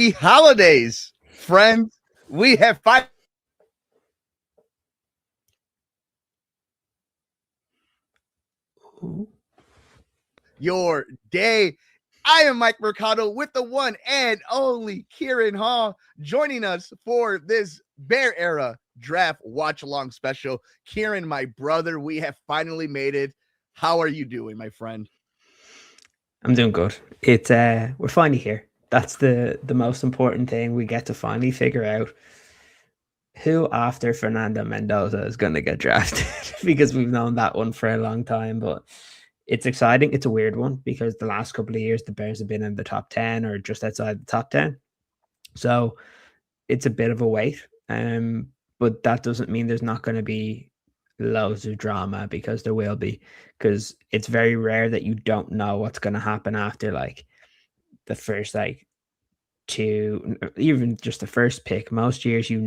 Happy holidays, friends. We have five. Your day. I am Mike Mercado with the one and only Ciaran Hall joining us for this Bear Era Draft Watch Along special. Ciaran, my brother, we have finally made it. How are you doing, my friend? I'm doing good. It's we're finally here. That's the most important thing. We get to finally figure out who after Fernando Mendoza is going to get drafted because we've known that one for a long time. But it's exciting. It's a weird one because the last couple of years the Bears have been in the top 10 or just outside the top 10. So it's a bit of a wait. But that doesn't mean there's not going to be loads of drama, because there will be, because it's very rare that you don't know what's going to happen after like the first like two, even just the first pick. Most years, you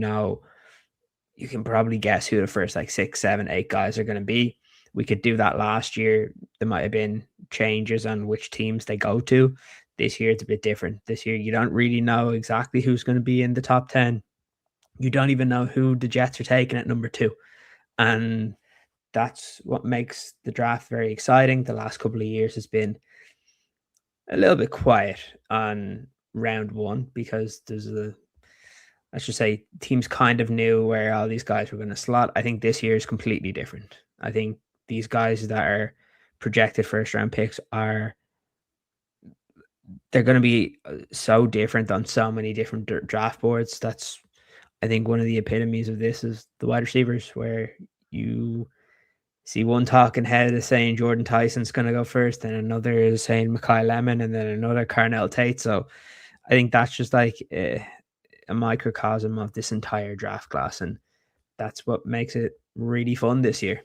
can probably guess who the first like 6, 7, 8 guys are going to be. We could do that last year. There might have been changes on which teams they go to. This year it's a bit different. This year you don't really know exactly who's going to be in the top 10. You don't even know who the Jets are taking at number 2. And that's what makes the draft very exciting. The last couple of years has been a little bit quiet on round 1 because I should say, teams kind of knew where all these guys were going to slot. I think this year is completely different. I think these guys that are projected first round picks they're going to be so different on so many different draft boards. That's, I think, one of the epitomes of this is the wide receivers, where you see one talking head is saying Jordan Tyson's going to go first, and another is saying Mekhi Lemon, and then another Carnell Tate. So I think that's just like a microcosm of this entire draft class, and that's what makes it really fun this year.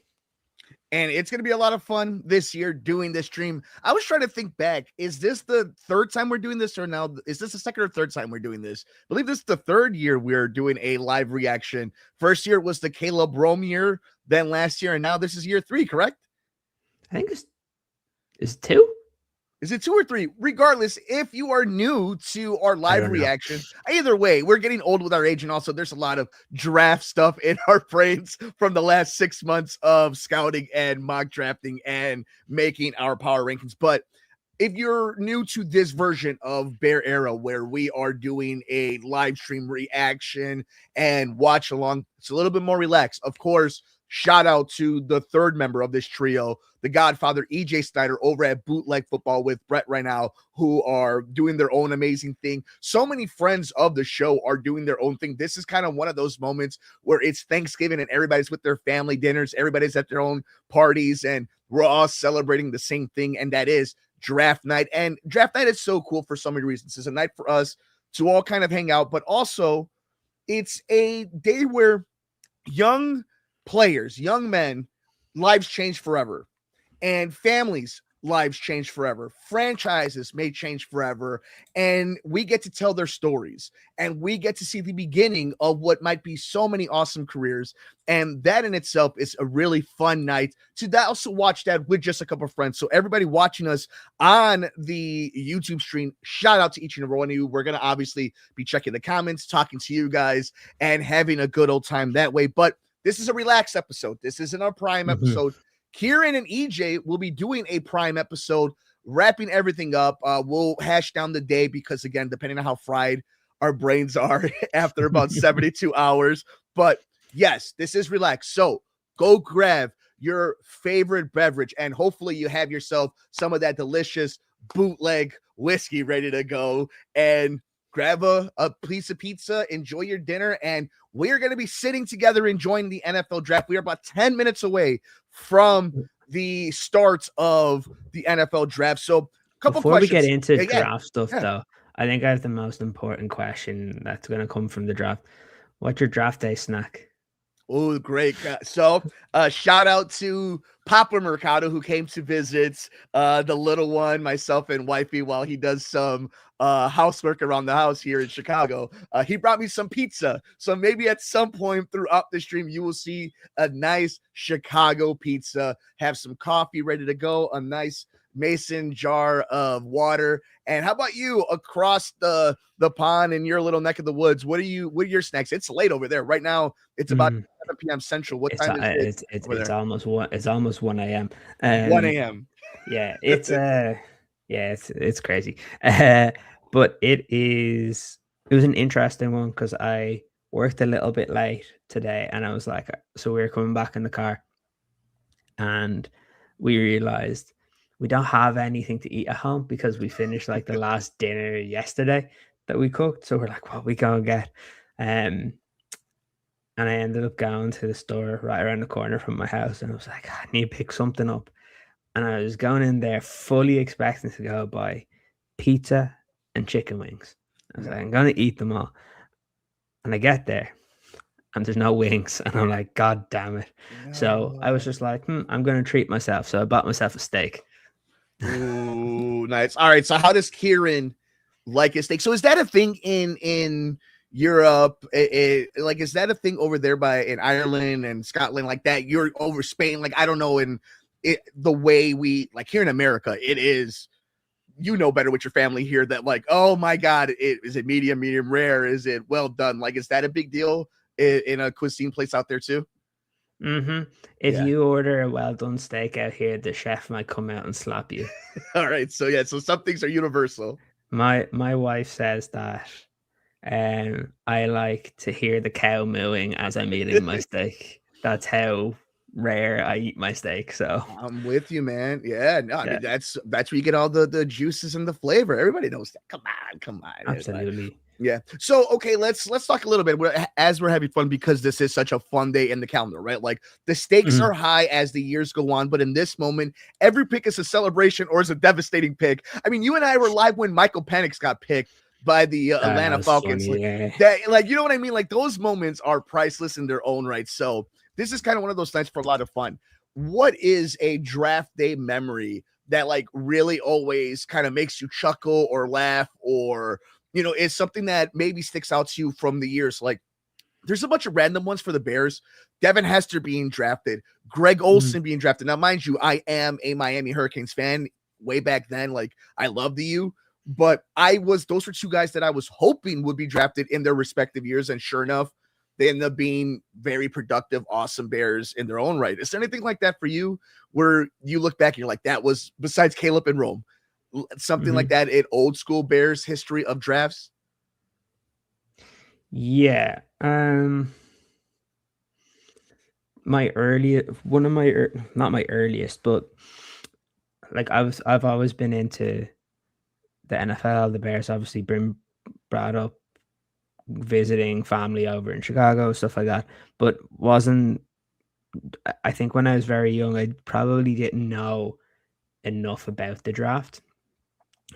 And it's going to be a lot of fun this year doing this stream. I was trying to think back. Is this the third time we're doing this, or now is this the second or third time we're doing this? I believe this is the third year we're doing a live reaction. First year was the Caleb Rome year, then last year, and now this is year 3, correct? I think it's 2. Is it 2 or 3? Regardless, if you are new to our live reaction, either way, we're getting old with our age. And also, there's a lot of draft stuff in our brains from the last 6 months of scouting and mock drafting and making our power rankings. But if you're new to this version of Bear Era, where we are doing a live stream reaction and watch along, it's a little bit more relaxed. Of course, shout out to the third member of this trio, the Godfather, EJ Snyder, over at Bootleg Football with Brett right now, who are doing their own amazing thing. So many friends of the show are doing their own thing. This is kind of one of those moments where it's Thanksgiving and everybody's with their family dinners, everybody's at their own parties, and we're all celebrating the same thing, and that is draft night. And draft night is so cool for so many reasons. It's a night for us to all kind of hang out, but also it's a day where young players, young men, lives change forever, and families' lives change forever. Franchises may change forever, and we get to tell their stories, and we get to see the beginning of what might be so many awesome careers. And that in itself is a really fun night to also watch that with just a couple of friends. So everybody watching us on the YouTube stream, shout out to each and every one of you. We're going to obviously be checking the comments, talking to you guys, and having a good old time that way. But this is a relaxed episode. This isn't our prime episode. Ciaran and EJ will be doing a prime episode, wrapping everything up. We'll hash down the day because, again, depending on how fried our brains are after about 72 hours. But yes, this is relaxed. So go grab your favorite beverage, and hopefully you have yourself some of that delicious bootleg whiskey ready to go, and grab a piece of pizza, enjoy your dinner, and we're going to be sitting together enjoying the NFL draft. We are about 10 minutes away from the start of the NFL draft. So a couple Before questions. we get into draft stuff, though, I think I have the most important question that's going to come from the draft. What's your draft day snack? Oh, great. So shout out to Papa Mercado, who came to visit the little one, myself and wifey, while he does some housework around the house here in Chicago. He brought me some pizza. So maybe at some point throughout the stream, you will see a nice Chicago pizza, have some coffee ready to go, a nice mason jar of water. And how about you across the pond in your little neck of the woods? What are your snacks? It's late over there right now. It's about 7 p.m. Central. What time is it over it's there? almost 1 a.m. 1 a.m. Yeah, it's crazy. But it was an interesting one because I worked a little bit late today, and I was like, so we were coming back in the car, and we realized we don't have anything to eat at home because we finished like the last dinner yesterday that we cooked. So we're like, what we gonna get? And I ended up going to the store right around the corner from my house, and I was like, I need to pick something up. And I was going in there fully expecting to go buy pizza and chicken wings. I was like, I'm going to eat them all. And I get there and there's no wings. And I'm like, God damn it. No. So I was just like, I'm going to treat myself. So I bought myself a steak. Ooh, nice. All right. So how does Ciaran like a steak? So is that a thing in Europe? Like, is that a thing over there in Ireland and Scotland like that? You're over Spain. Like, I don't know. The way we like here in America, it is, better with your family here that like, oh my God, is it medium rare? Is it well done? Like, is that a big deal in a cuisine place out there too? If you order a well done steak out here, the chef might come out and slap you. All right. So so some things are universal. My wife says that I like to hear the cow mooing as I'm eating my steak. That's how rare I eat my steak. So I'm with you, man. Yeah, no, I mean that's where you get all the juices and the flavor. Everybody knows that. Come on. Absolutely. Yeah. So okay, let's talk a little bit as we're having fun because this is such a fun day in the calendar, right? Like the stakes are high as the years go on, but in this moment, every pick is a celebration or is a devastating pick. I mean, you and I were live when Michael Penix got picked by the Atlanta Falcons. Funny, like you know what I mean? Like those moments are priceless in their own right. So this is kind of one of those nights for a lot of fun. What is a draft day memory that like really always kind of makes you chuckle or laugh or, is something that maybe sticks out to you from the years? Like there's a bunch of random ones for the Bears. Devin Hester being drafted, Greg Olsen being drafted. Now, mind you, I am a Miami Hurricanes fan way back then. Like I love the U, but those were two guys that I was hoping would be drafted in their respective years. And sure enough, they end up being very productive, awesome Bears in their own right. Is there anything like that for you where you look back and you're like, that was, besides Caleb and Rome, something like that in old school Bears history of drafts? Yeah. Not my earliest, but like I've always been into the NFL. The Bears obviously been brought up visiting family over in Chicago, stuff like that, but I think when I was very young, I probably didn't know enough about the draft.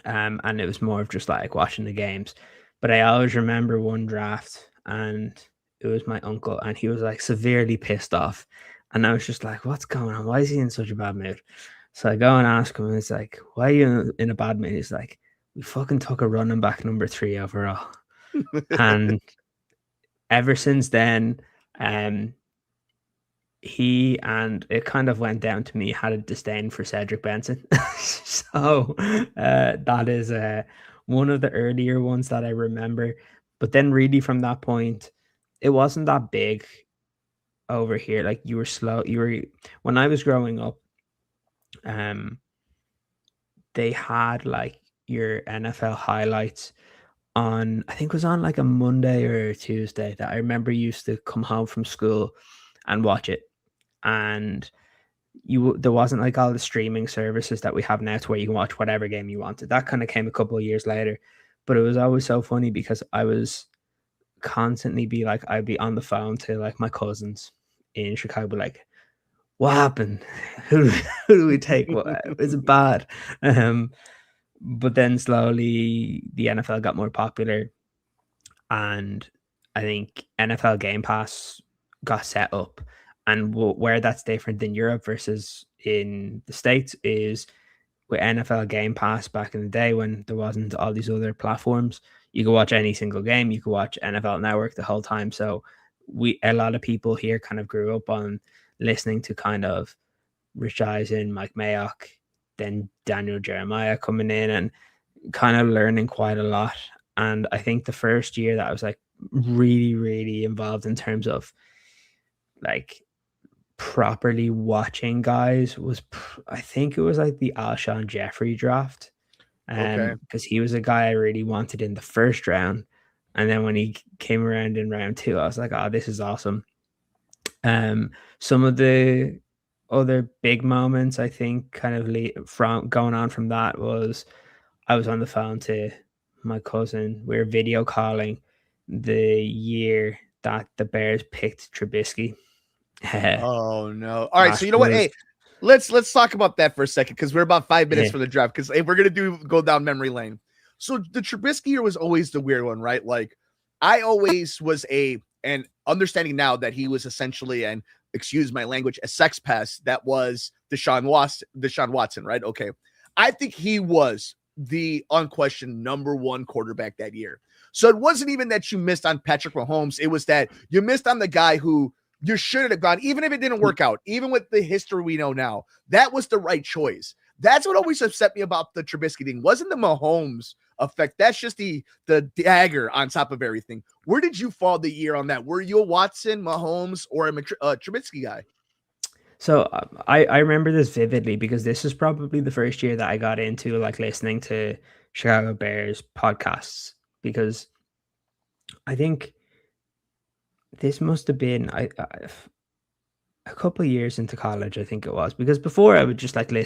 And it was more of just like watching the games. But I always remember one draft and it was my uncle and he was like severely pissed off. And I was just like, what's going on? Why is he in such a bad mood? So I go and ask him and it's like, why are you in a bad mood? He's like, we fucking took a running back number 3 overall. And ever since then, it kind of went down to me had a disdain for Cedric Benson. So that is one of the earlier ones that I remember. But then really from that point, it wasn't that big over here. Like when I was growing up, they had like your NFL highlights on, I think it was on like a Monday or a Tuesday that I remember used to come home from school and watch it. And there wasn't like all the streaming services that we have now to where you can watch whatever game you wanted. That kind of came a couple of years later, but it was always so funny because I was constantly I'd be on the phone to like my cousins in Chicago, like, what happened? Who do we take? What is it bad? But then slowly the NFL got more popular, and I think NFL Game Pass got set up. And where that's different than Europe versus in the States is with NFL Game Pass back in the day when there wasn't all these other platforms, you could watch any single game. You could watch NFL Network the whole time. So a lot of people here kind of grew up on listening to kind of Rich Eisen, Mike Mayock, then Daniel Jeremiah coming in and kind of learning quite a lot. And I think the first year that I was like really, really involved in terms of like properly watching guys was I think it was like the Alshon Jeffrey draft. Okay. Because he was a guy I really wanted in the first round. And then when he came around in round 2, I was like, oh, this is awesome. Some of the other big moments, I think, kind of from going on from that was I was on the phone to my cousin. We were video calling the year that the Bears picked Trubisky. Oh no! All right, so Gosh, you know what? Hey, let's talk about that for a second because we're about 5 minutes from the draft. Because if we're gonna go down memory lane, so the Trubisky year was always the weird one, right? Like I always was and understanding now that he was essentially, and excuse my language, a sex pest that was Deshaun Watson, right? Okay, I think he was the unquestioned number one quarterback that year. So it wasn't even that you missed on Patrick Mahomes; it was that you missed on the guy who you should have gone, even if it didn't work out, even with the history we know now. That was the right choice. That's what always upset me about the Trubisky thing. Wasn't the Mahomes effect? That's just the dagger on top of everything. Where did you fall the year on that? Were you a Watson, Mahomes, or a Trubisky guy? So I remember this vividly because this is probably the first year that I got into like listening to Chicago Bears podcasts, because I think this must have been a couple of years into college, I think it was, because before I would just like I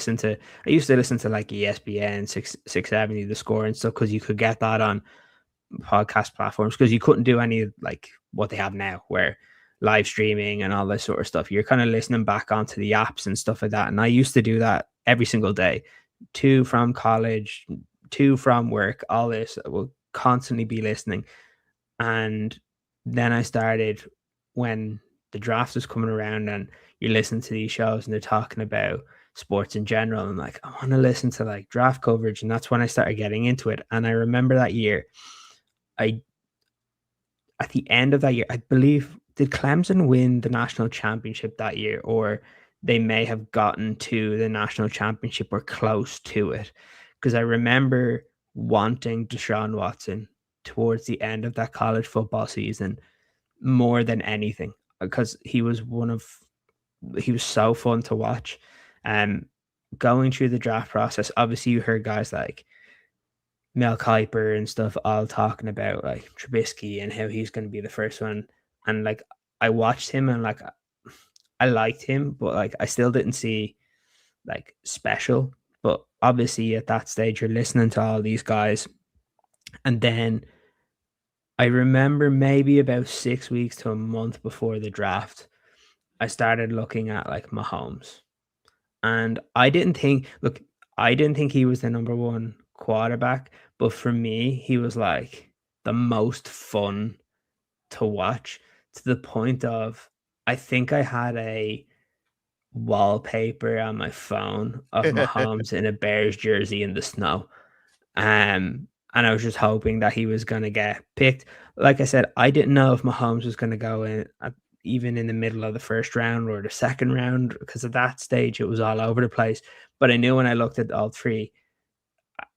used to listen to like ESPN 670 The Score and stuff, because you could get that on podcast platforms, because you couldn't do any like what they have now where live streaming and all this sort of stuff. You're kind of listening back onto the apps and stuff like that. And I used to do that every single day, to from college, to from work, all this. I will constantly be listening. And then I started when the draft was coming around and you're listening to these shows and they're talking about sports in general. And like, I want to listen to like draft coverage. And that's when I started getting into it. And I remember that year, at the end of that year, I believe, did Clemson win the national championship that year, or they may have gotten to the national championship or close to it? Because I remember wanting Deshaun Watson towards the end of that college football season more than anything, because he was so fun to watch. Going through the draft process, obviously you heard guys like Mel Kiper and stuff all talking about like Trubisky and how he's going to be the first one. And like, I watched him and like, I liked him, but like, I still didn't see like special. But obviously at that stage, you're listening to all these guys. And then I remember maybe about 6 weeks to a month before the draft, I started looking at like Mahomes. And I didn't think he was the number one quarterback, but for me, he was like the most fun to watch, to the point of I think I had a wallpaper on my phone of Mahomes in a Bears jersey in the snow. And I was just hoping that he was going to get picked. Like I said, I didn't know if Mahomes was going to go in even in the middle of the first round or the second round, because at that stage it was all over the place. But I knew when I looked at all three,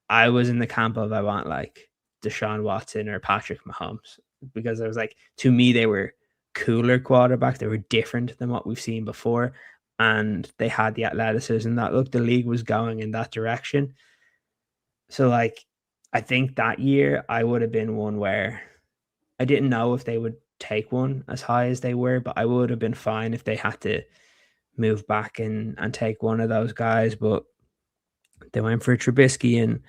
I was in the camp of I want like Deshaun Watson or Patrick Mahomes, because I was like, to me, they were cooler quarterbacks. They were different than what we've seen before. And they had the athleticism that, look, the league was going in that direction. So like, I think that year I would have been one where I didn't know if they would take one as high as they were, but I would have been fine if they had to move back and take one of those guys. But they went for Trubisky, and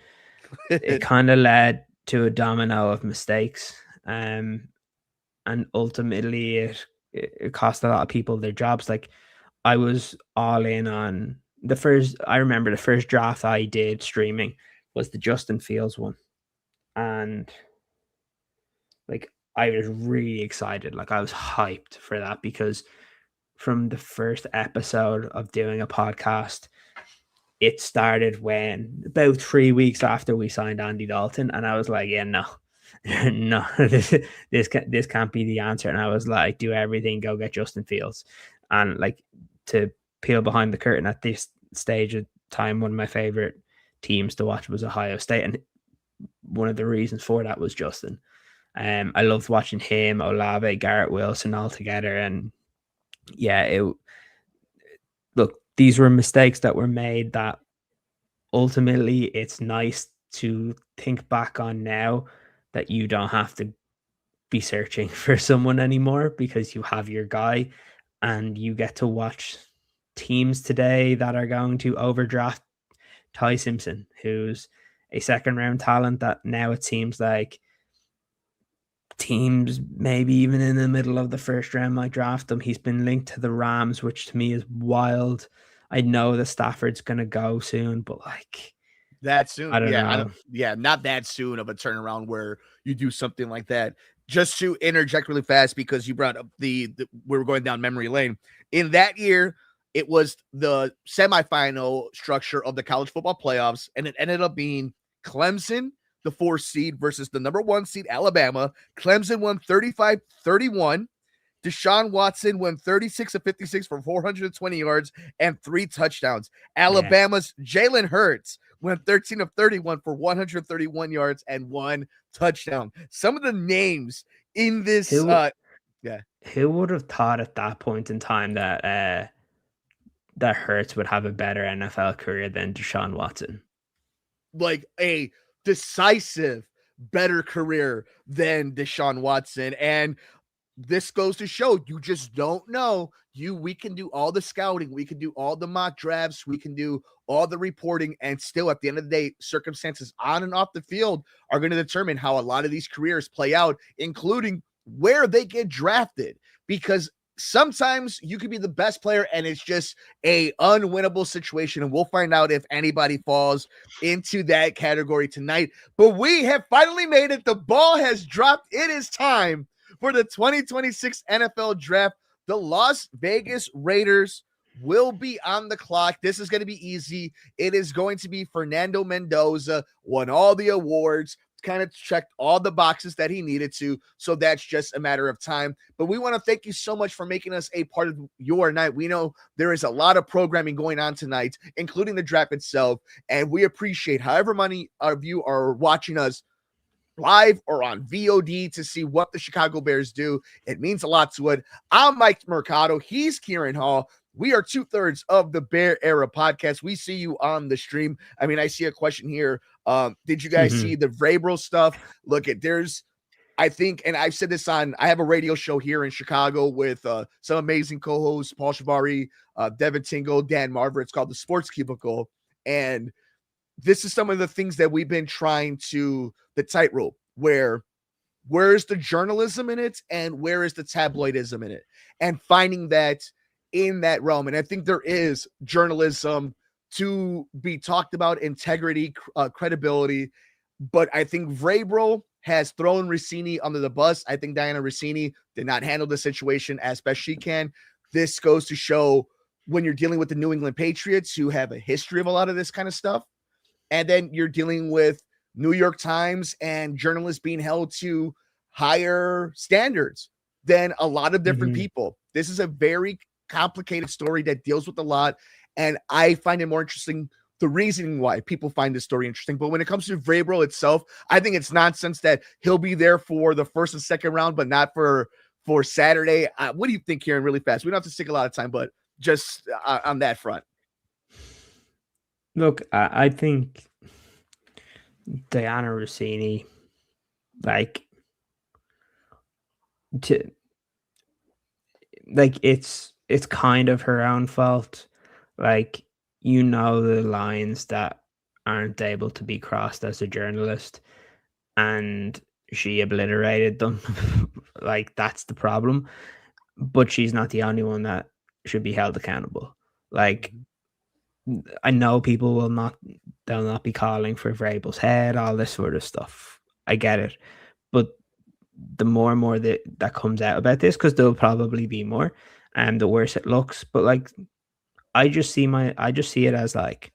it kind of led to a domino of mistakes. And ultimately it cost a lot of people their jobs. Like, I was all in on I remember the first draft I did streaming was the Justin Fields one. And like, I was really excited. Like, I was hyped for that, because from the first episode of doing a podcast, it started when about 3 weeks after we signed Andy Dalton. And I was like, yeah, no, no, this can't be the answer. And I was like, do everything, go get Justin Fields. And like, to peel behind the curtain at this stage of time, one of my favorite teams to watch was Ohio State, and one of the reasons for that was Justin. I loved watching him, Olave, Garrett Wilson all together, and yeah, look, these were mistakes that were made that ultimately it's nice to think back on now that you don't have to be searching for someone anymore because you have your guy and you get to watch teams today that are going to overdraft Ty Simpson, who's a second round talent that now it seems like teams maybe even in the middle of the first round might draft him. He's been linked to the Rams, which to me is wild. I know that Stafford's going to go soon, but like that soon. I don't know. Not that soon of a turnaround where you do something like that. Just to interject really fast, because you brought up we were going down memory lane. In that year, it was the semifinal structure of the college football playoffs, and it ended up being Clemson, the 4th seed, versus the number 1 seed, Alabama. Clemson won 35-31. Deshaun Watson went 36 of 56 for 420 yards and 3 touchdowns. Alabama's Jalen Hurts went 13 of 31 for 131 yards and 1 touchdown. Some of the names in this, who would have thought at that point in time that that Hurts would have a better NFL career than Deshaun Watson? Like a decisive, better career than Deshaun Watson. And this goes to show you just don't know. We can do all the scouting, we can do all the mock drafts, we can do all the reporting, and still at the end of the day, circumstances on and off the field are going to determine how a lot of these careers play out, including where they get drafted. Because sometimes you could be the best player and it's just a unwinnable situation, and we'll find out if anybody falls into that category tonight. But we have finally made it. The ball has dropped. It is time for the 2026 NFL Draft. The Las Vegas Raiders will be on the clock. This is going to be easy. It is going to be Fernando Mendoza, won all the awards, kind of checked all the boxes that he needed to. So that's just a matter of time. But we want to thank you so much for making us a part of your night. We know there is a lot of programming going on tonight, including the draft itself. And we appreciate however many of you are watching us live or on VOD to see what the Chicago Bears do. It means a lot to it. I'm Mike Mercado. He's Ciaran Hall. We are 2/3 of the Bear Era podcast. We see you on the stream. I mean, I see a question here. Did you guys see the Vrabel stuff? Look, I think, and I've said this I have a radio show here in Chicago with some amazing co-hosts, Paul Shivari, Devin Tingle, Dan Marver. It's called The Sports Cubicle. And this is some of the things that we've been trying to, the tightrope, where is the journalism in it and where is the tabloidism in it, and finding that in that realm. And I think there is journalism to be talked about, integrity, credibility. But I think Vrabel has thrown Rossini under the bus. I think Diana Rossini did not handle the situation as best she can. This goes to show when you're dealing with the New England Patriots, who have a history of a lot of this kind of stuff, and then you're dealing with New York Times and journalists being held to higher standards than a lot of different people. This is a very complicated story that deals with a lot, and I find it more interesting, the reasoning why people find this story interesting. But when it comes to Vrabel itself, I think it's nonsense that he'll be there for the first and second round, but not for Saturday. What do you think, Ciaran, really fast? We don't have to stick a lot of time, but just on that front. Look, I think Diana Rossini, it's kind of her own fault. Like, the lines that aren't able to be crossed as a journalist, and she obliterated them. Like, that's the problem. But she's not the only one that should be held accountable. Like, I know people they'll not be calling for Vrabel's head, all this sort of stuff. I get it. But the more and more that comes out about this, because there'll probably be more, and the worse it looks. But like, I just see it as like,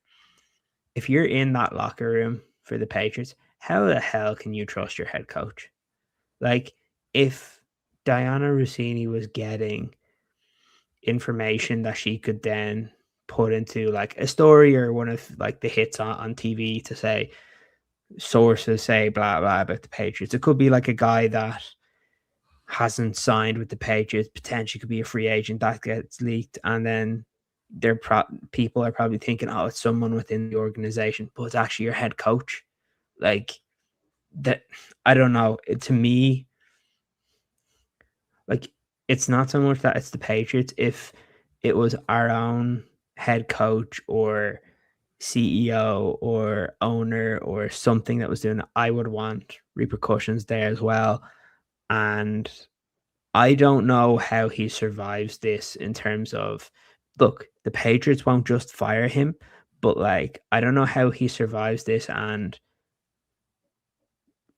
if you're in that locker room for the Patriots, how the hell can you trust your head coach? Like, if Diana Rossini was getting information that she could then put into like a story or one of like the hits on TV to say sources say blah blah about the Patriots. It could be like a guy that hasn't signed with the Patriots, potentially could be a free agent that gets leaked, and then people are probably thinking, oh, it's someone within the organization, but it's actually your head coach. Like that, I don't know. To me, like it's not so much that it's the Patriots. If it was our own head coach or CEO or owner or something that was doing it, I would want repercussions there as well. And I don't know how he survives this in terms of, look, the Patriots won't just fire him, but like I don't know how he survives this and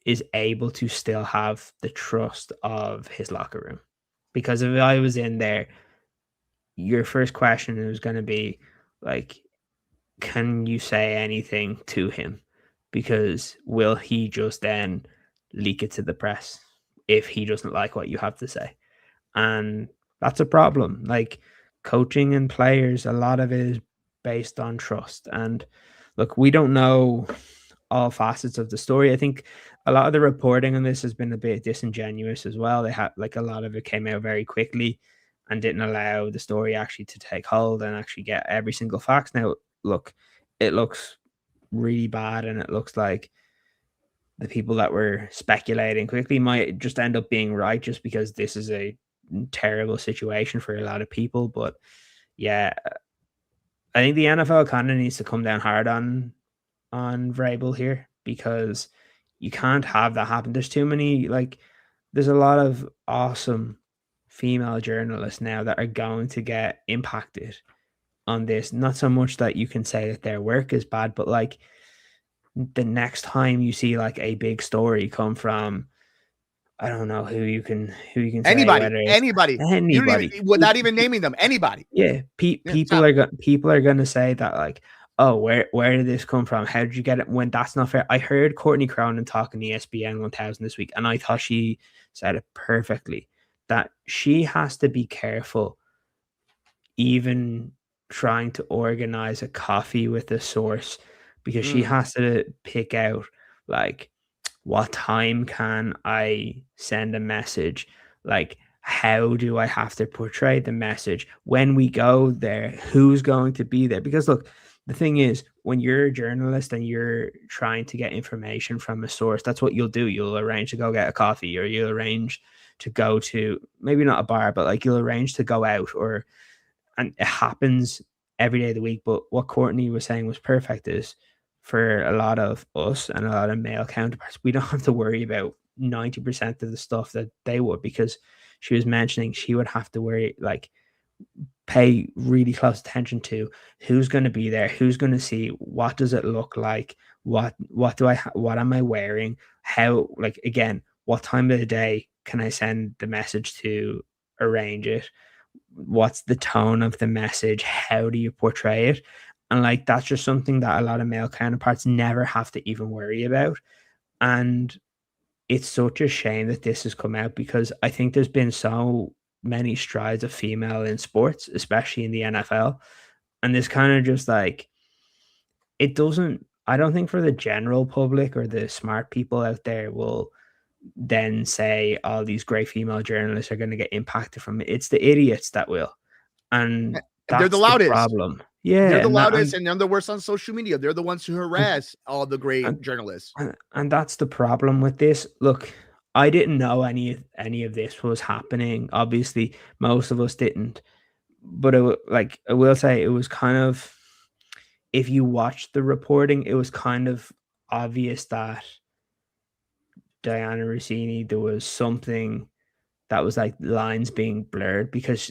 is able to still have the trust of his locker room. Because if I was in there, your first question was going to be like, can you say anything to him? Because will he just then leak it to the press if he doesn't like what you have to say? And that's a problem. Like coaching and players, a lot of it is based on trust. And look, we don't know all facets of the story. I think a lot of the reporting on this has been a bit disingenuous as well. They had like a lot of it came out very quickly and didn't allow the story actually to take hold and actually get every single fact. Now, look, it looks really bad, and it looks like the people that were speculating quickly might just end up being right just because this is a terrible situation for a lot of people. But yeah, I think the NFL kind of needs to come down hard on Vrabel here, because you can't have that happen. There's too many, like there's a lot of awesome female journalists now that are going to get impacted on this. Not so much that you can say that their work is bad, but like the next time you see like a big story come from, I don't know who you can say, Anybody, whether it's anybody. You don't anybody, even, without even naming them, anybody. yeah, people are going to say that like, oh, where did this come from? How did you get it? When that's not fair. I heard Courtney Cronin talking to ESPN 1000 this week, and I thought she said it perfectly, that she has to be careful even trying to organize a coffee with a source, because she has to pick out like, what time can I send a message? Like, how do I have to portray the message? When we go there, who's going to be there? Because look, the thing is, when you're a journalist and you're trying to get information from a source, that's what you'll do. You'll arrange to go get a coffee, or you'll arrange to go to, maybe not a bar, but like you'll arrange to go out, and it happens every day of the week. But what Courtney was saying was perfect, is for a lot of us and a lot of male counterparts, we don't have to worry about 90% of the stuff that they would, because she was mentioning she would have to worry, like pay really close attention to who's going to be there, who's going to see, what does it look like, what what am I wearing, how, like, again, what time of the day can I send the message to arrange it, what's the tone of the message, how do you portray it? And like that's just something that a lot of male counterparts never have to even worry about. And it's such a shame that this has come out, because I think there's been so many strides of female in sports, especially in the NFL. And this kind of just like, it doesn't, I don't think for the general public or the smart people out there will then say all these great female journalists are going to get impacted from it. It's the idiots that will. And they're the that's the loudest. problem. Yeah. They're the loudest, and they're the worst on social media. They're the ones who harass all the great and, journalists. and that's the problem with this. Look, I didn't know any of this was happening. Obviously, most of us didn't. But like I will say, it was kind of, if you watched the reporting, it was kind of obvious that Diana Rossini, there was something that was like lines being blurred, because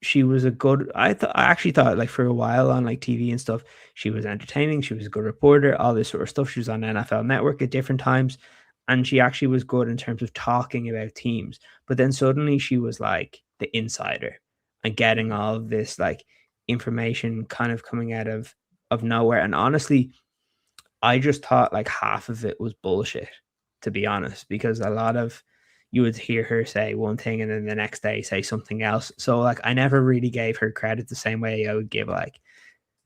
she was a good, I actually thought, like, for a while on like TV and stuff, she was entertaining, she was a good reporter, all this sort of stuff. She was on NFL Network at different times, and she actually was good in terms of talking about teams. But then suddenly she was like the insider and getting all of this like information kind of coming out of nowhere. And honestly, I just thought like half of it was bullshit, to be honest, because a lot of, you would hear her say one thing and then the next day say something else. So like I never really gave her credit the same way I would give like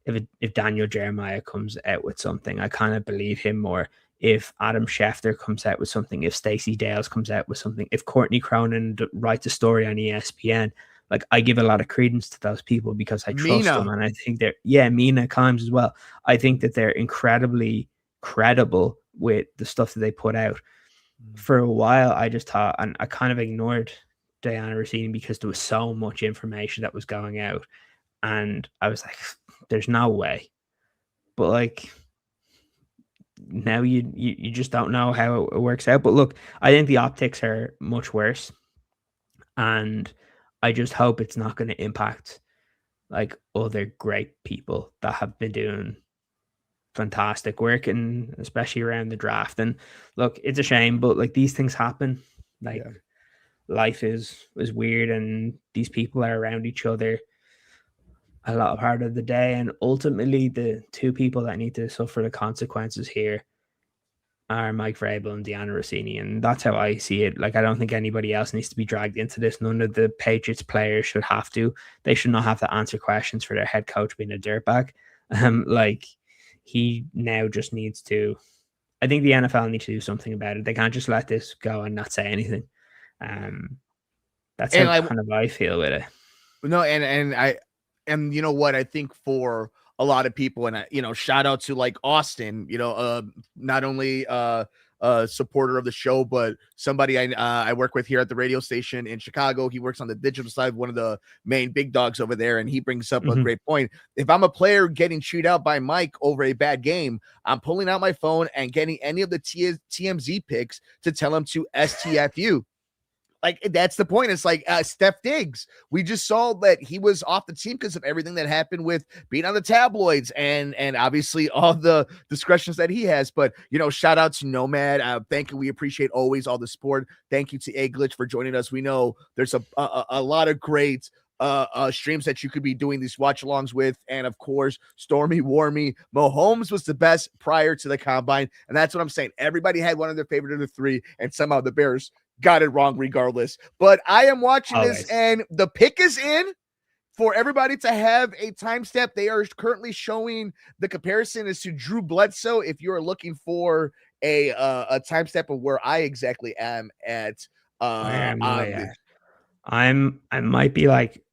if Daniel Jeremiah comes out with something, I kind of believe him more. If Adam Schefter comes out with something, if Stacey Dales comes out with something, if Courtney Cronin writes a story on ESPN, like I give a lot of credence to those people because I trust them, and I think Mina Kimes as well. I think that they're incredibly credible with the stuff that they put out. For a while, I just thought, and I kind of ignored Diana Rossini because there was so much information that was going out, and I was like, "There's no way." But like now, you just don't know how it works out. But look, I think the optics are much worse, and I just hope it's not going to impact like other great people that have been doing fantastic work, and especially around the draft. And look, it's a shame, but like these things happen. Like life is weird, and these people are around each other a lot of part of the day. And ultimately, the two people that need to suffer the consequences here are Mike Vrabel and Diana Rossini, and that's how I see it. Like, I don't think anybody else needs to be dragged into this. None of the Patriots players should have to. They should not have to answer questions for their head coach being a dirtbag. Like, he now just needs to. I think the NFL needs to do something about it. They can't just let this go and not say anything. That's how kind of I feel with it. No, and you know what? I think for a lot of people, and shout out to like Austin, not only a supporter of the show, but somebody I work with here at the radio station in Chicago. He works on the digital side, one of the main big dogs over there, and he brings up a great point. If I'm a player getting chewed out by Mike over a bad game, I'm pulling out my phone and getting any of the TMZ picks to tell him to STFU. Like, that's the point. It's like Steph Diggs. We just saw that he was off the team because of everything that happened with being on the tabloids and obviously all the discretions that he has. But, shout out to Nomad. Thank you. We appreciate always all the support. Thank you to A Glitch for joining us. We know there's a lot of great streams that you could be doing these watch alongs with. And of course, Stormy Warmy. Mahomes was the best prior to the combine. And that's what I'm saying. Everybody had one of their favorite of the three, and somehow the Bears got it wrong regardless. But I am watching this, and the pick is in for everybody to have a timestamp. They are currently showing the comparison is to Drew Bledsoe. If you are looking for a timestamp of where I exactly am at, I might be like,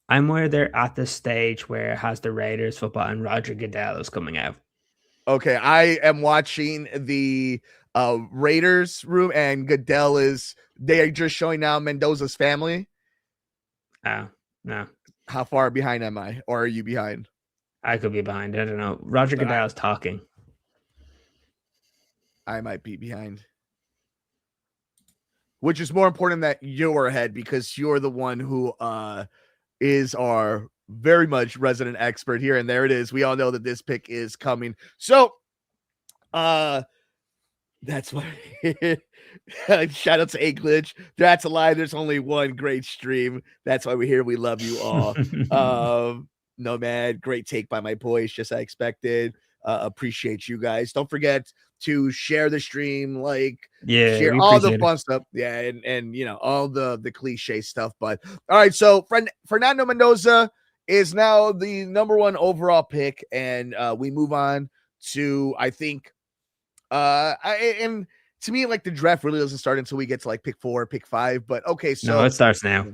I'm where they're at the stage where it has the Raiders football and Roger Goodell is coming out. Okay, I am watching the Raiders room, and Goodell they are just showing now Mendoza's family. Oh, no. How far behind am I? Or are you behind? I could be behind. I don't know. Roger Goodell's talking. I might be behind. Which is more important that you're ahead, because you're the one who is our very much resident expert here. And there it is. We all know that this pick is coming. So that's why shout out to A Glitch. That's a lie. There's only one great stream. That's why we're here. We love you all. No, man, great take by my boys, just as I expected. Appreciate you guys. Don't forget to share the stream, share all the fun stuff. Yeah, and all the cliche stuff. But all right, so Fernando Mendoza is now the number one overall pick, and we move on to, I think, and to me, like, the draft really doesn't start until we get to like pick 4, pick 5. But okay, so no, it starts now.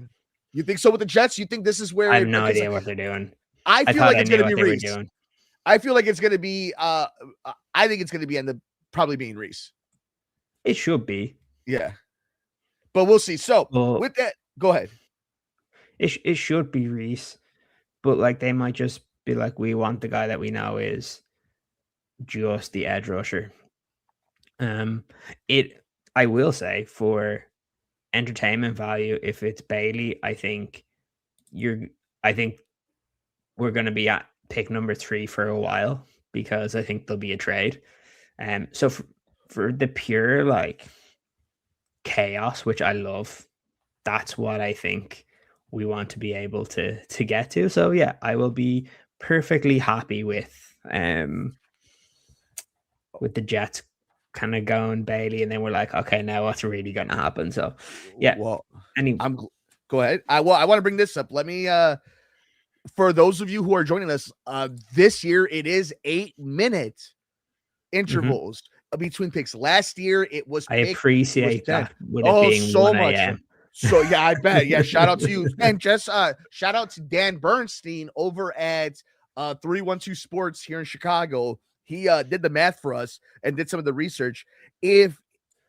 You think so with the Jets? You think this is where I have no idea what they're doing? I feel like it's going to be Reese. I feel like it's going to be. I think it's going to be probably being Reese. It should be. Yeah, but we'll see. So with that, go ahead. It should be Reese, but like they might just be like, we want the guy that we know is just the edge rusher. I will say, for entertainment value, if it's Bailey, I think we're going to be at pick number 3 for a while, because I think there'll be a trade. So for the pure like chaos, which I love, that's what I think we want to be able to get to. So yeah, I will be perfectly happy with the Jets kind of going Bailey, and then we're like, okay, now what's really going to happen? So, yeah. Well, Any, go ahead. I want to bring this up. Let me for those of you who are joining us, this year it is 8-minute intervals between picks. Last year it was I appreciate 10. that with it Oh, being so 1 much. a.m. So yeah, I bet. Yeah, shout out to you. And just shout out to Dan Bernstein over at 312 Sports here in Chicago. He did the math for us and did some of the research. If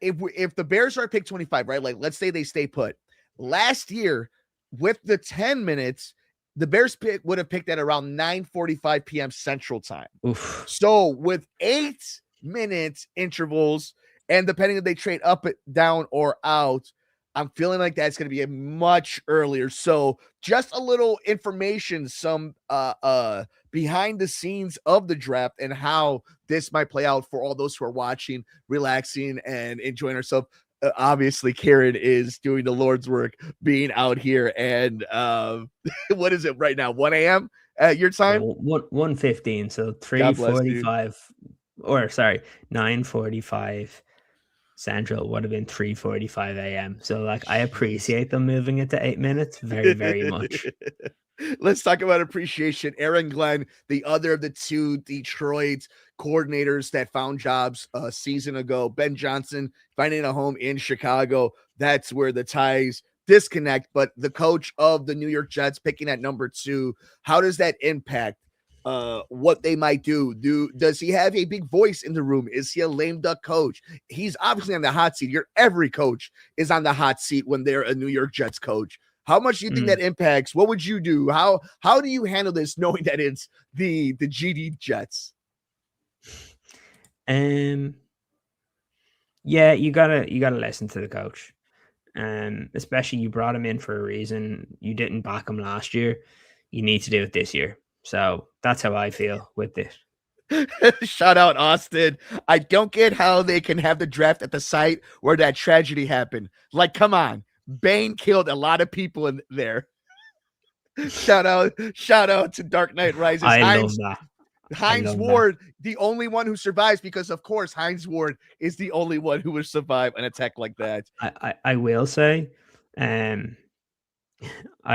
the Bears are pick 25, right? Like let's say they stay put. Last year with the 10 minutes, the Bears pick would have picked at around 9:45 p.m. Central Time. Oof. So with 8-minute intervals, and depending if they trade up, down, or out, I'm feeling like that's going to be a much earlier. So just a little information, some behind the scenes of the draft and how this might play out for all those who are watching, relaxing, and enjoying ourselves. Obviously, Ciaran is doing the Lord's work, being out here. And what is it right now? 1 a.m. at your time? 1:15. So 3:45, or sorry, 9:45 Central would have been 3:45 a.m. So like, I appreciate them moving it to 8 minutes very, very much. Let's talk about appreciation. Aaron Glenn, the other of the two Detroit coordinators that found jobs a season ago. Ben Johnson finding a home in Chicago. That's where the ties disconnect. But the coach of the New York Jets picking at number 2, how does that impact what they might do? Does he have a big voice in the room? Is he a lame duck coach? He's obviously on the hot seat. Every coach is on the hot seat when they're a New York Jets coach. How much do you think that impacts? What would you do? How do you handle this knowing that it's the GD Jets? Yeah, you gotta listen to the coach. Especially you brought him in for a reason. You didn't back him last year. You need to do it this year. So that's how I feel with this. Shout out Austin. I don't get how they can have the draft at the site where that tragedy happened. Like, come on. Bane killed a lot of people in there. Shout out to Dark Knight Rises. Love that. Hines Ward, the only one who survives, because of course Hines Ward is the only one who would survive an attack like that. I will say, I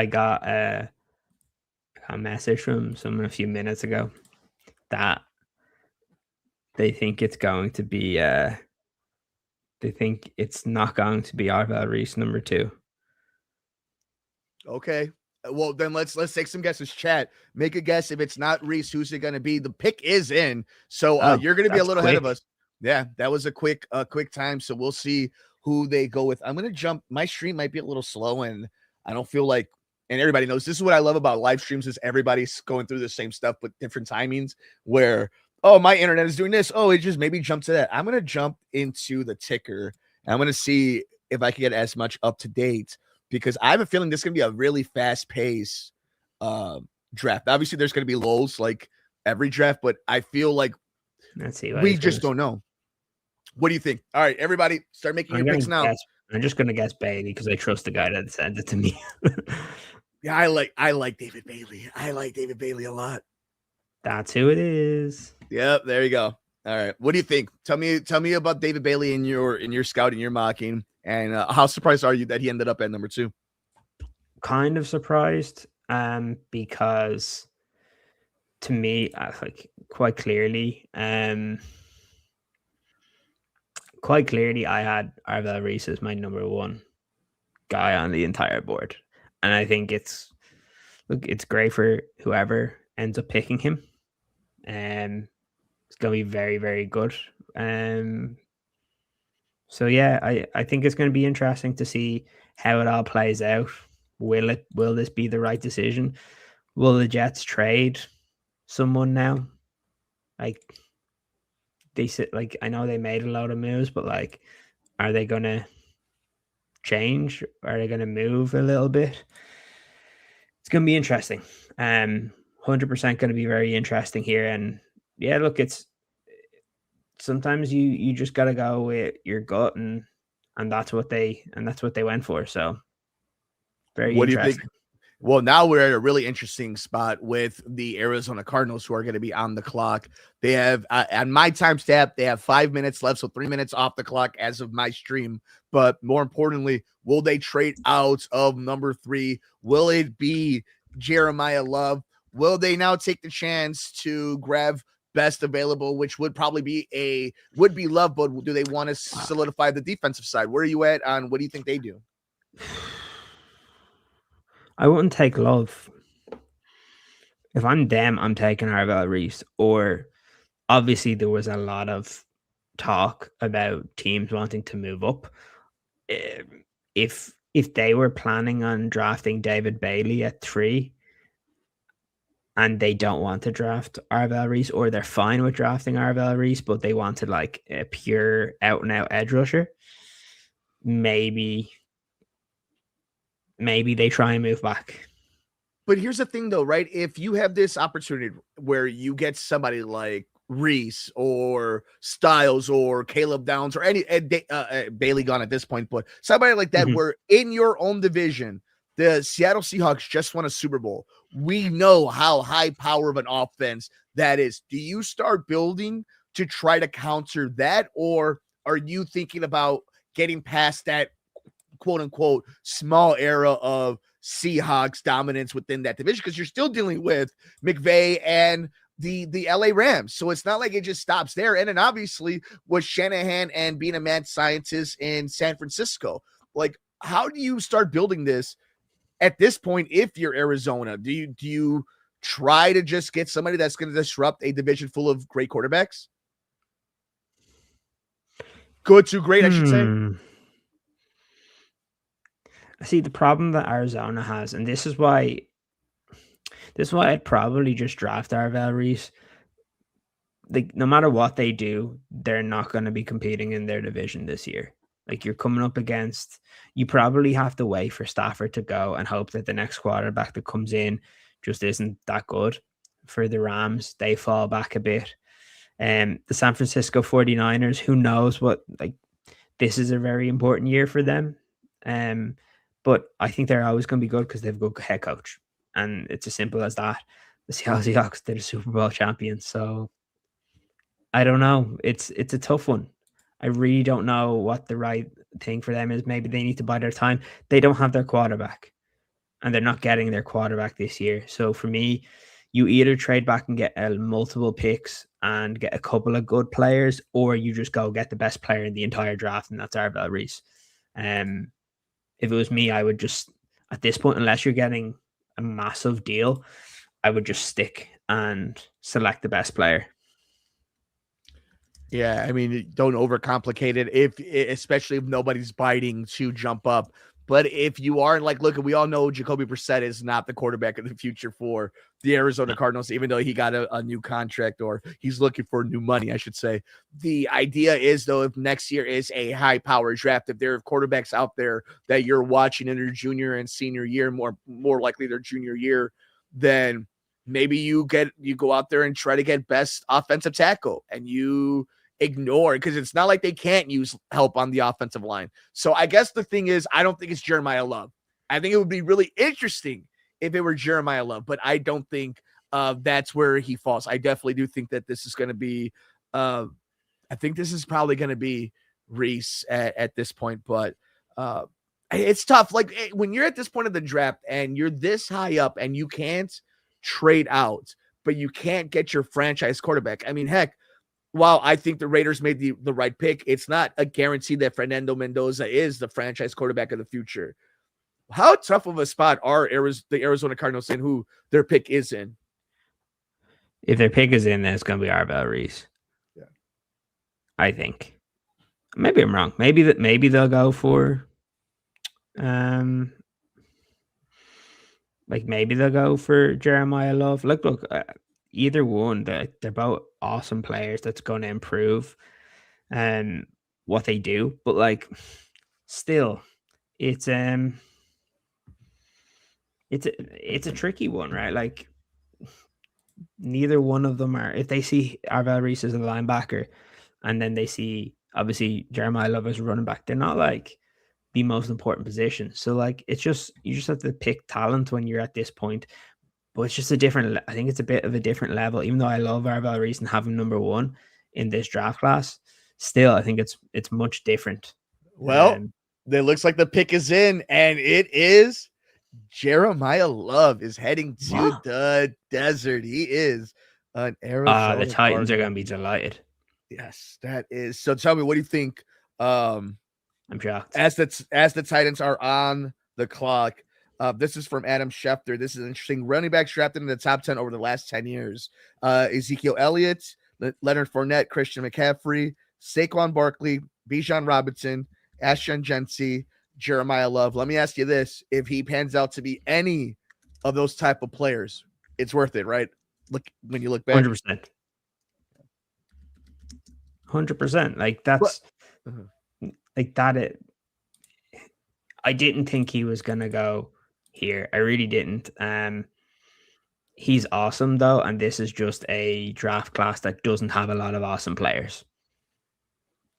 got a message from someone a few minutes ago that they think it's going to be they think it's not going to be Arvel Reese number 2. Okay. Well, then let's take some guesses. Chat, make a guess. If it's not Reese, who's it going to be? The pick is in, so you're going to be a little ahead of us. Yeah, that was a quick time. So we'll see who they go with. I'm going to jump. My stream might be a little slow, and I don't feel like. And everybody knows this is what I love about live streams is everybody's going through the same stuff with different timings. Where my internet is doing this. It just maybe jump to that. I'm going to jump into the ticker. And I'm going to see if I can get as much up to date, because I have a feeling this is going to be a really fast-paced draft. Obviously, there's going to be lulls like every draft, but I feel like we just don't know. What do you think? All right, everybody, start making your picks now. I'm just going to guess Bailey because I trust the guy that sent it to me. Yeah, I like David Bailey. I like David Bailey a lot. That's who it is. Yep, there you go. All right, what do you think? Tell me about David Bailey in your scouting, your mocking. And how surprised are you that he ended up at number 2? Kind of surprised, because to me, quite clearly, I had Arvel Reese as my number 1 guy on the entire board, and I think it's great for whoever ends up picking him. It's going to be very, very good. So yeah, I think it's going to be interesting to see how it all plays out. Will this be the right decision? Will the Jets trade someone now? Like, they said, like, I know they made a lot of moves, but like, are they going to change? Are they going to move a little bit? It's going to be interesting. 100% going to be very interesting here. And yeah, look, it's sometimes you just got to go with your gut, and that's what they went for. So very interesting. Well, now we're at a really interesting spot with the Arizona Cardinals, who are going to be on the clock. They have, on my time stamp, they have 5 minutes left, so 3 minutes off the clock as of my stream. But more importantly, will they trade out of number 3? Will it be Jeremiah Love? Will they now take the chance to grab best available, which would probably be Love, but do they want to solidify the defensive side? Where are you at on what do you think they do? I wouldn't take Love. If I'm them, I'm taking Arvell Reese. Or obviously there was a lot of talk about teams wanting to move up. If they were planning on drafting David Bailey at 3 and they don't want to draft Arvell Reese, or they're fine with drafting Arvell Reese, but they wanted like a pure out and out edge rusher, maybe they try and move back. But here's the thing, though, right? If you have this opportunity where you get somebody like Reese or Styles or Caleb Downs or any Bailey gone at this point, but somebody like that, where in your own division, the Seattle Seahawks just won a Super Bowl. We know how high power of an offense that is. Do you start building to try to counter that, or are you thinking about getting past that quote unquote small era of Seahawks dominance within that division? Because you're still dealing with McVay and the LA Rams. So it's not like it just stops there. And then obviously with Shanahan and being a mad scientist in San Francisco, like how do you start building this at this point if you're Arizona? Do you try to just get somebody that's going to disrupt a division full of great quarterbacks? Good to great, I should say. See, the problem that Arizona has, and this is why I'd probably just draft Arvell Reese. Like, no matter what they do, they're not going to be competing in their division this year. Like, you're coming up against, you probably have to wait for Stafford to go and hope that the next quarterback that comes in just isn't that good. For the Rams, they fall back a bit. The San Francisco 49ers, who knows what, like, this is a very important year for them. But I think they're always going to be good because they have a good head coach. And it's as simple as that. The Seattle Seahawks, they're the Super Bowl champions. So I don't know. It's a tough one. I really don't know what the right thing for them is. Maybe they need to buy their time. They don't have their quarterback. And they're not getting their quarterback this year. So for me, you either trade back and get multiple picks and get a couple of good players, or you just go get the best player in the entire draft, and that's Arvell Reese. If it was me, I would just, at this point, unless you're getting a massive deal, I would just stick and select the best player. Yeah, I mean, don't overcomplicate it. Especially if nobody's biting to jump up. But if you are, like, look, we all know Jacoby Brissett is not the quarterback of the future for the Arizona Cardinals, even though he got a new contract, or he's looking for new money, I should say. The idea is, though, if next year is a high-power draft, if there are quarterbacks out there that you're watching in their junior and senior year, more likely their junior year, then maybe you go out there and try to get best offensive tackle, and you ignore, because it's not like they can't use help on the offensive line. So I guess the thing is, I don't think it's Jeremiah Love. I think it would be really interesting if it were Jeremiah Love, but I don't think that's where he falls. I definitely do think that this is going to be, I think this is probably going to be Reese at this point, but it's tough. Like when you're at this point of the draft and you're this high up and you can't trade out, but you can't get your franchise quarterback. I mean, heck, while I think the Raiders made the right pick, it's not a guarantee that Fernando Mendoza is the franchise quarterback of the future. How tough of a spot are the Arizona Cardinals in who their pick is in? If their pick is in, then it's going to be Arvell Reese. Yeah, I think. Maybe I'm wrong. Maybe they'll go for, maybe they'll go for Jeremiah Love. Look. Either one, they're both awesome players that's going to improve what they do, but like still it's a tricky one, right? Like neither one of them are, if they see Arvell Reese as a linebacker and then they see obviously Jeremiah Love as a running back, they're not like the most important position. So like it's just you just have to pick talent when you're at this point. But it's just a different. I think it's a bit of a different level. Even though I love Arvel Reese and have him number one in this draft class, still I think it's much different. Well, it looks like the pick is in, and it is Jeremiah Love is heading to the desert. He is an Arizona. The Titans are going to be delighted. Yes, that is. So tell me, what do you think? I'm shocked. As the Titans are on the clock, this is from Adam Schefter. This is interesting. Running backs drafted in the top 10 over the last 10 years. Ezekiel Elliott, Leonard Fournette, Christian McCaffrey, Saquon Barkley, Bijan Robinson, Ashton Jency, Jeremiah Love. Let me ask you this. If he pans out to be any of those type of players, it's worth it, right? Look, when you look back. 100%. 100%. Like that's like that. I didn't think he was going to go here. I really didn't. He's awesome though. And this is just a draft class that doesn't have a lot of awesome players.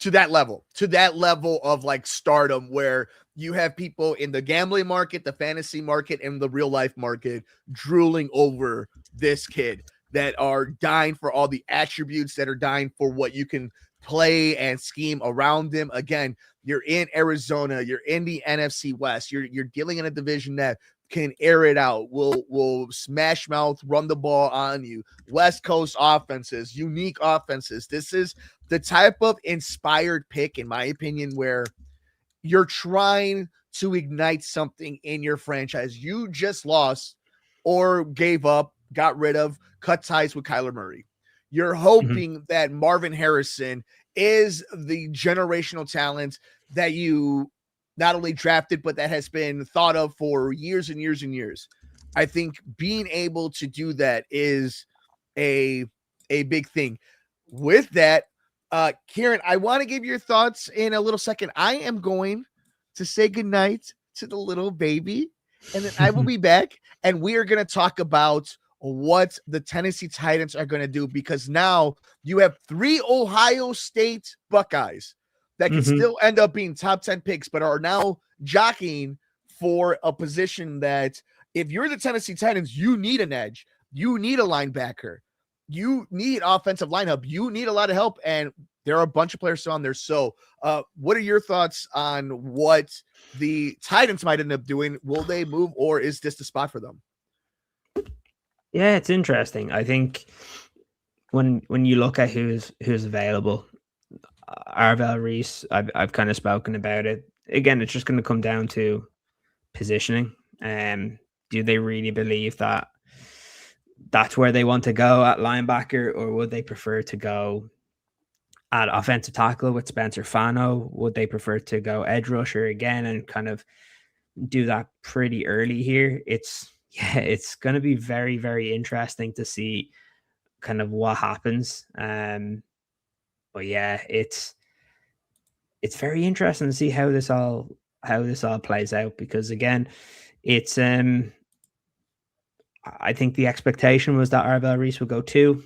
To that level of like stardom, where you have people in the gambling market, the fantasy market, and the real life market drooling over this kid, that are dying for all the attributes, that are dying for what you can play and scheme around him. Again, you're in Arizona, you're in the NFC West, you're dealing in a division that can air it out, will smash mouth, run the ball on you. West Coast offenses, unique offenses. This is the type of inspired pick, in my opinion, where you're trying to ignite something in your franchise. You just lost or gave up, got rid of, cut ties with Kyler Murray. You're hoping that Marvin Harrison is the generational talent that you not only drafted, but that has been thought of for years and years and years. I think being able to do that is a big thing. With that, Ciaran, I want to give your thoughts in a little second. I am going to say goodnight to the little baby, and then I will be back, and we are going to talk about what the Tennessee Titans are going to do, because now you have 3 Ohio State Buckeyes that can still end up being top 10 picks, but are now jockeying for a position that, if you're the Tennessee Titans, you need an edge. You need a linebacker. You need offensive lineup. You need a lot of help, and there are a bunch of players still on there. So what are your thoughts on what the Titans might end up doing? Will they move, or is this the spot for them? Yeah, it's interesting. I think when you look at who's available, Arvel Reese, I've kind of spoken about it. Again, it's just going to come down to positioning. Do they really believe that that's where they want to go at linebacker, or would they prefer to go at offensive tackle with Spencer Fano? Would they prefer to go edge rusher again and kind of do that pretty early here? It's going to be very, very interesting to see kind of what happens. But yeah, it's very interesting to see how this all plays out, because again, it's I think the expectation was that Arvel Reese would go 2.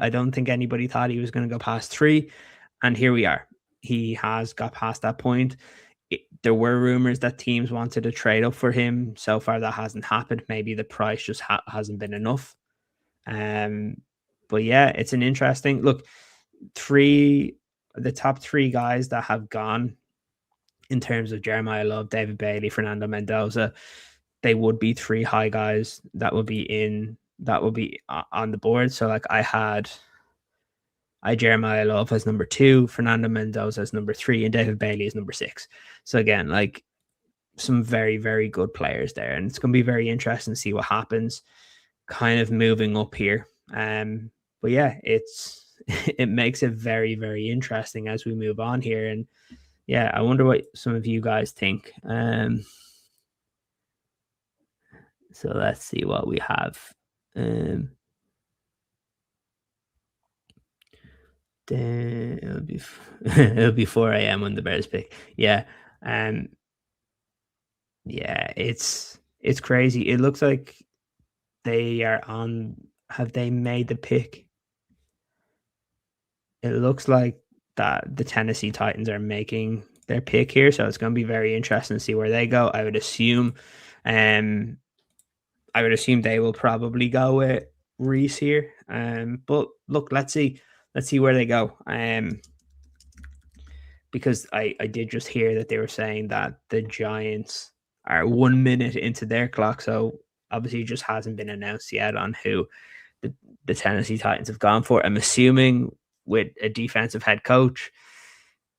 I don't think anybody thought he was going to go past 3, and here we are. He has got past that point. There were rumors that teams wanted to trade up for him. So far, that hasn't happened. Maybe the price just hasn't been enough. But yeah, it's an interesting look. The top 3 guys that have gone in terms of Jeremiah Love, David Bailey, Fernando Mendoza, they would be 3 high guys that would be on the board. So like I Jeremiah Love as number 2, Fernando Mendoza as number 3, and David Bailey as number 6. So again, like some very, very good players there, and it's going to be very interesting to see what happens kind of moving up here. But yeah, it makes it very, very interesting as we move on here. And yeah, I wonder what some of you guys think. So let's see what we have. Then it'll be 4 a.m. on the Bears pick. Yeah. Yeah, it's crazy. It looks like they are on. Have they made the pick? It looks like that the Tennessee Titans are making their pick here, so it's going to be very interesting to see where they go. I would assume they will probably go with Reese here. But look, let's see where they go. Because I did just hear that they were saying that the Giants are 1 minute into their clock, so obviously it just hasn't been announced yet on who the Tennessee Titans have gone for. I'm assuming with a defensive head coach,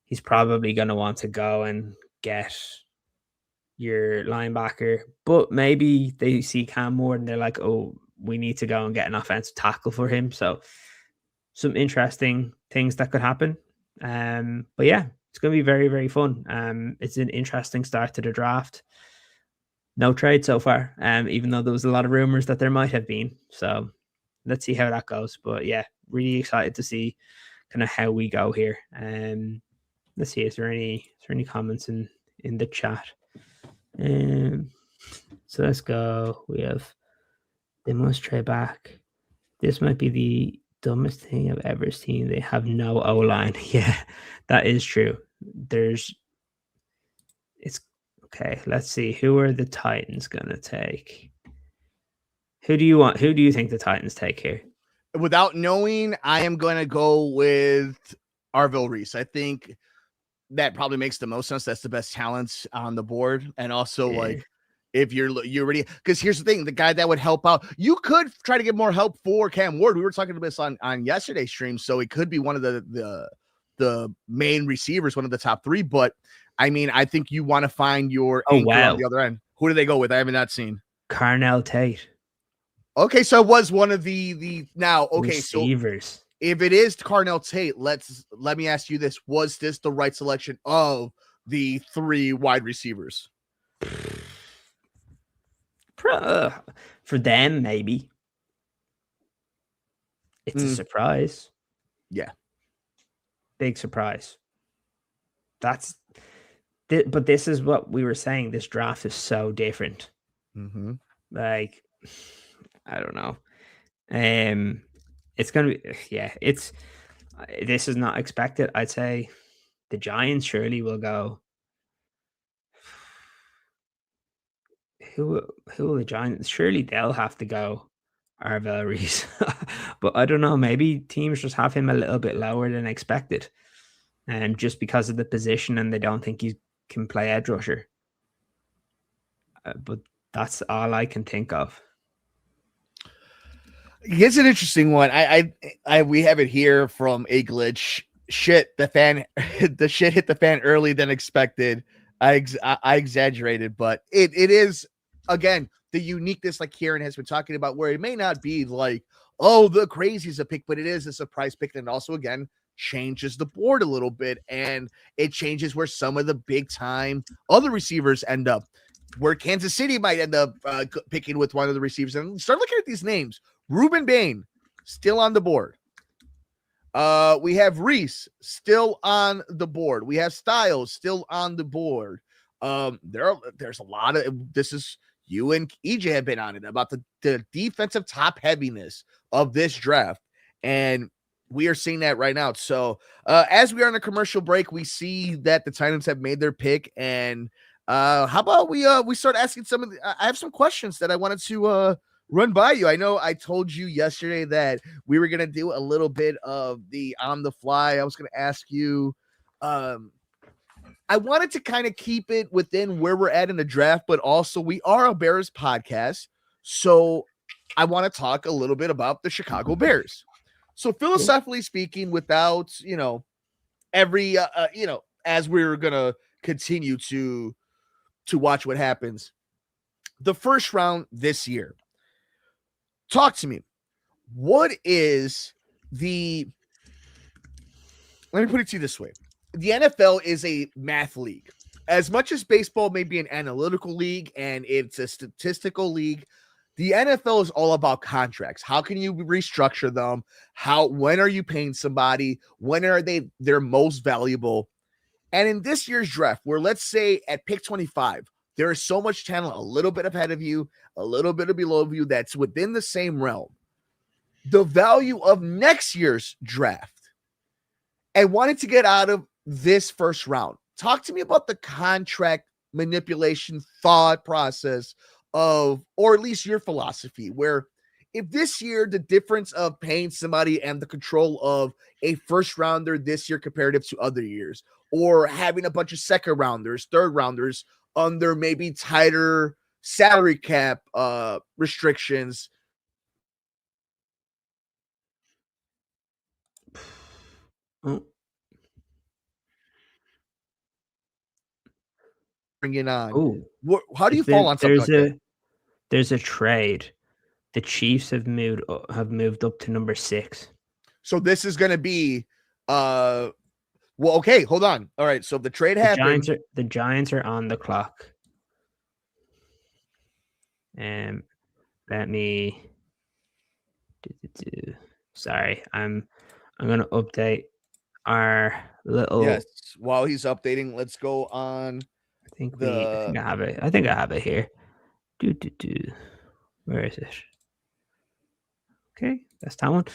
he's probably going to want to go and get your linebacker, but maybe they see Cam Moore and they're like, oh, we need to go and get an offensive tackle for him. So some interesting things that could happen. But yeah, it's going to be very, very fun. It's an interesting start to the draft. No trade so far, even though there was a lot of rumors that there might have been. So let's see how that goes. But yeah, really excited to see kind of how we go here. Let's see, is there any comments in the chat? So let's go. We have, they must trade back. This might be the dumbest thing I've ever seen. They have no O-line. Yeah, that is true. It's okay. Let's see. Who are the Titans gonna take? Who do you think the Titans take here? Without knowing, I am going to go with Arvil Reese. I think that probably makes the most sense. That's the best talents on the board. And also, like, if you're ready, because here's the thing, the guy that would help out, you could try to get more help for Cam Ward. We were talking about this on yesterday's stream, so it could be one of the main receivers, one of the top three. But I mean, I think you want to find your anchor on the other end. Who do they go with? I haven't not seen. Carnell Tate. Okay, so it was one of the now. Okay, receivers. So if it is Carnell Tate, let me ask you this: was this the right selection of the 3 wide receivers? For them, maybe. It's a surprise. Yeah. Big surprise. But this is what we were saying. This draft is so different. Mm-hmm. Like, I don't know. It's going to be, yeah, this is not expected. I'd say the Giants surely will go. Who will the Giants? Surely they'll have to go Arvil Reese. But I don't know. Maybe teams just have him a little bit lower than expected. And just because of the position and they don't think he can play edge rusher. But that's all I can think of. It's an interesting one. We have it here from a glitch. The shit hit the fan early than expected. I exaggerated, but it is, again, the uniqueness, like Ciaran has been talking about, where it may not be like, oh, the craziest a pick, but it is a surprise pick. And also, again, changes the board a little bit, and it changes where some of the big time other receivers end up, where Kansas City might end up picking with one of the receivers. And start looking at these names. Ruben Bain, still on the board. We have Reese still on the board. We have Styles still on the board. There's a lot of, this is, you and EJ have been on it about the defensive top heaviness of this draft. And we are seeing that right now. So as we are on a commercial break, we see that the Titans have made their pick. And how about we start asking I have some questions that I wanted to run by you. I know I told you yesterday that we were going to do a little bit of the on the fly. I was going to ask you, I wanted to kind of keep it within where we're at in the draft, but also we are a Bears podcast. So I want to talk a little bit about the Chicago Bears. So philosophically speaking, without, every, as we're going to continue to watch what happens, the first round this year, talk to me. What is let me put it to you this way. The NFL is a math league. As much as baseball may be an analytical league and it's a statistical league, the NFL is all about contracts. How can you restructure them? When are you paying somebody? When are they're most valuable? And in this year's draft, where let's say at pick 25, there is so much talent, a little bit ahead of you, a little bit below you, that's within the same realm. The value of next year's draft, and wanted to get out of this first round, talk to me about the contract manipulation thought process of, or at least your philosophy, where if this year the difference of paying somebody and the control of a first rounder this year comparative to other years, or having a bunch of second rounders, third rounders under maybe tighter salary cap restrictions. Oh, Bring it on. oh, How do you fall on something like that? there's a trade. The Chiefs have moved up to number 6. So this is going to be well, okay, hold on. All right, so if the trade happened, The Giants are on the clock. Let me. Sorry, I'm gonna update our little. yes, while he's updating, let's go on. I think I have it. I think I have it here. Where is it? Okay, that's that one.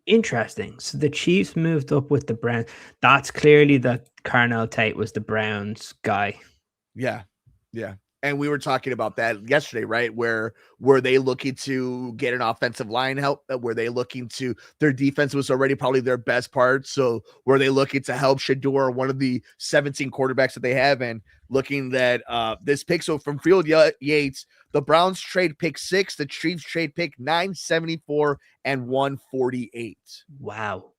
Interesting. So the Chiefs moved up with the Browns. That's clearly that Carnell Tate was the Browns guy. Yeah. And we were talking about that yesterday, right? Where were they looking to get an offensive line help? Were they looking to, their defense was already probably their best part. So were they looking to help Shador, one of the 17 quarterbacks that they have, and looking that this pick? So from Field Yates, the Browns trade pick 6, the Chiefs trade pick 974 and 148. Wow.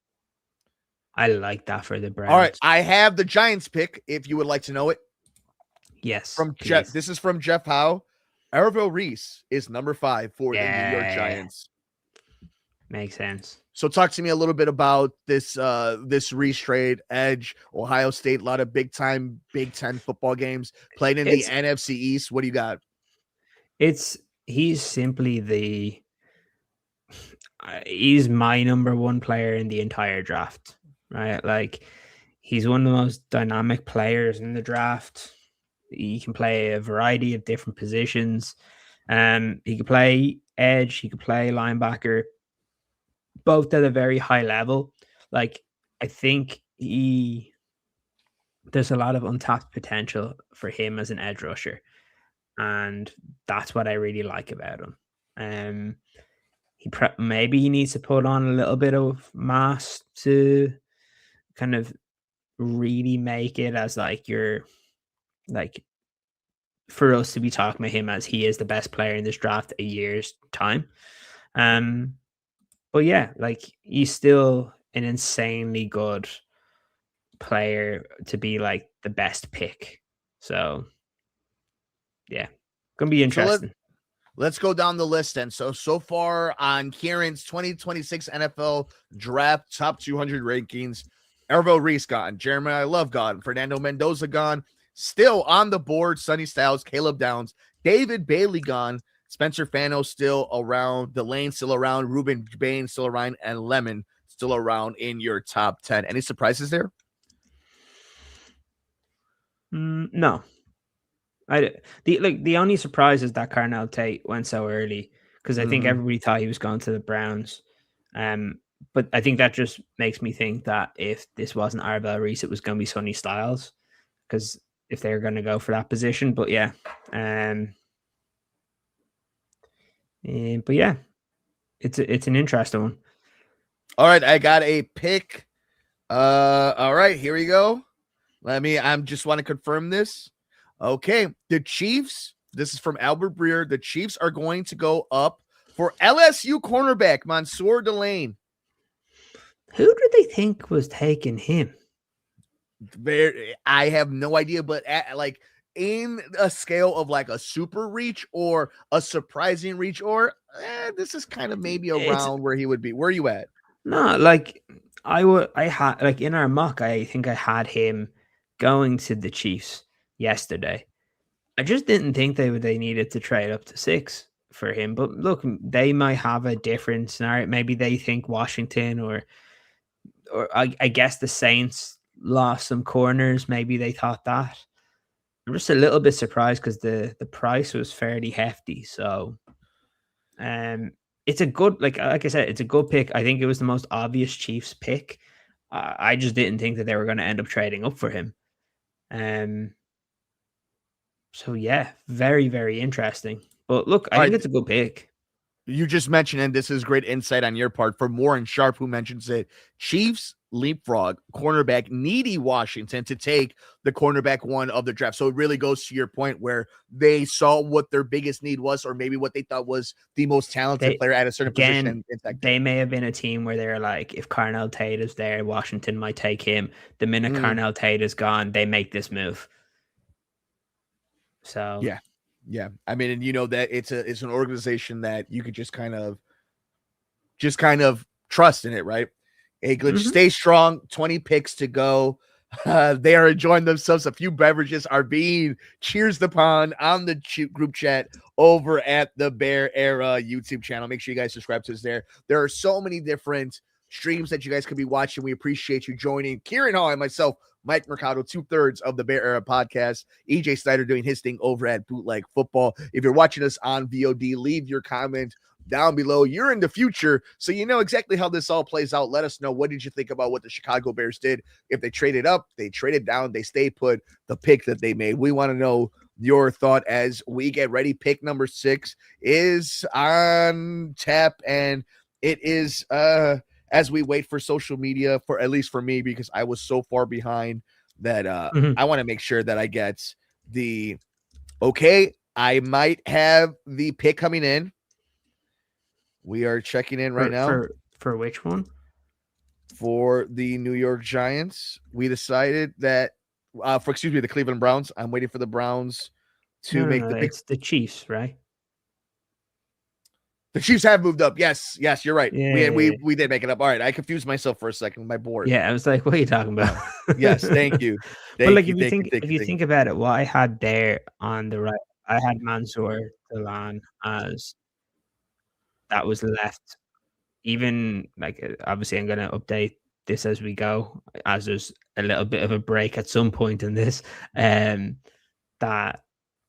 I like that for the Browns. All right. I have the Giants pick if you would like to know it. Yes. From Jeff. This is from Jeff Howe. Ervil Reese is number 5 for the New York Giants. Makes sense. So talk to me a little bit about this Reese trade. Edge, Ohio State, a lot of big time Big Ten football games played in the NFC East. What do you got? He's simply he's my number 1 player in the entire draft, right? Like, he's one of the most dynamic players in the draft. He can play a variety of different positions. He can play edge, he can play linebacker, both at a very high level. Like, I think there's a lot of untapped potential for him as an edge rusher, and that's what I really like about him. Maybe he needs to put on a little bit of mass to kind of really make it as for us to be talking about him as he is the best player in this draft a year's time. But yeah, like, he's still an insanely good player to be like the best pick. So yeah, gonna be interesting. So let's go down the list then. So far on Ciaran's 2026 NFL draft top 200 rankings, Ervil Reese gone, Jeremiah Love gone, Fernando Mendoza gone, still on the board, Sonny Styles, Caleb Downs, David Bailey gone, Spencer Fano still around, Delane still around, Ruben Bain still around, and Lemon still around in your top 10. Any surprises there? No. The only surprise is that Carnell Tate went so early, because I think everybody thought he was going to the Browns. But I think that just makes me think that if this wasn't Ervil Reese, it was going to be Sonny Styles, because if they're going to go for that position. But yeah, it's an interesting one. All right, I got a pick. All right, here we go. I just want to confirm this. Okay, the Chiefs, this is from Albert Breer. The Chiefs are going to go up for LSU cornerback Mansour Delane. Who did they think was taking him? I have no idea, but like in a scale of like a super reach or a surprising reach, or this is kind of maybe around where he would be. Where are you at? No, like I had like in our mock, I think I had him going to the Chiefs yesterday. I just didn't think they needed to trade up to 6 for him. But look, they might have a different scenario. Maybe they think Washington or I guess the Saints lost some corners. Maybe they thought that. I'm just a little bit surprised because the price was fairly hefty. So it's a good, like I said, it's a good pick. I think it was the most obvious Chiefs pick. I just didn't think that they were going to end up trading up for him. So yeah, very, very interesting. But look, I think it's a good pick. You just mentioned, and this is great insight on your part for Warren Sharp, who mentions it. Chiefs leapfrog cornerback needy Washington to take the cornerback one of the draft. So it really goes to your point where they saw what their biggest need was, or maybe what they thought was the most talented player at a certain position. They may have been a team where they're like, if Carnell Tate is there, Washington might take him. The minute Carnell Tate is gone, they make this move. So yeah. I mean, and you know that it's an organization that you could just kind of trust in it, right? Glitch, stay strong. 20 picks to go. They are enjoying themselves. A few beverages are being cheersed upon on the group chat over at the Bear Era YouTube channel. Make sure you guys subscribe to us there. There are so many different streams that you guys could be watching. We appreciate you joining. Ciaran Hall and myself, Mike Mercado, 2/3 of the Bear Era podcast. EJ Snyder doing his thing over at Bootleg Football. If you're watching us on VOD, leave your comment down below. You're in the future, so you know exactly how this all plays out. Let us know, what did you think about what the Chicago Bears did? If they traded up, they traded down, they stay put, the pick that they made. We want to know your thought as we get ready. Pick number 6 is on tap, and it is as we wait for social media, for at least for me, because I was so far behind that I want to make sure that I get the okay. I might have the pick coming in. We are checking in right now. For which one? For the New York Giants. We decided that the Cleveland Browns. I'm waiting for the Browns to make the pick. It's the Chiefs, right? The Chiefs have moved up. Yes, you're right. Yeah. We did make it up. All right, I confused myself for a second with my board. Yeah, I was like, what are you talking about? Yes, thank you. But like, if you think about it, what I had there on the right, I had Mansour Delan as that was left. Even like, obviously, I'm going to update this as we go, as there's a little bit of a break at some point in this, that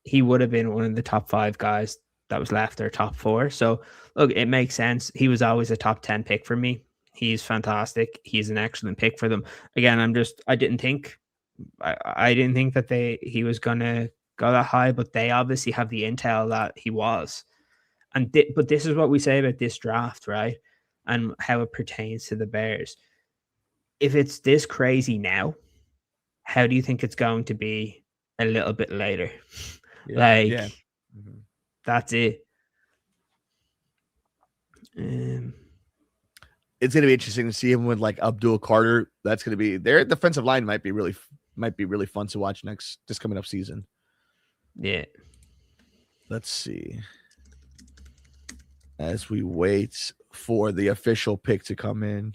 he would have been one of the top 5 guys that was left, or top 4. So look, it makes sense. He was always a top 10 pick for me. He's fantastic. He's an excellent pick for them. Again, I didn't think that he was gonna go that high, but they obviously have the intel that he was. But this is what we say about this draft, right? And how it pertains to the Bears. If it's this crazy now, how do you think it's going to be a little bit later? That's it. It's going to be interesting to see him with like Abdul Carter. That's going to be their defensive line might be really fun to watch this coming up season. Yeah. Let's see. As we wait for the official pick to come in.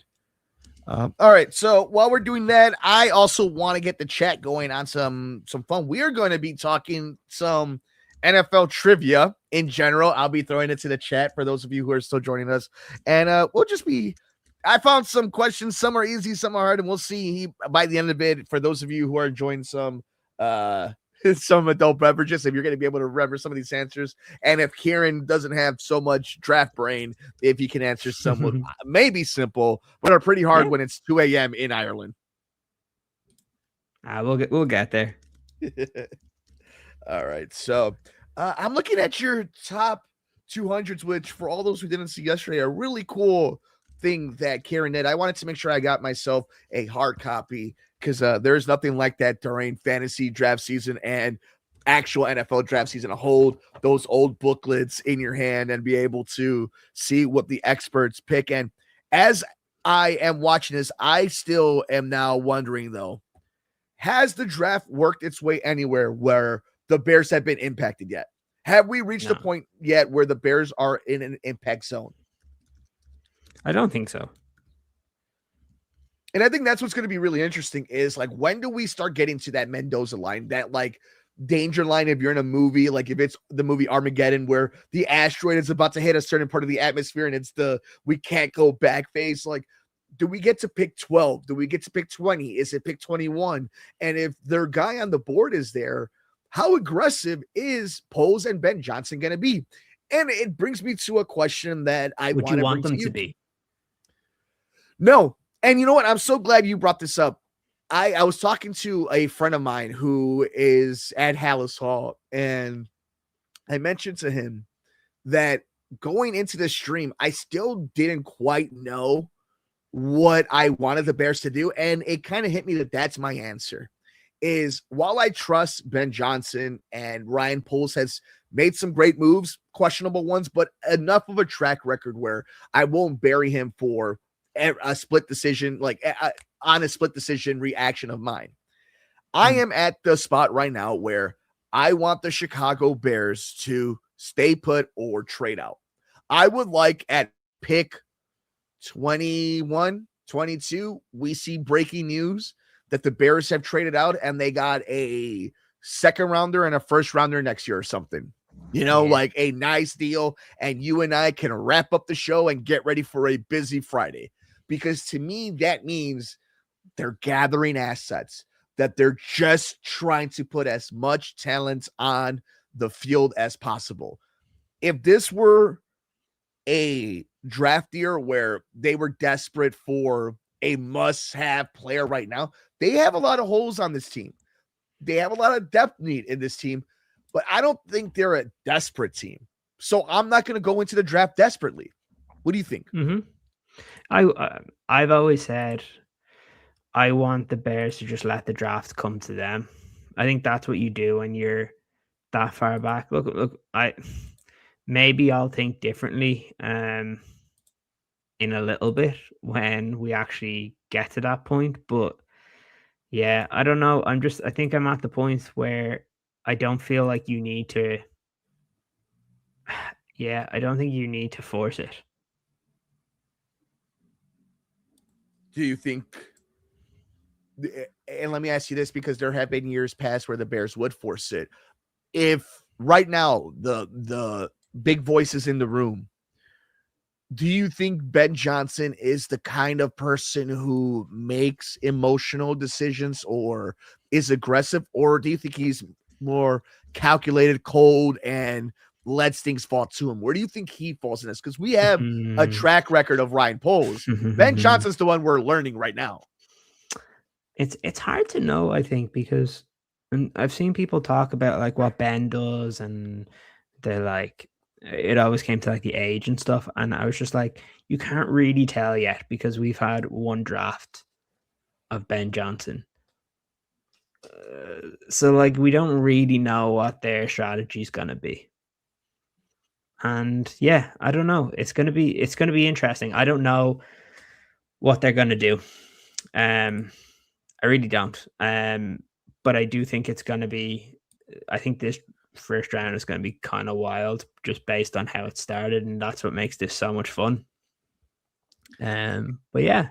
All right. So while we're doing that, I also want to get the chat going on some fun. We are going to be talking some NFL trivia in general. I'll be throwing it to the chat for those of you who are still joining us. And I found some questions. Some are easy, some are hard, and we'll see by the end of it, for those of you who are enjoying some adult beverages, if you're going to be able to remember some of these answers. And if Ciaran doesn't have so much draft brain, if he can answer some maybe simple, but are pretty hard when it's 2 a.m. in Ireland. We'll get there. All right. So I'm looking at your top 200s, which for all those who didn't see yesterday, a really cool thing that Ciaran did. I wanted to make sure I got myself a hard copy, because there's nothing like that during fantasy draft season and actual NFL draft season, to hold those old booklets in your hand and be able to see what the experts pick. And as I am watching this, I still am now wondering, though, has the draft worked its way anywhere where the Bears have been impacted yet? Have we reached a point yet where the Bears are in an impact zone? I don't think so. And I think that's what's going to be really interesting is, like, when do we start getting to that Mendoza line, that like danger line? If you're in a movie, like if it's the movie Armageddon, where the asteroid is about to hit a certain part of the atmosphere and it's we can't go back phase, like, do we get to pick 12? Do we get to pick 20? Is it pick 21? And if their guy on the board is there, how aggressive is Poles and Ben Johnson going to be? And it brings me to a question that I would you want them to be? No, And you know what? I'm so glad you brought this up. I was talking to a friend of mine who is at Hallis Hall, and I mentioned to him that going into the stream, I still didn't quite know what I wanted the Bears to do. And it kind of hit me that that's my answer. Is while I trust Ben Johnson and Ryan Poles has made some great moves, questionable ones, but enough of a track record where I won't bury him for a split decision, like on a split decision reaction of mine. I am at the spot right now where I want the Chicago Bears to stay put or trade out. I would like at pick 21, 22, we see breaking news that the Bears have traded out and they got a second rounder and a first rounder next year or something. Like a nice deal. And you and I can wrap up the show and get ready for a busy Friday. Because to me, that means they're gathering assets, that they're just trying to put as much talent on the field as possible. If this were a draft year where they were desperate for a must-have player right now, they have a lot of holes on this team. They have a lot of depth need in this team, but I don't think they're a desperate team. So I'm not going to go into the draft desperately. What do you think? Mm-hmm. I've always said I want the Bears to just let the draft come to them. I think that's what you do when you're that far back. Look, maybe I'll think differently in a little bit when we actually get to that point. But yeah, I don't know. I think I'm at the point where I don't feel like you need to. Yeah, I don't think you need to force it. Do you think, and let me ask you this, because there have been years past where the Bears would force it. If right now the big voices in the room, do you think Ben Johnson is the kind of person who makes emotional decisions or is aggressive, or do you think he's more calculated, cold, and lets things fall to him? Where do you think he falls in this? Because we have a track record of Ryan Poles. Ben Johnson's the one we're learning right now. It's hard to know, I think, because I've seen people talk about like what Ben does, and they're like, it always came to like the age and stuff, and I was just like, you can't really tell yet because we've had one draft of Ben Johnson. So like we don't really know what their strategy is going to be. And yeah, I don't know. It's going to be interesting. I don't know what they're going to do. I really don't. But I do think it's going to be, I think this first round is going to be kind of wild just based on how it started, and that's what makes this so much fun. But yeah.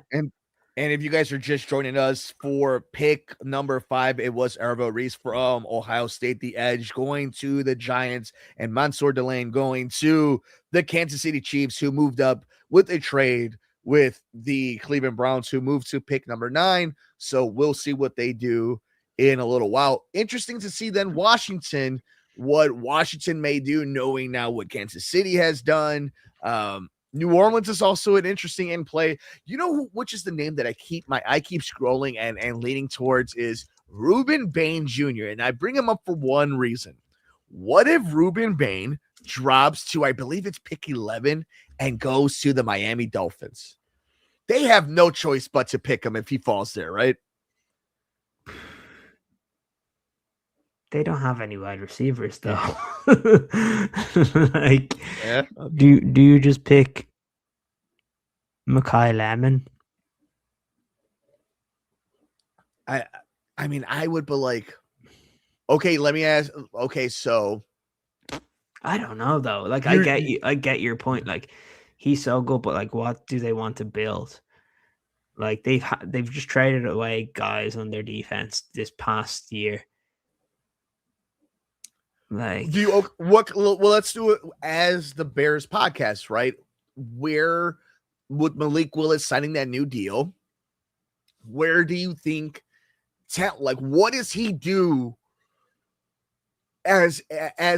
And if you guys are just joining us for pick number 5, it was Ervo Reese from Ohio State, the edge, going to the Giants, and Mansour Delane going to the Kansas City Chiefs, who moved up with a trade with the Cleveland Browns, who moved to pick number 9. So we'll see what they do in a little while. Interesting to see then Washington, what Washington may do, knowing now what Kansas City has done. New Orleans is also an interesting in play. You know which is the name that I keep scrolling and leaning towards is Ruben Bain Jr. And I bring him up for one reason. What if Ruben Bain drops to, I believe it's pick 11, and goes to the Miami Dolphins? They have no choice but to pick him if he falls there, right? They don't have any wide receivers though. Like, yeah. Do you just pick Mekhi Lemon? I mean, I would, but like, okay, let me ask. Okay, so I don't know though. Like, I get your point. Like, he's so good, but like, what do they want to build? Like, they've just traded away guys on their defense this past year. Like, well, let's do it as the Bears podcast, right? Where with Malik Willis signing that new deal, where do you think, like, what does he do as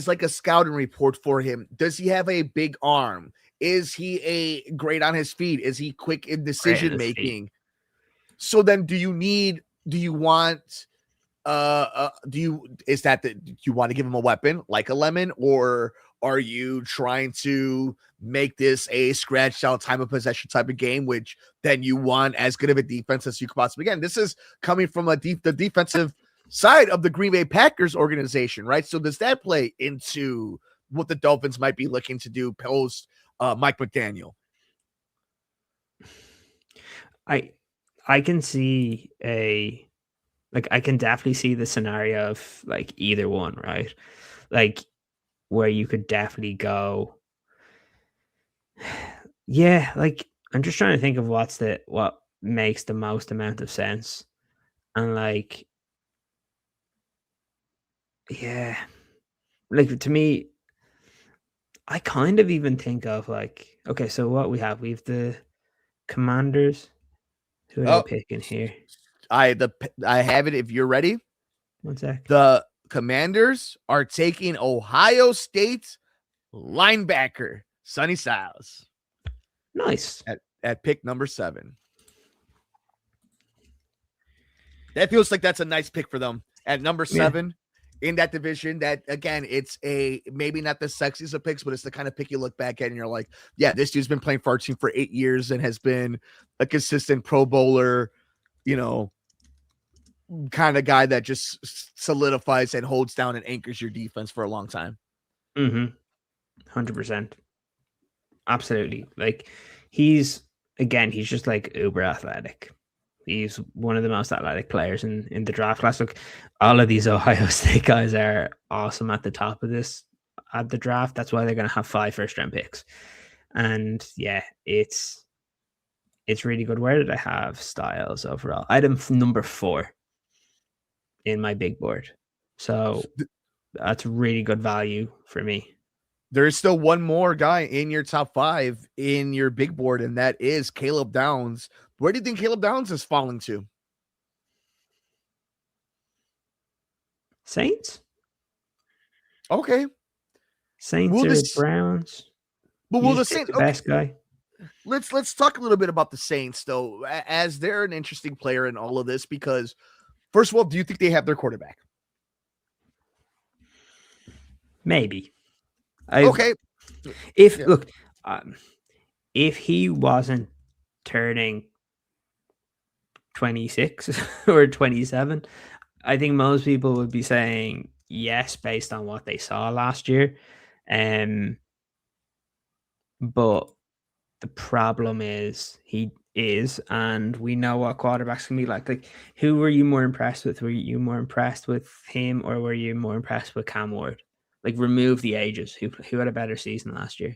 like a scouting report for him? Does he have a big arm? Is he great on his feet? Is he quick in decision making? So then do you want do you want to give him a weapon like a lemon, or are you trying to make this a scratch out time of possession type of game, which then you want as good of a defense as you could possibly get? And this is coming from the defensive side of the Green Bay Packers organization, right? So does that play into what the Dolphins might be looking to do post Mike McDaniel? I can see I can definitely see the scenario of like either one, right? Like where you could definitely go. Yeah, like I'm just trying to think of what makes the most amount of sense. And like, yeah, like to me, I kind of even think of like, okay, so what we have the Commanders. Who are they Oh, picking here? I have it if you're ready. 1 sec. The Commanders are taking Ohio State linebacker Sonny Styles. Nice. At pick number 7. That feels like that's a nice pick for them at number 7 in that division. That again, it's maybe not the sexiest of picks, but it's the kind of pick you look back at and you're like, yeah, this dude's been playing for our team for 8 years and has been a consistent Pro Bowler, kind of guy that just solidifies and holds down and anchors your defense for a long time. 100%. Absolutely. Like he's just like uber athletic. He's one of the most athletic players in the draft class. Look, all of these Ohio State guys are awesome at the top of the draft. That's why they're going to have 5 first-round picks. And yeah, it's really good. Where did I have Styles overall? I had him number 4 in my big board. So that's really good value for me. There is still one more guy in your top 5 in your big board, and that is Caleb Downs. Where do you think Caleb Downs is falling to? Saints. Okay. Saints or Browns. But will the Saints the best guy? Let's talk a little bit about the Saints, though, as they're an interesting player in all of this, because first of all, do you think they have their quarterback? Maybe. Okay. If he wasn't turning 26 or 27, I think most people would be saying yes based on what they saw last year. But the problem is and we know what quarterbacks can be like. Like, who were you more impressed with? Were you more impressed with him, or were you more impressed with Cam Ward? Like, remove the ages. Who had a better season last year?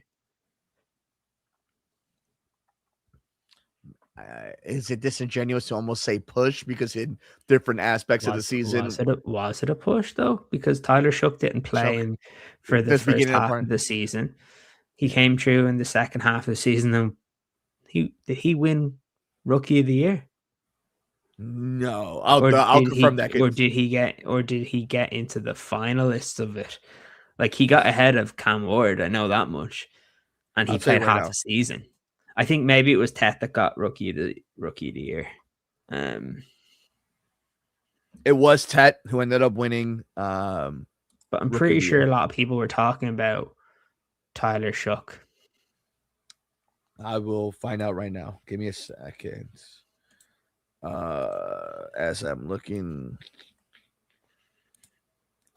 Is it disingenuous to almost say push, because in different aspects of the season, was it a push though? Because Tyler Shough didn't play for the first half of the season. He came through in the second half of the season, and did he win Rookie of the Year? No, I'll confirm that. Or did he get into the finalists of it? Like, he got ahead of Cam Ward, I know that much, and he played half the season. I think maybe it was Tet that got Rookie of the Year. It was Tet who ended up winning. But I'm pretty sure a lot of people were talking about Tyler Shough. I will find out right now. Give me a second. As I'm looking.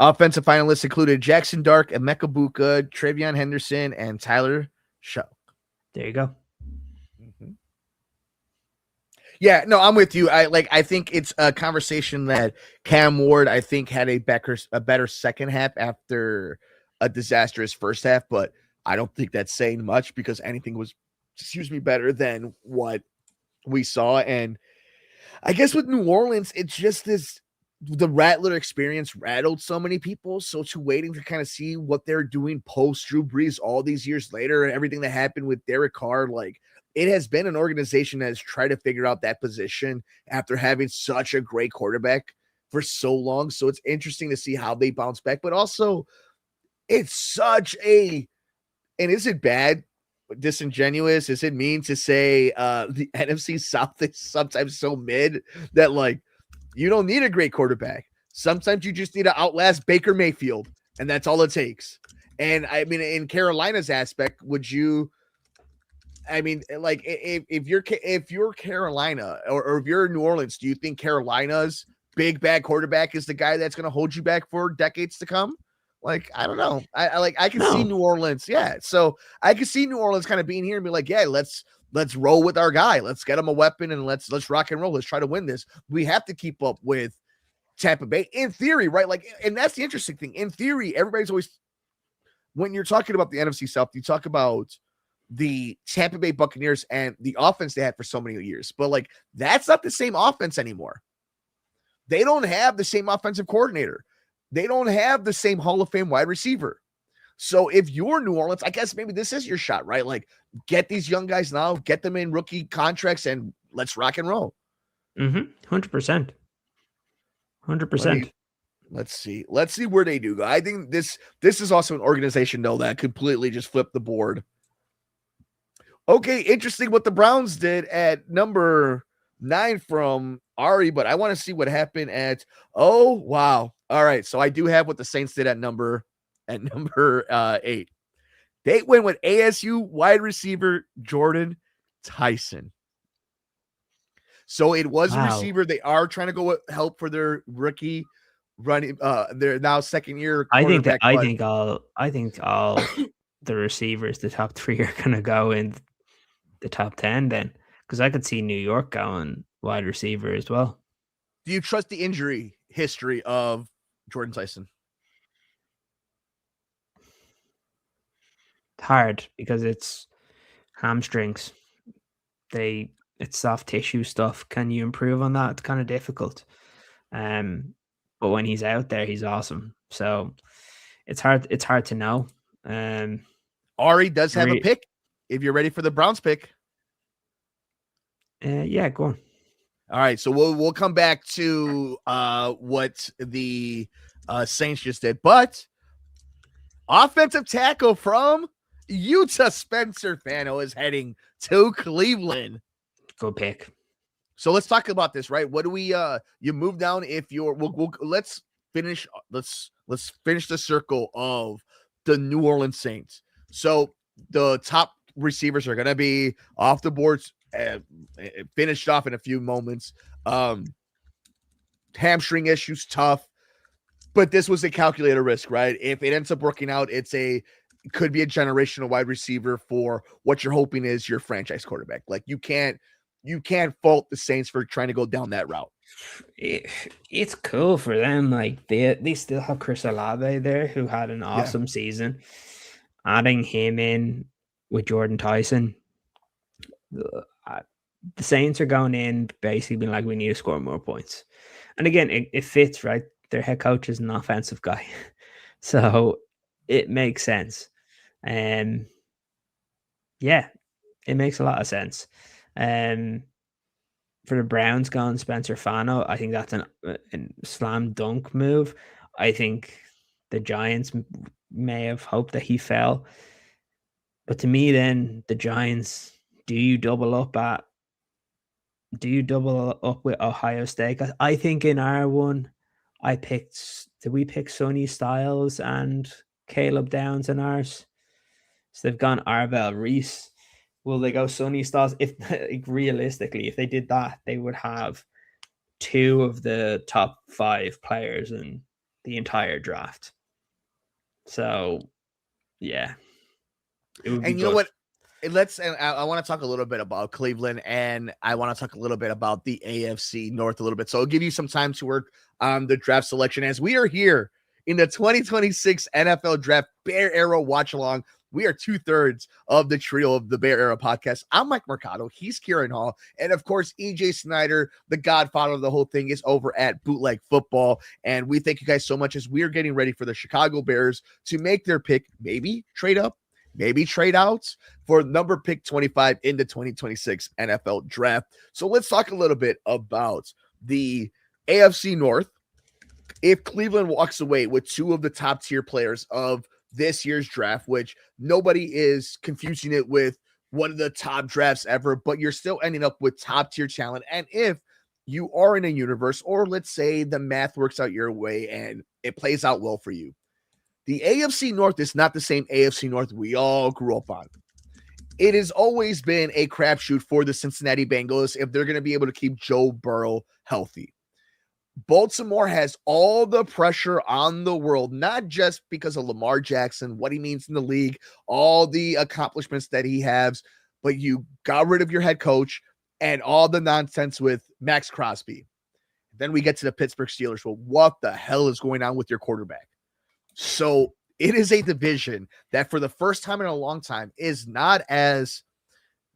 Offensive finalists included Jackson Dark, Emeka Buka, Travion Henderson, and Tyler Shough. There you go. Mm-hmm. Yeah, no, I'm with you. I think it's a conversation that Cam Ward, I think, had a better second half after a disastrous first half, but I don't think that's saying much, because anything was, better than what we saw. And I guess with New Orleans, it's just the Rattler experience rattled so many people. So to waiting to kind of see what they're doing post Drew Brees all these years later, and everything that happened with Derek Carr, like, it has been an organization that has tried to figure out that position after having such a great quarterback for so long. So it's interesting to see how they bounce back, but also it's and is it bad disingenuous? Is it mean to say the NFC South is sometimes so mid that like you don't need a great quarterback? Sometimes you just need to outlast Baker Mayfield, and that's all it takes. And I mean, in Carolina's aspect, would you? I mean, like if you're Carolina or if you're New Orleans, do you think Carolina's big bad quarterback is the guy that's going to hold you back for decades to come? Like, I don't know. I can see New Orleans. Yeah. So I can see New Orleans kind of being here and be like, yeah, let's roll with our guy. Let's get him a weapon and let's rock and roll. Let's try to win this. We have to keep up with Tampa Bay in theory, right? Like, and that's the interesting thing. In theory, everybody's always, when you're talking about the NFC South, you talk about the Tampa Bay Buccaneers and the offense they had for so many years, but like, that's not the same offense anymore. They don't have the same offensive coordinator. They don't have the same Hall of Fame wide receiver. So if you're New Orleans, I guess maybe this is your shot, right? Like, get these young guys now, get them in rookie contracts, and let's rock and roll. 100%. 100%. Let's see where they do go. I think this is also an organization, though, that completely just flipped the board. Okay, interesting what the Browns did at number 9 from Ari, but I want to see what happened at, oh, wow. All right, so I do have what the Saints did at number 8. They went with ASU wide receiver Jordan Tyson. So it was a receiver. They are trying to go with help for their rookie running. Their now second year. I think all the receivers, the top 3 are going to go in the top 10 then, because I could see New York going wide receiver as well. Do you trust the injury history of Jordan Tyson? Hard, because it's hamstrings. It's soft tissue stuff. Can you improve on that? It's kind of difficult. But when he's out there, he's awesome. So it's hard to know. Ari does have a pick if you're ready for the Browns pick. Yeah, go on. All right, so we'll come back to what the Saints just did, but offensive tackle from Utah, Spencer Fano, is heading to Cleveland. Go pick. So let's talk about this, right? What do we you move down if you're let's finish the circle of the New Orleans Saints. So the top receivers are going to be off the boards, finished off in a few moments. Hamstring issues, tough, but this was a calculated risk, right? If it ends up working out, it could be a generational wide receiver for what you're hoping is your franchise quarterback. Like, you can't fault the Saints for trying to go down that route. It's cool for them. Like, they still have Chris Olave there, who had an awesome season. Adding him in with Jordan Tyson, the Saints are going in basically being like, we need to score more points. And again, it fits, right? Their head coach is an offensive guy, so it makes sense. And yeah, it makes a lot of sense. For the Browns going Spencer Fano, I think that's a slam dunk move. I think the Giants may have hoped that he fell, but to me, then the Giants, do you double up with Ohio State? I think in our one, did we pick Sonny Styles and Caleb Downs in ours? So they've gone Arvell Reese. Will they go Sonny Styles? If realistically, if they did that, they would have 2 of the top 5 players in the entire draft. So, yeah. And you know what? I want to talk a little bit about Cleveland, and I want to talk a little bit about the AFC North a little bit. So I'll give you some time to work on the draft selection as we are here in the 2026 NFL Draft Bear Era Watch Along. We are 2/3 of the trio of the Bear Era podcast. I'm Mike Mercado. He's Ciaran Hall. And of course, EJ Snyder, the godfather of the whole thing, is over at Bootleg Football. And we thank you guys so much as we are getting ready for the Chicago Bears to make their pick, maybe trade up, maybe trade out for number pick 25 in the 2026 NFL Draft. So let's talk a little bit about the AFC North. If Cleveland walks away with 2 of the top tier players of this year's draft, which nobody is confusing it with one of the top drafts ever, but you're still ending up with top tier talent. And if you are in a universe, or let's say the math works out your way and it plays out well for you, the AFC North is not the same AFC North we all grew up on. It has always been a crapshoot for the Cincinnati Bengals if they're going to be able to keep Joe Burrow healthy. Baltimore has all the pressure on the world, not just because of Lamar Jackson, what he means in the league, all the accomplishments that he has, but you got rid of your head coach and all the nonsense with Max Crosby. Then we get to the Pittsburgh Steelers. Well, what the hell is going on with your quarterback? So it is a division that for the first time in a long time is not as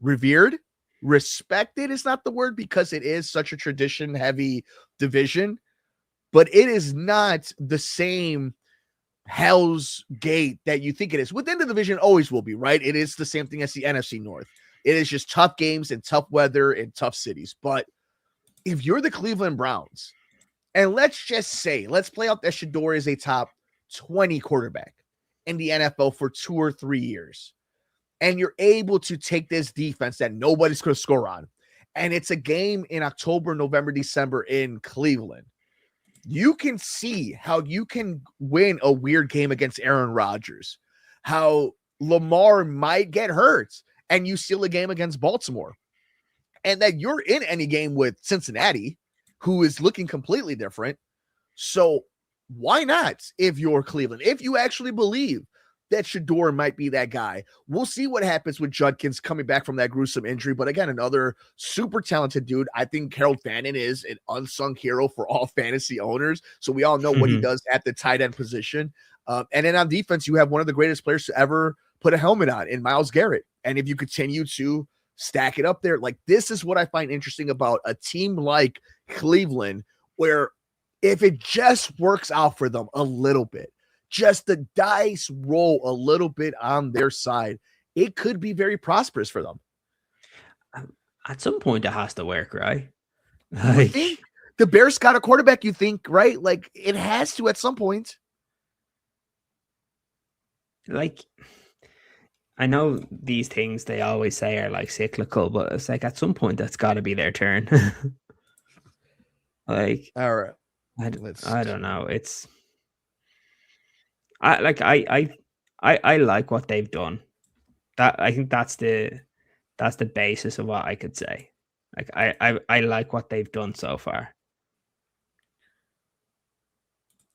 revered. Respected is not the word because it is such a tradition heavy division, but it is not the same Hell's Gate that you think it is. Within the division always will be, right? It is the same thing as the NFC North. It is just tough games and tough weather and tough cities. But if you're the Cleveland Browns, and let's just say, let's play out that Shador is a top 20 quarterback in the NFL for 2 or 3 years, and you're able to take this defense that nobody's going to score on, and it's a game in October, November, December in Cleveland, you can see how you can win a weird game against Aaron Rodgers, how Lamar might get hurt, and you steal a game against Baltimore, and that you're in any game with Cincinnati, who is looking completely different. So why not, if you're Cleveland, if you actually believe that Shador might be that guy? We'll see what happens with Judkins coming back from that gruesome injury. But again, another super talented dude. I think Harold Fannin is an unsung hero for all fantasy owners. So we all know what he does at the tight end position. And then on defense, you have one of the greatest players to ever put a helmet on in Myles Garrett. And if you continue to stack it up there, like, this is what I find interesting about a team like Cleveland, where if it just works out for them a little bit, just the dice roll a little bit on their side, it could be very prosperous for them. At some point, it has to work, right? I think the Bears got a quarterback, you think, right? Like, it has to at some point. Like, I know these things they always say are like cyclical, but it's like at some point that's got to be their turn. Like, all right, I don't know. I like what they've done. That I think that's the basis of what I could say. Like, I like what they've done so far.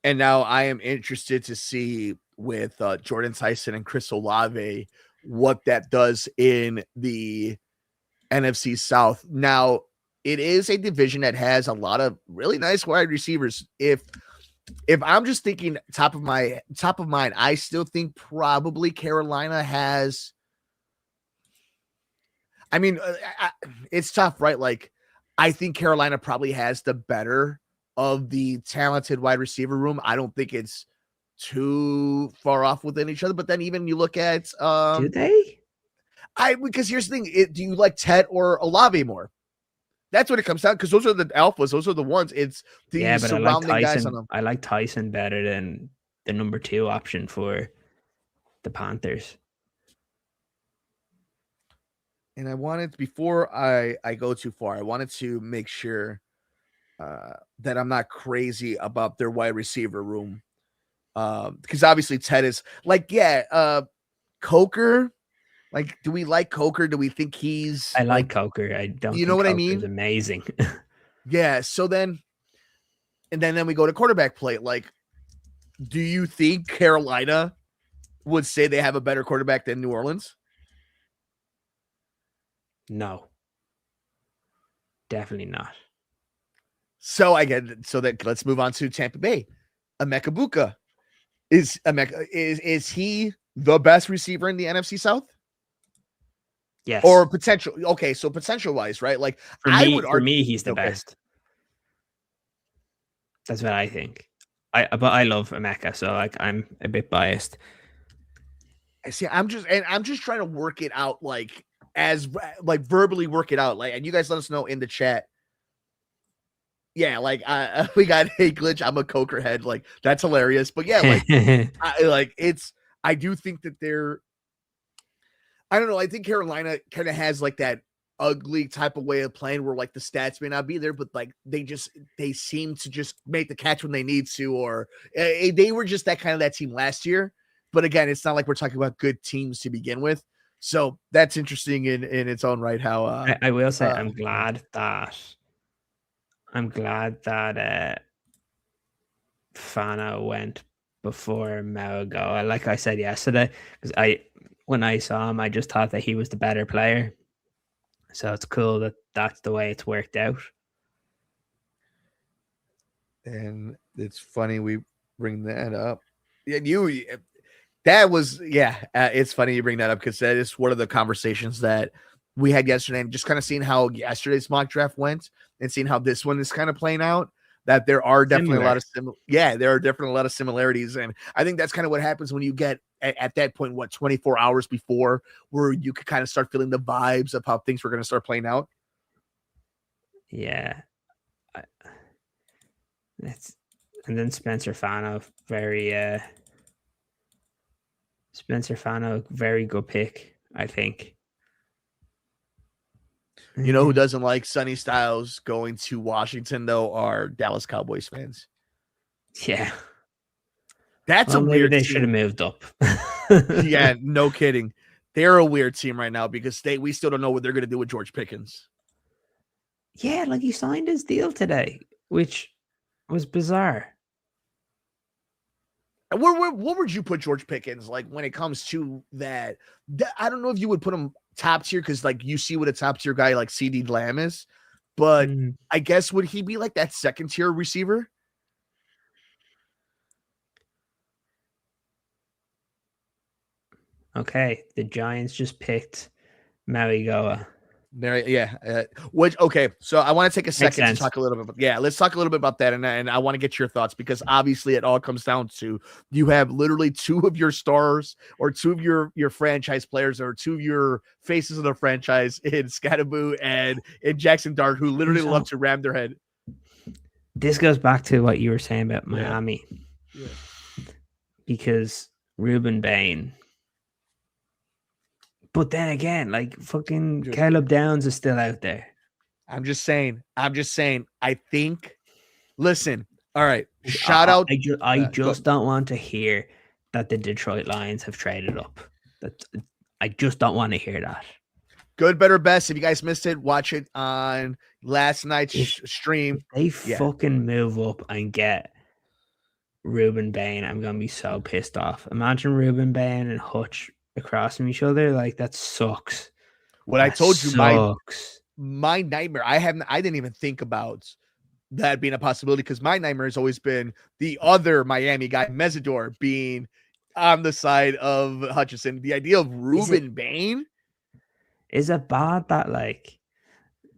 And now I am interested to see with Jordan Tyson and Chris Olave what that does in the NFC South. Now, it is a division that has a lot of really nice wide receivers. If I'm just thinking top of mind, I still think probably Carolina has. I mean, it's tough, right? Like, I think Carolina probably has the better of the talented wide receiver room. I don't think it's too far off within each other. But then even you look at do they? Because here's the thing: do you like Ted or Olave more? That's what it comes down, because those are the alphas. Those are the ones. It's the surrounding guys on them. I like Tyson better than the number 2 option for the Panthers. And I wanted, before I go too far, I wanted to make sure that I'm not crazy about their wide receiver room. Because obviously Ted is like, Coker. Like, do we like Coker? Do we think he's? I like Coker. I don't. You know what Coker's I mean? Amazing. Yeah. So then we go to quarterback play. Like, do you think Carolina would say they have a better quarterback than New Orleans? No, definitely not. So let's move on to Tampa Bay. Emeka Buka is he the best receiver in the NFC South? Yes. Or potential. Okay, so potential wise, right? Like, for me, he's the best. That's what I think. But I love Emeka, so like I'm a bit biased. I see. I'm just trying to work it out, like, as like verbally work it out, like, and you guys let us know in the chat. Yeah, like we got a glitch. I'm a Coker head, like, that's hilarious. But yeah, like, I do think that I don't know. I think Carolina kind of has like that ugly type of way of playing where like the stats may not be there, but like they seem to just make the catch when they need to, or they were just that team last year. But again, it's not like we're talking about good teams to begin with. So that's interesting in its own right. How I will say I'm glad that Fano went before Mauagoa. Like I said yesterday, because when I saw him, I just thought that he was the better player. So it's cool that that's the way it's worked out. And it's funny we bring that up. And it's funny you bring that up because that is one of the conversations that we had yesterday, and just kind of seeing how yesterday's mock draft went and seeing how this one is kind of playing out. That there are definitely a lot of there are definitely a lot of similarities, and I think that's kind of what happens when you get at that point, 24 hours before, where you could kind of start feeling the vibes of how things were going to start playing out. Yeah, and then Spencer Fano, very good pick, I think. You know who doesn't like Sonny Styles going to Washington, though, are Dallas Cowboys fans. Yeah. That's a weird They team. should have moved up. Yeah, no kidding. They're a weird team right now because we still don't know what they're going to do with George Pickens. Yeah, like he signed his deal today, which was bizarre. What would you put George Pickens like when it comes to that? I don't know if you would put him top tier because like you see what a top tier guy like CD Lamb is, but I guess would he be like that second tier receiver? Okay, the Giants just picked Mauagoa. So I want to take a second to talk a little bit. Let's talk a little bit about that, and I want to get your thoughts because obviously it all comes down to you have literally two of your stars or two of your franchise players or two of your faces of the franchise in Scatterboo and in Jackson Dart who literally love to ram their head. This goes back to what you were saying about Miami, because Ruben Bain. But then again, like fucking Caleb Downs is still out there. I'm just saying. I think. Listen. All right. Shout out. I just don't want to hear that the Detroit Lions have traded up. I just don't want to hear that. Good, better, best. If you guys missed it, watch it on last night's stream. If they fucking move up and get Ruben Bain, I'm gonna be so pissed off. Imagine Ruben Bain and Hutch across from each other. Like that sucks. I told you, my nightmare. I didn't even think about that being a possibility because my nightmare has always been the other Miami guy, Mesidor, being on the side of Hutchinson. The idea of Ruben Bain. Is it bad that like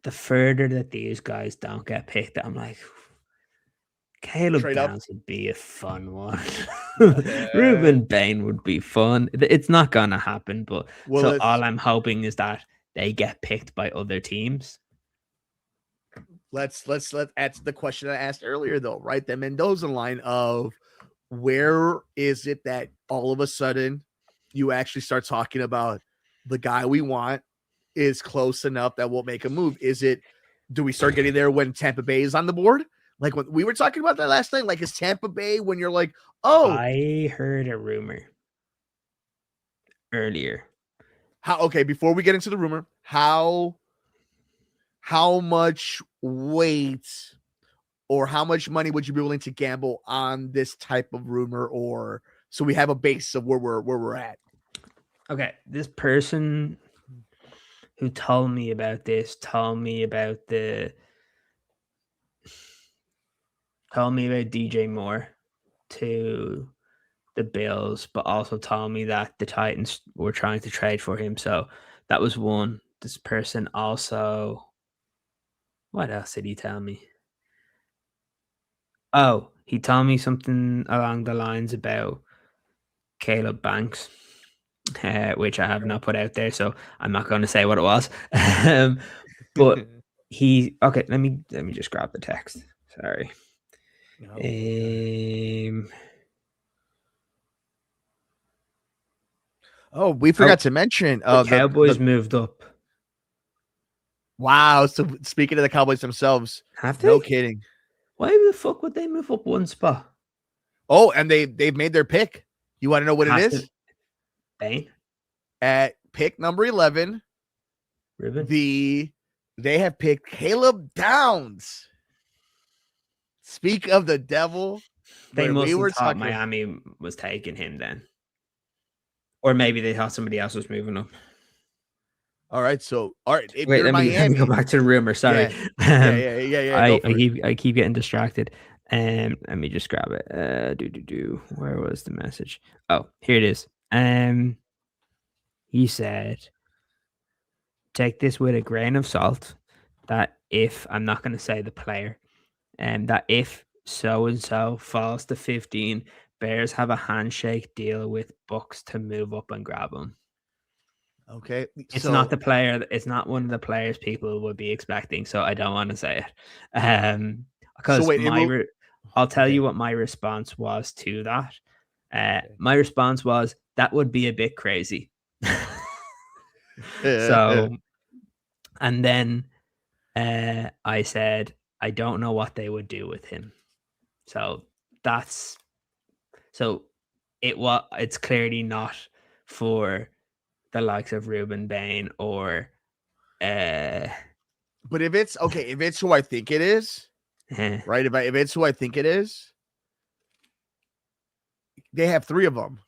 the further that these guys don't get picked, I'm like, Caleb Downs would be a fun one. Ruben Bain would be fun. It's not gonna happen, but all I'm hoping is that they get picked by other teams. Let's answer the question I asked earlier, though, right? The Mendoza line of where is it that all of a sudden you actually start talking about the guy we want is close enough that we'll make a move? Do we start getting there when Tampa Bay is on the board? Like when we were talking about that last night, like is Tampa Bay when you're like, oh, I heard a rumor earlier. Before we get into the rumor, how much weight or how much money would you be willing to gamble on this type of rumor, or so we have a base of where we're at? Okay, this person who told me about this told me about DJ Moore to the Bills, but also told me that the Titans were trying to trade for him. So that was one. This person also, what else did he tell me? Oh, he told me something along the lines about Caleb Banks, which I have not put out there, so I'm not going to say what it was. But let me just grab the text. Sorry. Oh, we forgot to mention the Cowboys moved up. Wow. So speaking of the Cowboys themselves, Have they? No kidding. Why the fuck would they move up one spot? Oh, and they've made their pick. You want to know what it is? Bane. At pick number 11, Ruben. They have picked Caleb Downs. Speak of the devil. They must have thought Miami was taking him then. Or maybe they thought somebody else was moving up. All right, so if wait, let me go back to the rumor. Sorry, yeah. I keep getting distracted. Let me just grab it. Where was the message? Oh, here it is. He said, "Take this with a grain of salt. That if I'm not going to say the player, and that if so and so falls to 15, Bears have a handshake deal with Bucks to move up and grab him." Okay, it's not the player. It's not one of the players people would be expecting. So I don't want to say it. Because I'll tell you what my response was to that. My response was that would be a bit crazy. So, and then I said I don't know what they would do with him. So it's clearly not for the likes of Ruben Bain or but if it's who I think it is, right? If it's who I think it is, they have 3 of them.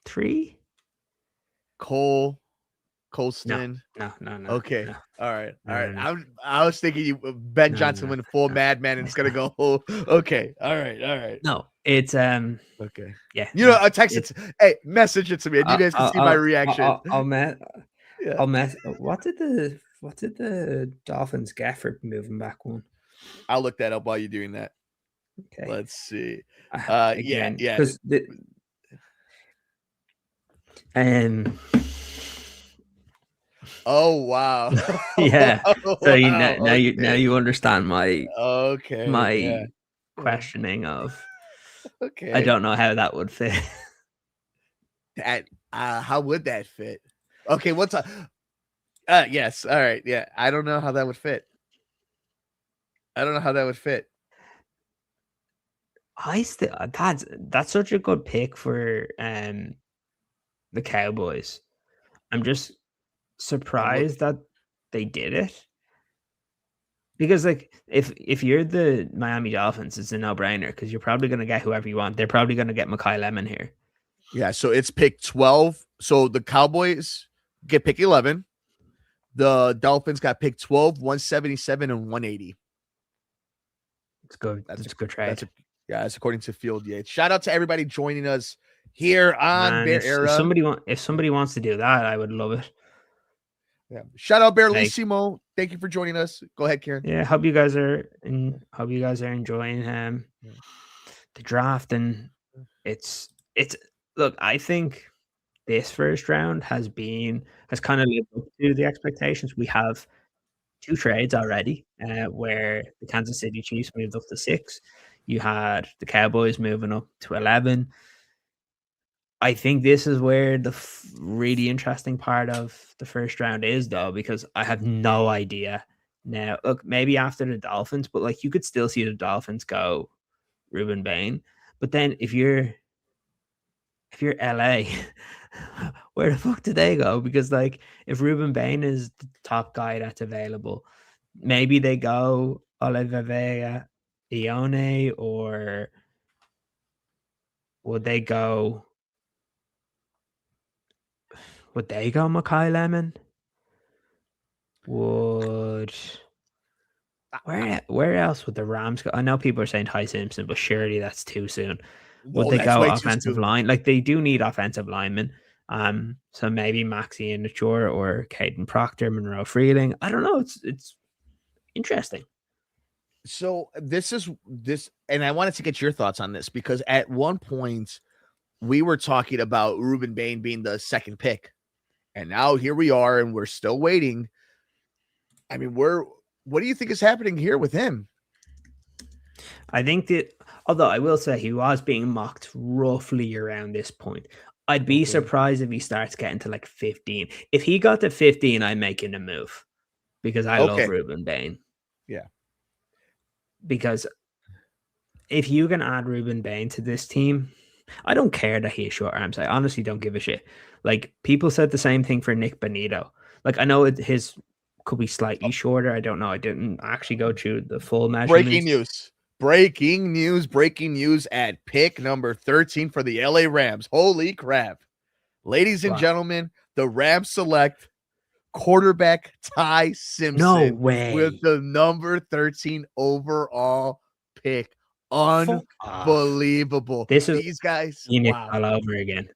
3? Colston. No. Okay. No. All right. No. I was thinking Ben Johnson went full madman and it's gonna go. Okay. All right. No, it's okay. Yeah. You know, I text it. Hey, message it to me, and you guys can see my reaction. I'll mess. What did the Dolphins get for moving back one? I'll look that up while you're doing that. Okay. Let's see. Again, yeah. Because oh wow. Yeah. So now you understand my questioning of. Okay. I don't know how that would fit. How would that fit? Okay, what's yes. All right. Yeah. I don't know how that would fit. That's such a good pick for the Cowboys. I'm just surprised that they did it. Because like if you're the Miami Dolphins, it's a no-brainer because you're probably going to get whoever you want. They're probably going to get Mekhi Lemon here. Yeah, so it's pick 12. So the Cowboys get pick 11. The Dolphins got pick 12, 177, and 180. It's good. That's a good trade. That's according to Field Yates. Shout out to everybody joining us here on Bear Era. If somebody wants to do that, I would love it. Yeah. Shout out Bearlissimo. Thank you for joining us. Go ahead, Ciaran. Yeah, hope you guys are enjoying the draft, and it's look, I think this first round has kind of lived up to the expectations. We have 2 trades already, where the Kansas City Chiefs moved up to 6. You had the Cowboys moving up to 11. I think this is where the really interesting part of the first round is, though, because I have no idea now. Look, maybe after the Dolphins, but like you could still see the Dolphins go Ruben Bain. But then if you're LA, where the fuck do they go? Because like if Ruben Bain is the top guy that's available, maybe they go Olivia Ione, or would they go Mekhi Lemon? Where else would the Rams go? I know people are saying Ty Simpson, but surely that's too soon. Would they go offensive line? Like they do need offensive linemen. So maybe Maxie Inuchur or Caden Proctor, Monroe Freeling. I don't know. It's interesting. So this, and I wanted to get your thoughts on this because at one point we were talking about Ruben Bain being the second pick. And now here we are, and we're still waiting. what do you think is happening here with him? I think that Although I will say he was being mocked roughly around this point. I'd be surprised if he starts getting to like 15. If he got to 15, I'm making a move because I love Ruben Bain. Yeah. Because if you can add Ruben Bain to this team, I don't care that he has short arms. I honestly don't give a shit. Like, people said the same thing for Nick Bonito. Like, I know his could be slightly shorter. I don't know. I didn't actually go through the full measurements. Breaking news at pick number 13 for the LA Rams. Holy crap. Ladies and gentlemen, the Rams select quarterback Ty Simpson. No way. With the number 13 overall pick. Unbelievable. These guys. Wow. All over again.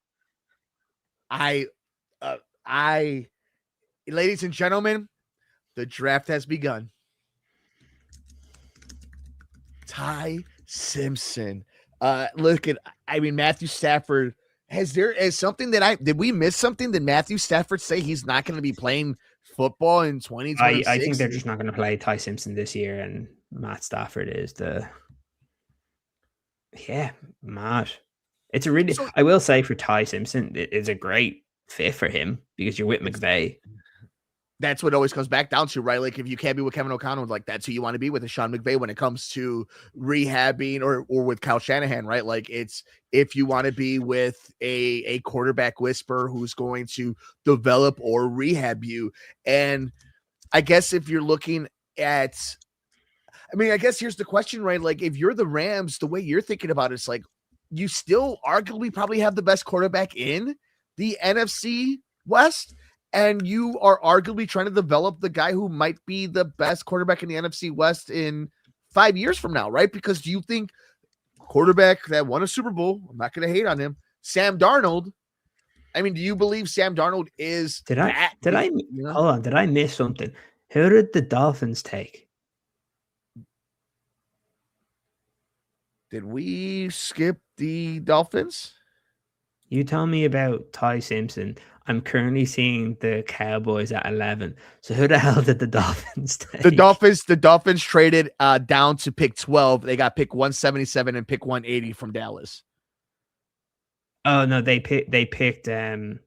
Ladies and gentlemen, the draft has begun. Ty Simpson. Matthew Stafford. Did we miss something? Did Matthew Stafford say he's not going to be playing football in 2026? I think they're just not going to play Ty Simpson this year, and Matt Stafford is mad. It's a really, I will say for Ty Simpson, it's a great fit for him because you're with McVay. That's what always comes back down to, right? Like, if you can't be with Kevin O'Connell, like, that's who you want to be with, is Sean McVay when it comes to rehabbing, or with Kyle Shanahan, right? Like, it's, if you want to be with a quarterback whisperer who's going to develop or rehab you. And I guess if you're looking at, I guess here's the question, right? Like, if you're the Rams, the way you're thinking about it, it's like, you still arguably probably have the best quarterback in the NFC West. And you are arguably trying to develop the guy who might be the best quarterback in the NFC West in 5 years from now, right? Because do you think quarterback that won a Super Bowl, I'm not going to hate on him, Sam Darnold, do you believe Sam Darnold is Did I miss something? Who did the Dolphins take? Did we skip the Dolphins? You tell me about Ty Simpson. I'm currently seeing the Cowboys at 11. So who the hell did the Dolphins take? The Dolphins traded down to pick 12. They got pick 177 and pick 180 from Dallas. Oh no, they picked Caden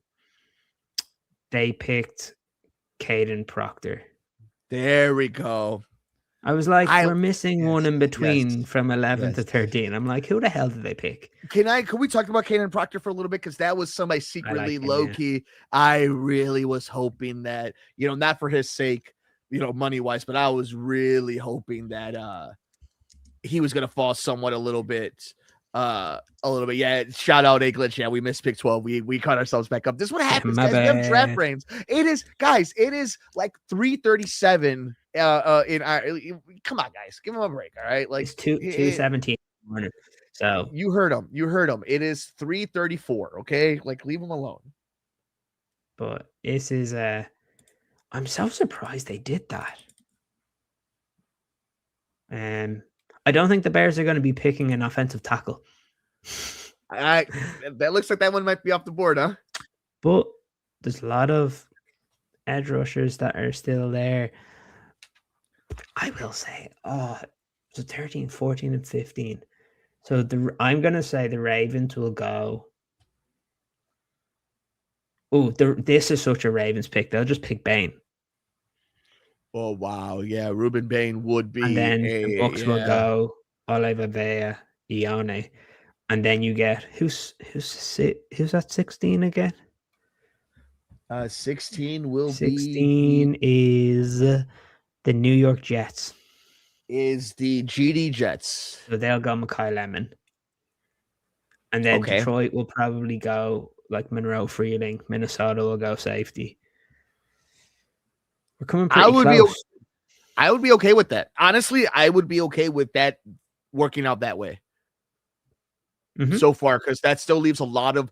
Proctor. There we go. I was like, we're missing one in between from 11 to 13. I'm like, who the hell did they pick? Can we talk about Caden Proctor for a little bit? Because that was somebody secretly low-key. I really was hoping that, not for his sake, money-wise, but I was really hoping that he was going to fall somewhat a little bit. Yeah, shout out A-Glitch. Yeah, we missed pick 12. We caught ourselves back up. This is what happens, guys. We have draft brains. It is like 3:37 in our, come on, guys, give him a break. All right, like it's 2:17. So you heard him. It is 3:34. Okay, like, leave him alone. But this is I'm so surprised they did that. I don't think the Bears are going to be picking an offensive tackle. That looks like that one might be off the board, huh? But there's a lot of edge rushers that are still there. I will say, so 13, 14, and 15. So I'm going to say the Ravens will go. Oh, this is such a Ravens pick. They'll just pick Bain. Oh, wow. Yeah, Ruben Bain would be. And then the Bucks will go Olave Ione. And then you get, who's at 16 again? 16 will 16 is the New York Jets. Is the GD Jets. So they'll go Mekhi Lemon. And then Detroit will probably go like Monroe Freeling. Minnesota will go safety. We're coming pretty close. I would be okay with that. Honestly, I would be okay with that working out that way. So far, because that still leaves a lot of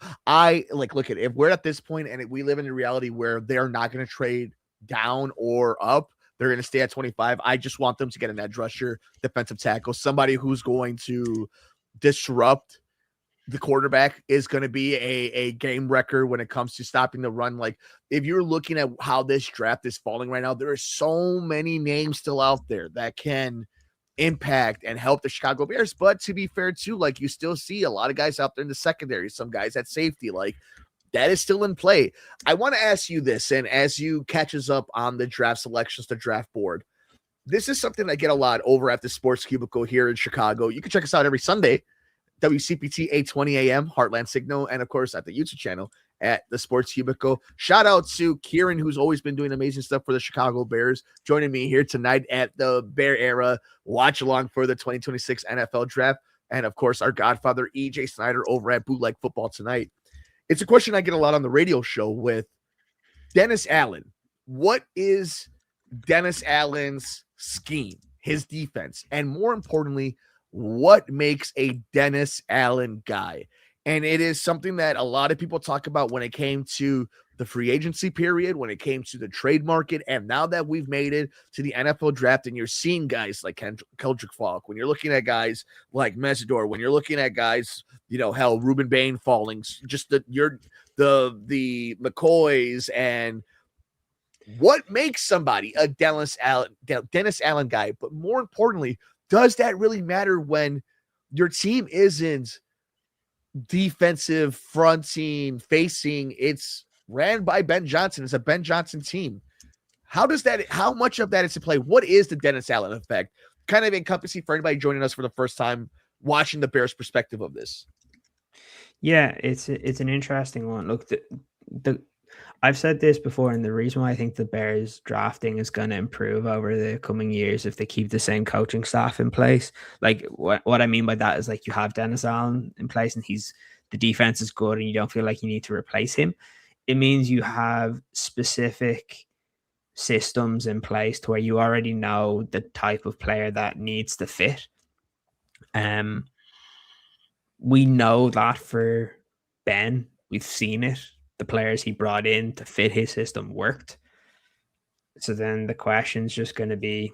look at, if we're at this point and we live in a reality where they're not going to trade down or up, they're going to stay at 25. I just want them to get an edge rusher, defensive tackle, somebody who's going to disrupt the quarterback, is going to be a game wrecker when it comes to stopping the run. Like, if you're looking at how this draft is falling right now, there are so many names still out there that can impact and help the Chicago Bears. But to be fair, too, like you still see a lot of guys out there in the secondary, some guys at safety, like that is still in play. I want to ask you this, and as you catches up on the draft selections, the draft board, this is something I get a lot over at the Sports Cubicle here in Chicago. You can check us out every Sunday, WCPT 8:20 a.m. Heartland Signal, and of course at the YouTube channel at the Sports Cubicle. Shout out to Ciaran, who's always been doing amazing stuff for the Chicago Bears, joining me here tonight at the Bear Era watch along for the 2026 NFL Draft, and of course our Godfather EJ Snyder over at Bootleg Football Tonight. It's a question I get a lot on the radio show with Dennis Allen. What is Dennis Allen's scheme, his defense, and more importantly, what makes a Dennis Allen guy? And it is something that a lot of people talk about when it came to the free agency period, when it came to the trade market, and now that we've made it to the NFL draft, and you're seeing guys like Keldrick Falk, when you're looking at guys like Mesidor, when you're looking at guys, hell, Ruben Bain falling, just the McCoys, and what makes somebody a Dennis Allen guy? But more importantly, does that really matter when your team isn't defensive, fronting, facing? It's ran by Ben Johnson. It's a Ben Johnson team. How much of that is to play? What is the Dennis Allen effect? Kind of encompassing for anybody joining us for the first time, watching the Bears' perspective of this. Yeah, it's an interesting one. Look, I've said this before, and the reason why I think the Bears drafting is going to improve over the coming years if they keep the same coaching staff in place. Like what I mean by that is like you have Dennis Allen in place, and the defense is good, and you don't feel like you need to replace him. It means you have specific systems in place to where you already know the type of player that needs to fit. We know that for Ben, we've seen it. The players he brought in to fit his system worked. So then the question's just going to be,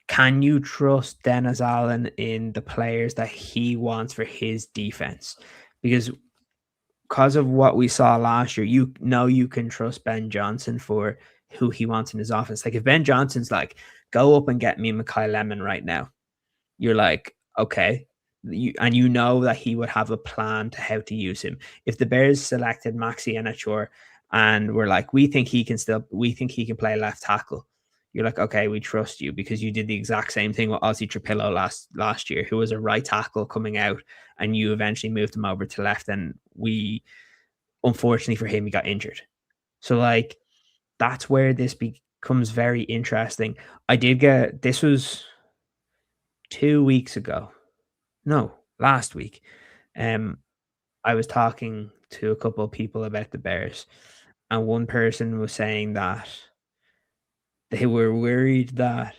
can you trust Dennis Allen in the players that he wants for his defense? Because of what we saw last year, you can trust Ben Johnson for who he wants in his offense. Like if Ben Johnson's like, go up and get me Mekhi Lemon right now, you're like, okay. You know that he would have a plan to how to use him. If the Bears selected Maxi Enachor and we're like, we think he can play left tackle, you're like, okay, we trust you because you did the exact same thing with Ozzy Trapillo last year, who was a right tackle coming out, and you eventually moved him over to left, and unfortunately for him, he got injured. So like, that's where this becomes very interesting. This was 2 weeks ago. No, last week. I was talking to a couple of people about the Bears, and one person was saying that they were worried that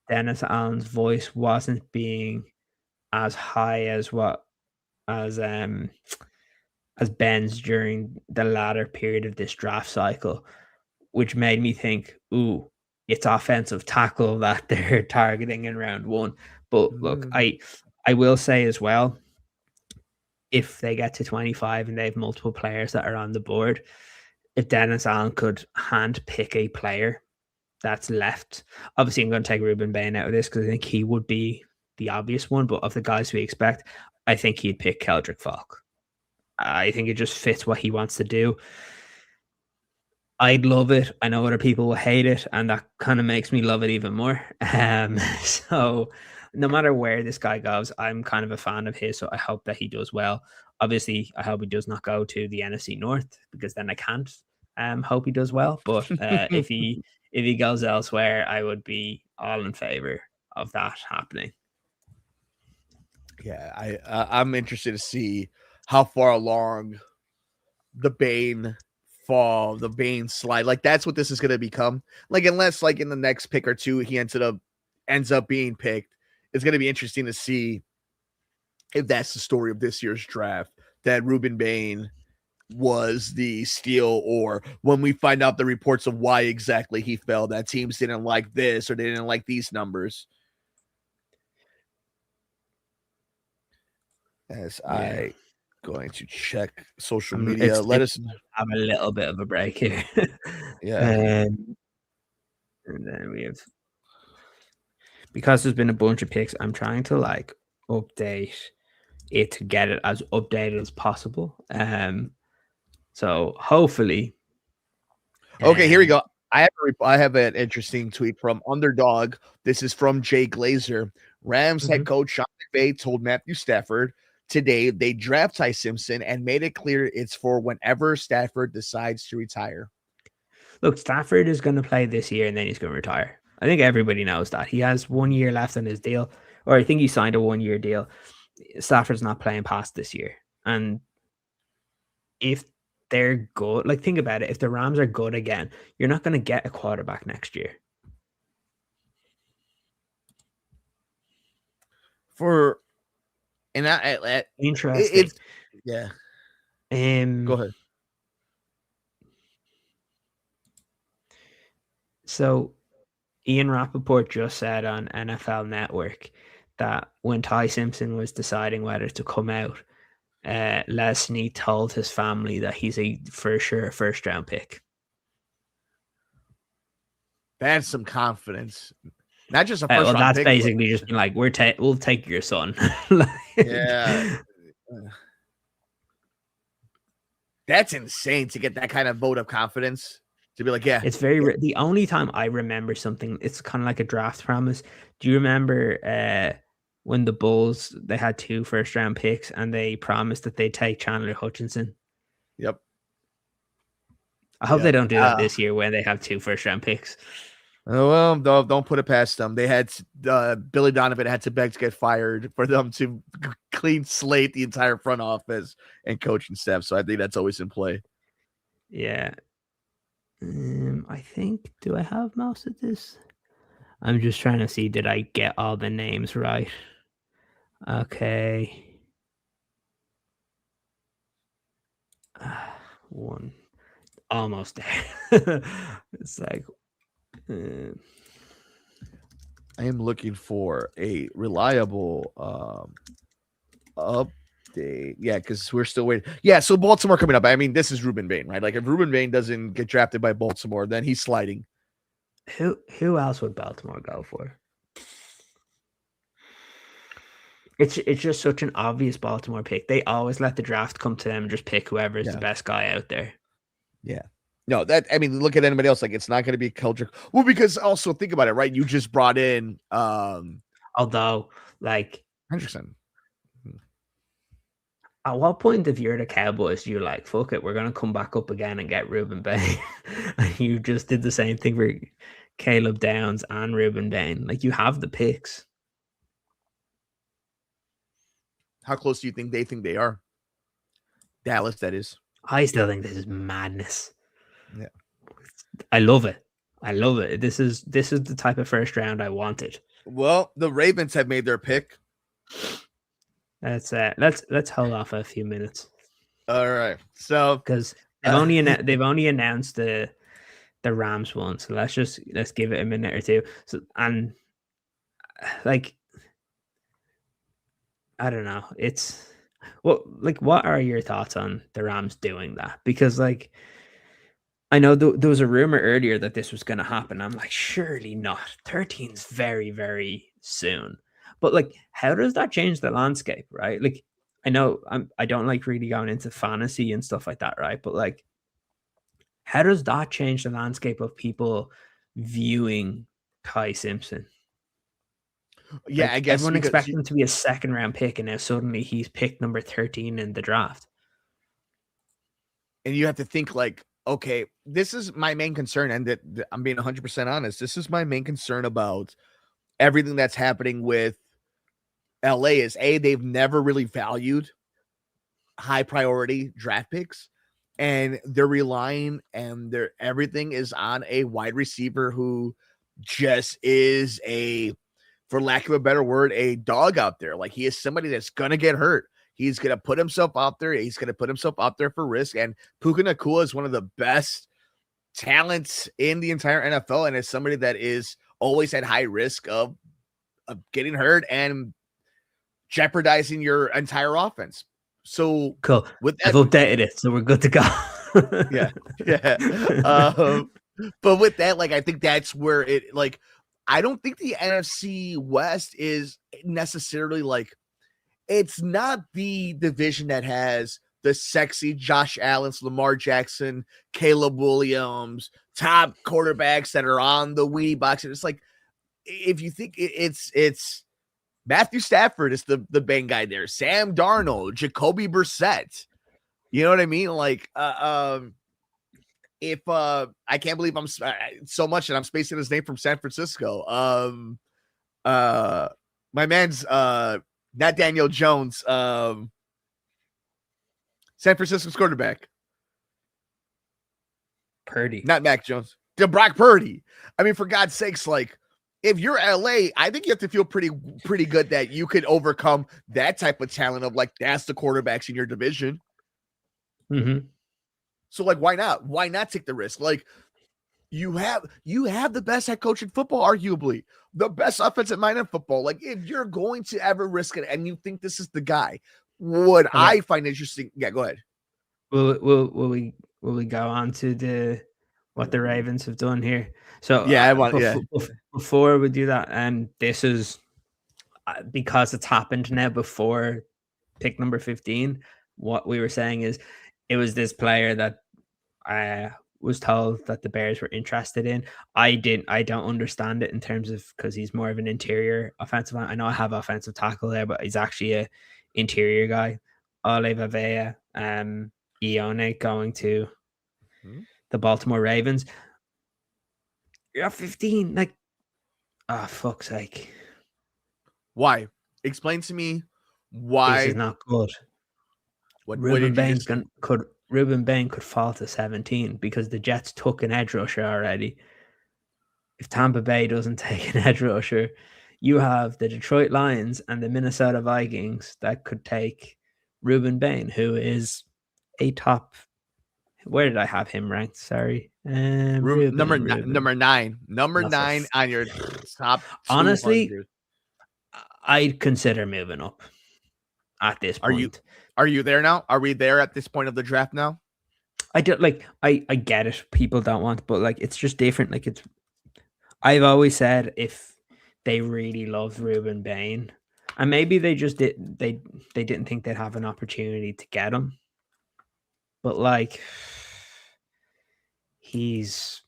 Dennis Allen's voice wasn't being as high as Ben's during the latter period of this draft cycle, which made me think, ooh, it's offensive tackle that they're targeting in round one. But look, I will say as well, if they get to 25 and they have multiple players that are on the board, if Dennis Allen could hand pick a player that's left, obviously I'm going to take Ruben Bain out of this because I think he would be the obvious one, but of the guys we expect, I think he'd pick Keldrick Falk. I think it just fits what he wants to do. I'd love it. I know other people will hate it, and that kind of makes me love it even more. So no matter where this guy goes, I'm kind of a fan of his, so I hope that he does well. Obviously, I hope he does not go to the NFC North, because then I can't hope he does well. But if he goes elsewhere, I would be all in favor of that happening. Yeah, I'm interested to see how far along the Bain fall, the Bain slide. Like that's what this is going to become. Like unless like in the next pick or two he ends up being picked, it's going to be interesting to see if that's the story of this year's draft, that Ruben Bain was the steal, or when we find out the reports of why exactly he fell, that teams didn't like this or they didn't like these numbers. As I going to check social media, let us have a little bit of a break here. Yeah. And then we have because there's been a bunch of picks, I'm trying to like update it to get it as updated as possible. So hopefully. Okay, here we go. I have an interesting tweet from Underdog. This is from Jay Glazer. Rams head coach Sean McVay told Matthew Stafford today they draft Ty Simpson and made it clear it's for whenever Stafford decides to retire. Look, Stafford is going to play this year and then he's going to retire. I think everybody knows that. He has 1 year left on his deal, or I think he signed a 1 year deal. Stafford's not playing past this year. And if they're good, like think about it, if the Rams are good again, you're not going to get a quarterback next year. Interesting. Yeah. Go ahead. So Ian Rappaport just said on NFL Network that when Ty Simpson was deciding whether to come out, Leslie told his family that he's a for sure first round pick. That's some confidence. Not just a first round that's pick. That's basically just been like, we'll take your son. Yeah. That's insane to get that kind of vote of confidence. To be like, yeah. It's very the only time I remember something, it's kind of like a draft promise. Do you remember when the Bulls, they had 2 first round picks and they promised that they'd take Chandler Hutchinson? Yep. I hope they don't do that this year when they have 2 first round picks. Oh, well, don't put it past them. They had Billy Donovan had to beg to get fired for them to clean slate the entire front office and coaching staff. So I think that's always in play. Yeah. I think, do I have most of this? I'm just trying to see, did I get all the names right? Okay. One. Almost there. It's like... I am looking for a reliable update. Yeah, because we're still waiting. Yeah, so Baltimore coming up. I mean, this is Ruben Bain, right? Like if Ruben Bain doesn't get drafted by Baltimore, then he's sliding. Who else would Baltimore go for? It's just such an obvious Baltimore pick. They always let the draft come to them and just pick whoever is the best guy out there. Yeah. No, look at anybody else. Like, it's not going to be culture. Well, because also think about it, right? You just brought in, although, like, 100%. At what point, if you're the Cowboys, you're like, fuck it, we're going to come back up again and get Ruben Bain? And you just did the same thing for Caleb Downs and Ruben Bain. Like, you have the picks. How close do you think they are? Dallas, that is. I still think this is madness. Yeah, I love it. This is the type of first round I wanted. Well, the Ravens have made their pick. Let's hold off a few minutes. All right, so because they've only announced the Rams one, so let's give it a minute or two. So and like I don't know, it's what are your thoughts on the Rams doing that? Because like. I know there was a rumor earlier that this was going to happen. I'm like, surely not. 13's very, very soon. But like, how does that change the landscape, right? Like, I know I don't like really going into fantasy and stuff like that, right? But like, how does that change the landscape of people viewing Ty Simpson? Yeah, like, I guess everyone expects him to be a second round pick, and now suddenly he's picked number 13 in the draft. And you have to think like, okay, this is my main concern, and that I'm being 100% honest. This is my main concern about everything that's happening with LA is they've never really valued high priority draft picks, and they're relying and everything is on a wide receiver who just is for lack of a better word, a dog out there. Like he is somebody that's gonna get hurt. He's going to put himself out there. He's going to put himself out there for risk. And Puka Nacua is one of the best talents in the entire NFL. And is somebody that is always at high risk of getting hurt and jeopardizing your entire offense. So cool. I've updated it, so we're good to go. yeah. But with that, like, I think that's where it, like, I don't think the NFC West is necessarily like, it's not the division that has the sexy Josh Allen's, Lamar Jackson, Caleb Williams, top quarterbacks that are on the Wii box. And it's like, if you think it's Matthew Stafford is the bang guy there, Sam Darnold, Jacoby Brissett. You know what I mean? Like, if I can't believe I'm so much that I'm spacing his name from San Francisco. My man's not Daniel Jones, San Francisco's quarterback. Purdy. Not Mac Jones. Brock Purdy. I mean, for God's sakes, like, if you're LA, I think you have to feel pretty good that you could overcome that type of talent of like, that's the quarterbacks in your division. Mm-hmm. So like, why not? Why not take the risk? Like, you have the best head coach in football, arguably the best offensive mind in football. Like, if you're going to ever risk it and you think this is the guy, what I find interesting. Yeah, go ahead. Will we go on to what the Ravens have done here? So yeah, before we do that, and this is because it's happened now before pick number 15. What we were saying is, it was this player that I was told that the Bears were interested in. I don't understand it in terms of, because he's more of an interior offensive line. I know I have offensive tackle there, but he's actually a interior guy. Ole Vavea, Ione going to the Baltimore Ravens. You're at 15, like, oh, fuck's sake. Why? Explain to me why this is not good. Ruben Bain could fall to 17 because the Jets took an edge rusher already. If Tampa Bay doesn't take an edge rusher, you have the Detroit Lions and the Minnesota Vikings that could take Ruben Bain, who is a top. Where did I have him ranked? Sorry, number 9 on your top. Honestly, I'd consider moving up at this point. Are you there now? Are we there at this point of the draft now? I don't like. I get it. People don't want, but like, it's just different. Like, it's. I've always said, if they really loved Ruben Bain, and maybe they just did. They didn't think they'd have an opportunity to get him. But like, he's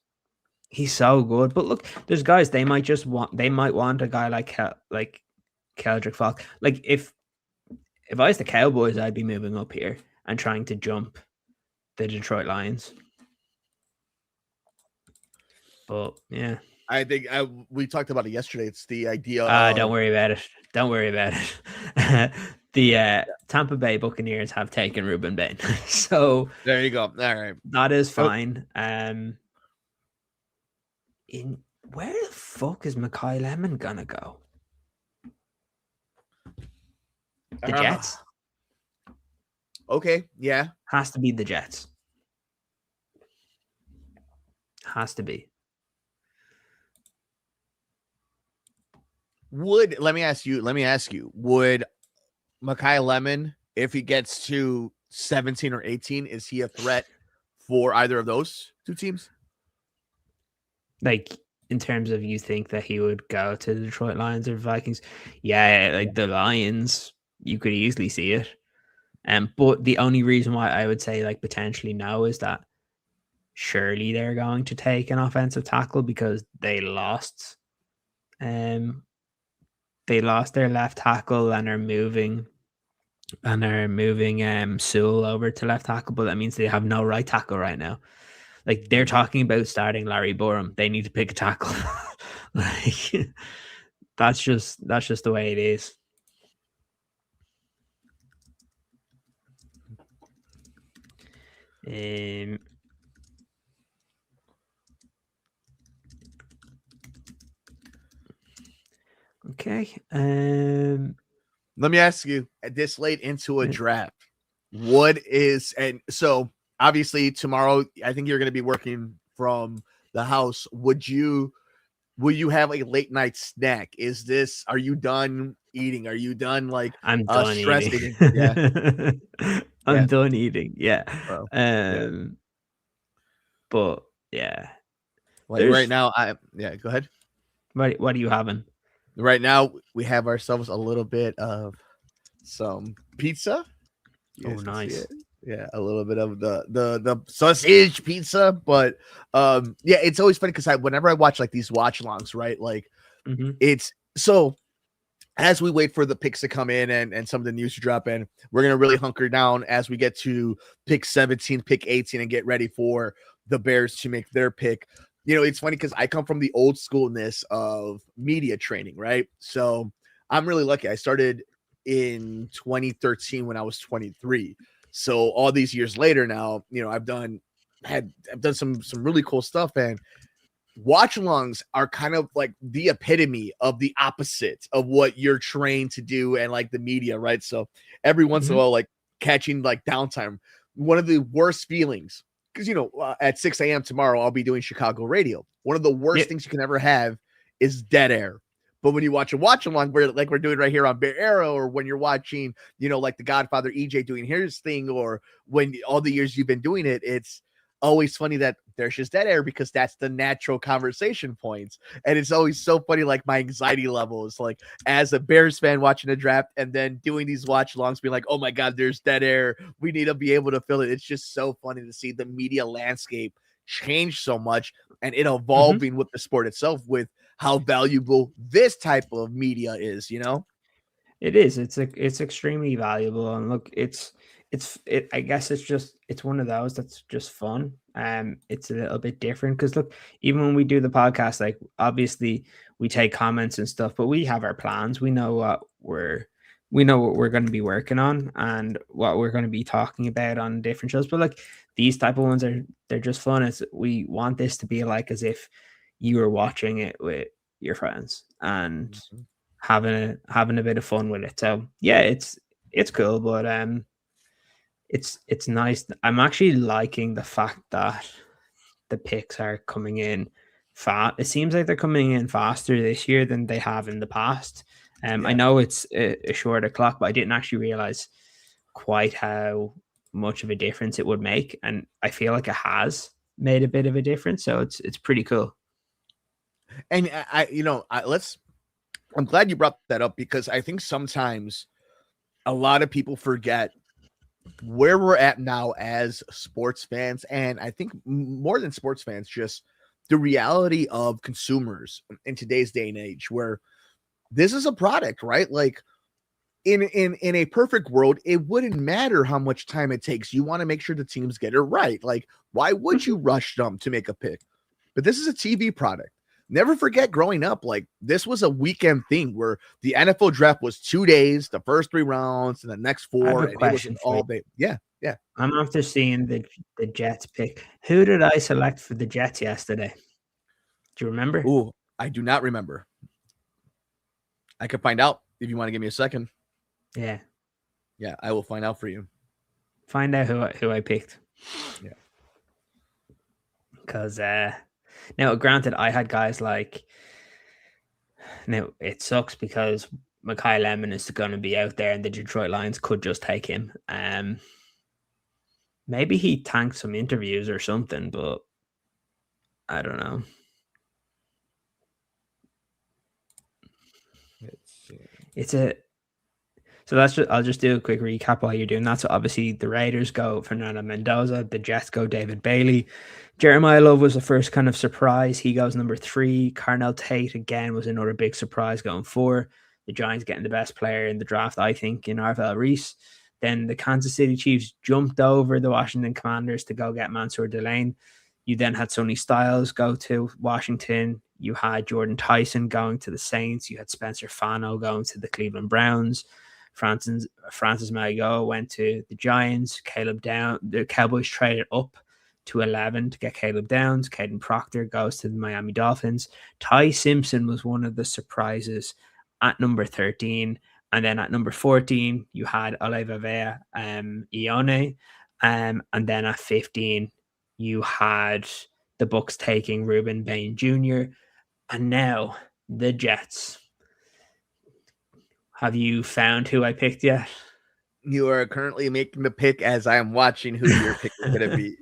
so good. But look, there's guys they might want a guy like Keldrick Falk. Like, if I was the Cowboys, I'd be moving up here and trying to jump the Detroit Lions. But yeah, I think we talked about it yesterday. It's the idea. Don't worry about it. Don't worry about it. The Tampa Bay Buccaneers have taken Ruben Bain, so there you go. All right, that is fine. In where the fuck is Mekhi Lemon gonna go? The Jets. Okay, yeah. Has to be the Jets. Has to be. Let me ask you, would Mekhi Lemon, if he gets to 17 or 18, is he a threat for either of those two teams? Like, in terms of, you think that he would go to the Detroit Lions or Vikings? Yeah, like the Lions, you could easily see it. But the only reason why I would say like potentially no is that surely they're going to take an offensive tackle because they lost their left tackle and are moving Sewell over to left tackle, but that means they have no right tackle right now. Like, they're talking about starting Larry Borum. They need to pick a tackle. Like, that's just the way it is. Okay. Let me ask you, at this late into a draft, so obviously tomorrow, I think you're going to be working from the house. Will you have a late night snack? Are you done eating? Are you done like I'm done eating? Yeah. I'm done eating. Yeah. But yeah. Like right now, go ahead. What are you having? Right now, we have ourselves a little bit of some pizza. You Oh, guys can see nice. it. Yeah, a little bit of the sausage pizza, but yeah, it's always funny because whenever I watch like these watch alongs, right? Like Mm-hmm. it's so as we wait for the picks to come in and some of the news to drop in, we're gonna really hunker down as we get to pick 17, pick 18, and get ready for the Bears to make their pick. You know, it's funny because I come from the old schoolness of media training, right? So I'm really lucky. I started in 2013 when I was 23. So all these years later now, you know, I've done some really cool stuff, and watch alongs are kind of like the epitome of the opposite of what you're trained to do and like the media, right? So every once in a Mm-hmm. while, like catching like downtime, one of the worst feelings, because you know, at 6 a.m. tomorrow, I'll be doing Chicago radio. One of the worst Yep. things you can ever have is dead air. But when you watch a watch along, where like we're doing right here on Bear Arrow, or when you're watching, you know, like the Godfather EJ doing his thing, or when all the years you've been doing it, it's always funny that there's just dead air because that's the natural conversation points. And it's always so funny, like my anxiety levels, like as a Bears fan watching a draft and then doing these watch alongs, being like, oh my God, there's dead air. We need to be able to fill it. It's just so funny to see the media landscape change so much and it Mm-hmm. evolving with the sport itself, with how valuable this type of media is, you know? It is. It's extremely valuable, and look, it. I guess it's one of those that's just fun. It's a little bit different because look, even when we do the podcast, like obviously we take comments and stuff, but we have our plans. We know what we're going to be working on and what we're going to be talking about on different shows. But like these type of ones they're just fun. It's we want this to be like as if you were watching it with your friends and Mhm. having a bit of fun with it. So yeah, it's cool, but it's nice. I'm actually liking the fact that the picks are coming in fast. It seems like they're coming in faster this year than they have in the past. I Yeah. know it's a shorter clock, but I didn't actually realize quite how much of a difference it would make, and I feel like it has made a bit of a difference. So it's pretty cool. And you know, I'm glad you brought that up because I think sometimes a lot of people forget where we're at now as sports fans. And I think more than sports fans, just the reality of consumers in today's day and age, where this is a product, right? Like in a perfect world, it wouldn't matter how much time it takes. You want to make sure the teams get it right. Like, why would you rush them to make a pick? But this is a TV product. Never forget growing up, like this was a weekend thing where the NFL draft was 2 days, the first 3 rounds, and the next I have four, a and it was an question for you. all day. Yeah, yeah. I'm after seeing the Jets pick. Who did I select for the Jets yesterday? Do you remember? Ooh, I do not remember. I can find out if you want to give me a second. Yeah. Yeah, I will find out for you. Find out who I picked. Yeah. Because now granted I had guys like now it sucks because Makai Lemon is gonna be out there and the Detroit Lions could just take him. Maybe he tanked some interviews or something, but I don't know. Let's see. It's a So I'll just do a quick recap while you're doing that. So obviously the Raiders go Fernando Mendoza, the Jets go David Bailey. Jeremiah Love was the first kind of surprise. He goes number 3. Carnell Tate again was another big surprise going 4. The Giants getting the best player in the draft, I think, in Arvell Reese. Then the Kansas City Chiefs jumped over the Washington Commanders to go get Mansour Delane. You then had Sonny Styles go to Washington. You had Jordan Tyson going to the Saints. You had Spencer Fano going to the Cleveland Browns. Francis Marigot went to the Giants. The Cowboys traded up to 11 to get Caleb Downs. Caden Proctor goes to the Miami Dolphins. Ty Simpson was one of the surprises at number 13. And then at number 14, you had Olivia Ione. And then at 15, you had the Bucks taking Ruben Bain Jr. And now the Jets. Have you found who I picked yet? You are currently making the pick as I am watching who your pick is going to be.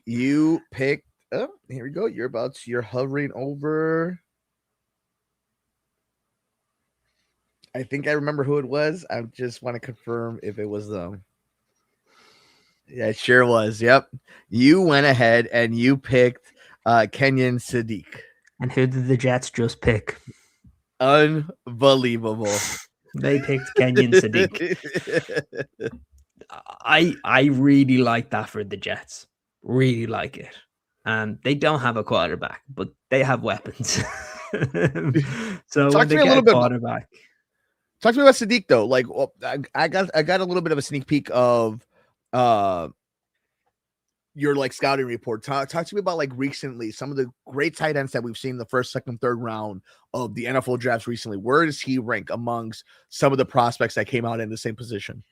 You picked. Oh, here we go. You're hovering over. I think I remember who it was. I just want to confirm if it was them. Yeah, it sure was. Yep. You went ahead and you picked Kenyan Sadiq. And who did the Jets just pick? Unbelievable. They picked Kenyan Sadiq. I really like that for the Jets. Really like it. They don't have a quarterback, but they have weapons. So Talk when to they me a get little a bit. quarterback, Talk to me about Sadiq though. Like, I got a little bit of a sneak peek of your like scouting report. Talk to me about like recently some of the great tight ends that we've seen in the first, second, third round of the NFL drafts recently. Where does he rank amongst some of the prospects that came out in the same position?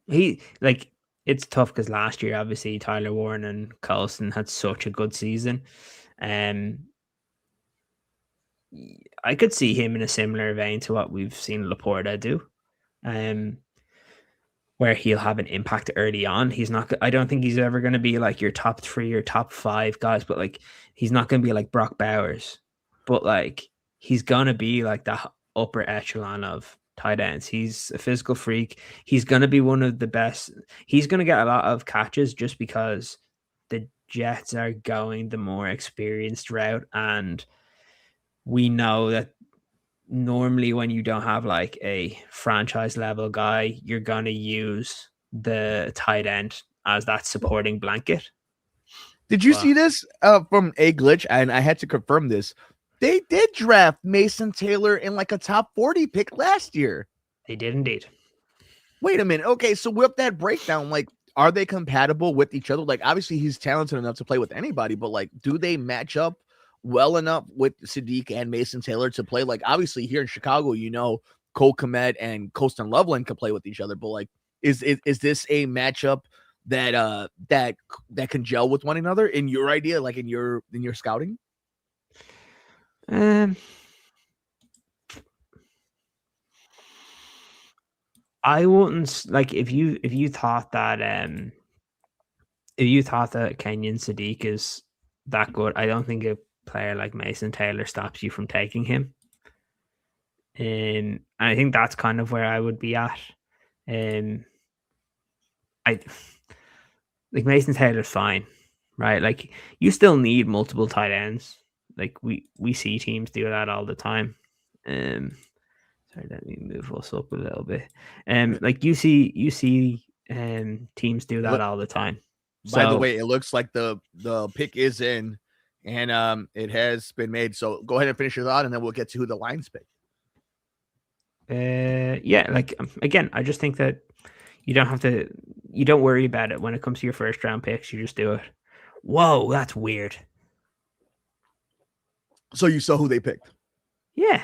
he like it's tough because last year, obviously, Tyler Warren and Colson had such a good season. Um, I could see him in a similar vein to what we've seen Laporta do. Um, where he'll have an impact early on. He's not. I don't think he's ever going to be like your top 3 or top 5 guys, but like he's not going to be like Brock Bowers, but like he's going to be like the upper echelon of tight ends. He's a physical freak. He's going to be one of the best. He's going to get a lot of catches just because the Jets are going the more experienced route, and we know that normally when you don't have like a franchise level guy, you're going to use the tight end as that supporting blanket. Did you see this from a glitch? And I had to confirm this. They did draft Mason Taylor in like a top 40 pick last year. They did indeed. Wait a minute. Okay, so with that breakdown, like, are they compatible with each other? Like, obviously he's talented enough to play with anybody, but like, do they match up well enough with Sadiq and Mason Taylor to play? Like, obviously here in Chicago, you know, Cole Kmet and Colston Loveland can play with each other, but like, is this a matchup that that can gel with one another in your idea, like in your scouting? I wouldn't like if you thought that Kenyon Sadiq is that good. I don't think a player like Mason Taylor stops you from taking him. And I think that's kind of where I would be at. I like Mason Taylor's fine, right? Like you still need multiple tight ends. Like we see teams do that all the time. Sorry, let me move us up a little bit. Like you see teams do that all the time. By the way, it looks like the pick is in and it has been made. So go ahead and finish your thought and then we'll get to who the Lions pick. Yeah, like again, I just think that you don't worry about it when it comes to your first round picks. You just do it. Whoa, that's weird. So you saw who they picked? Yeah.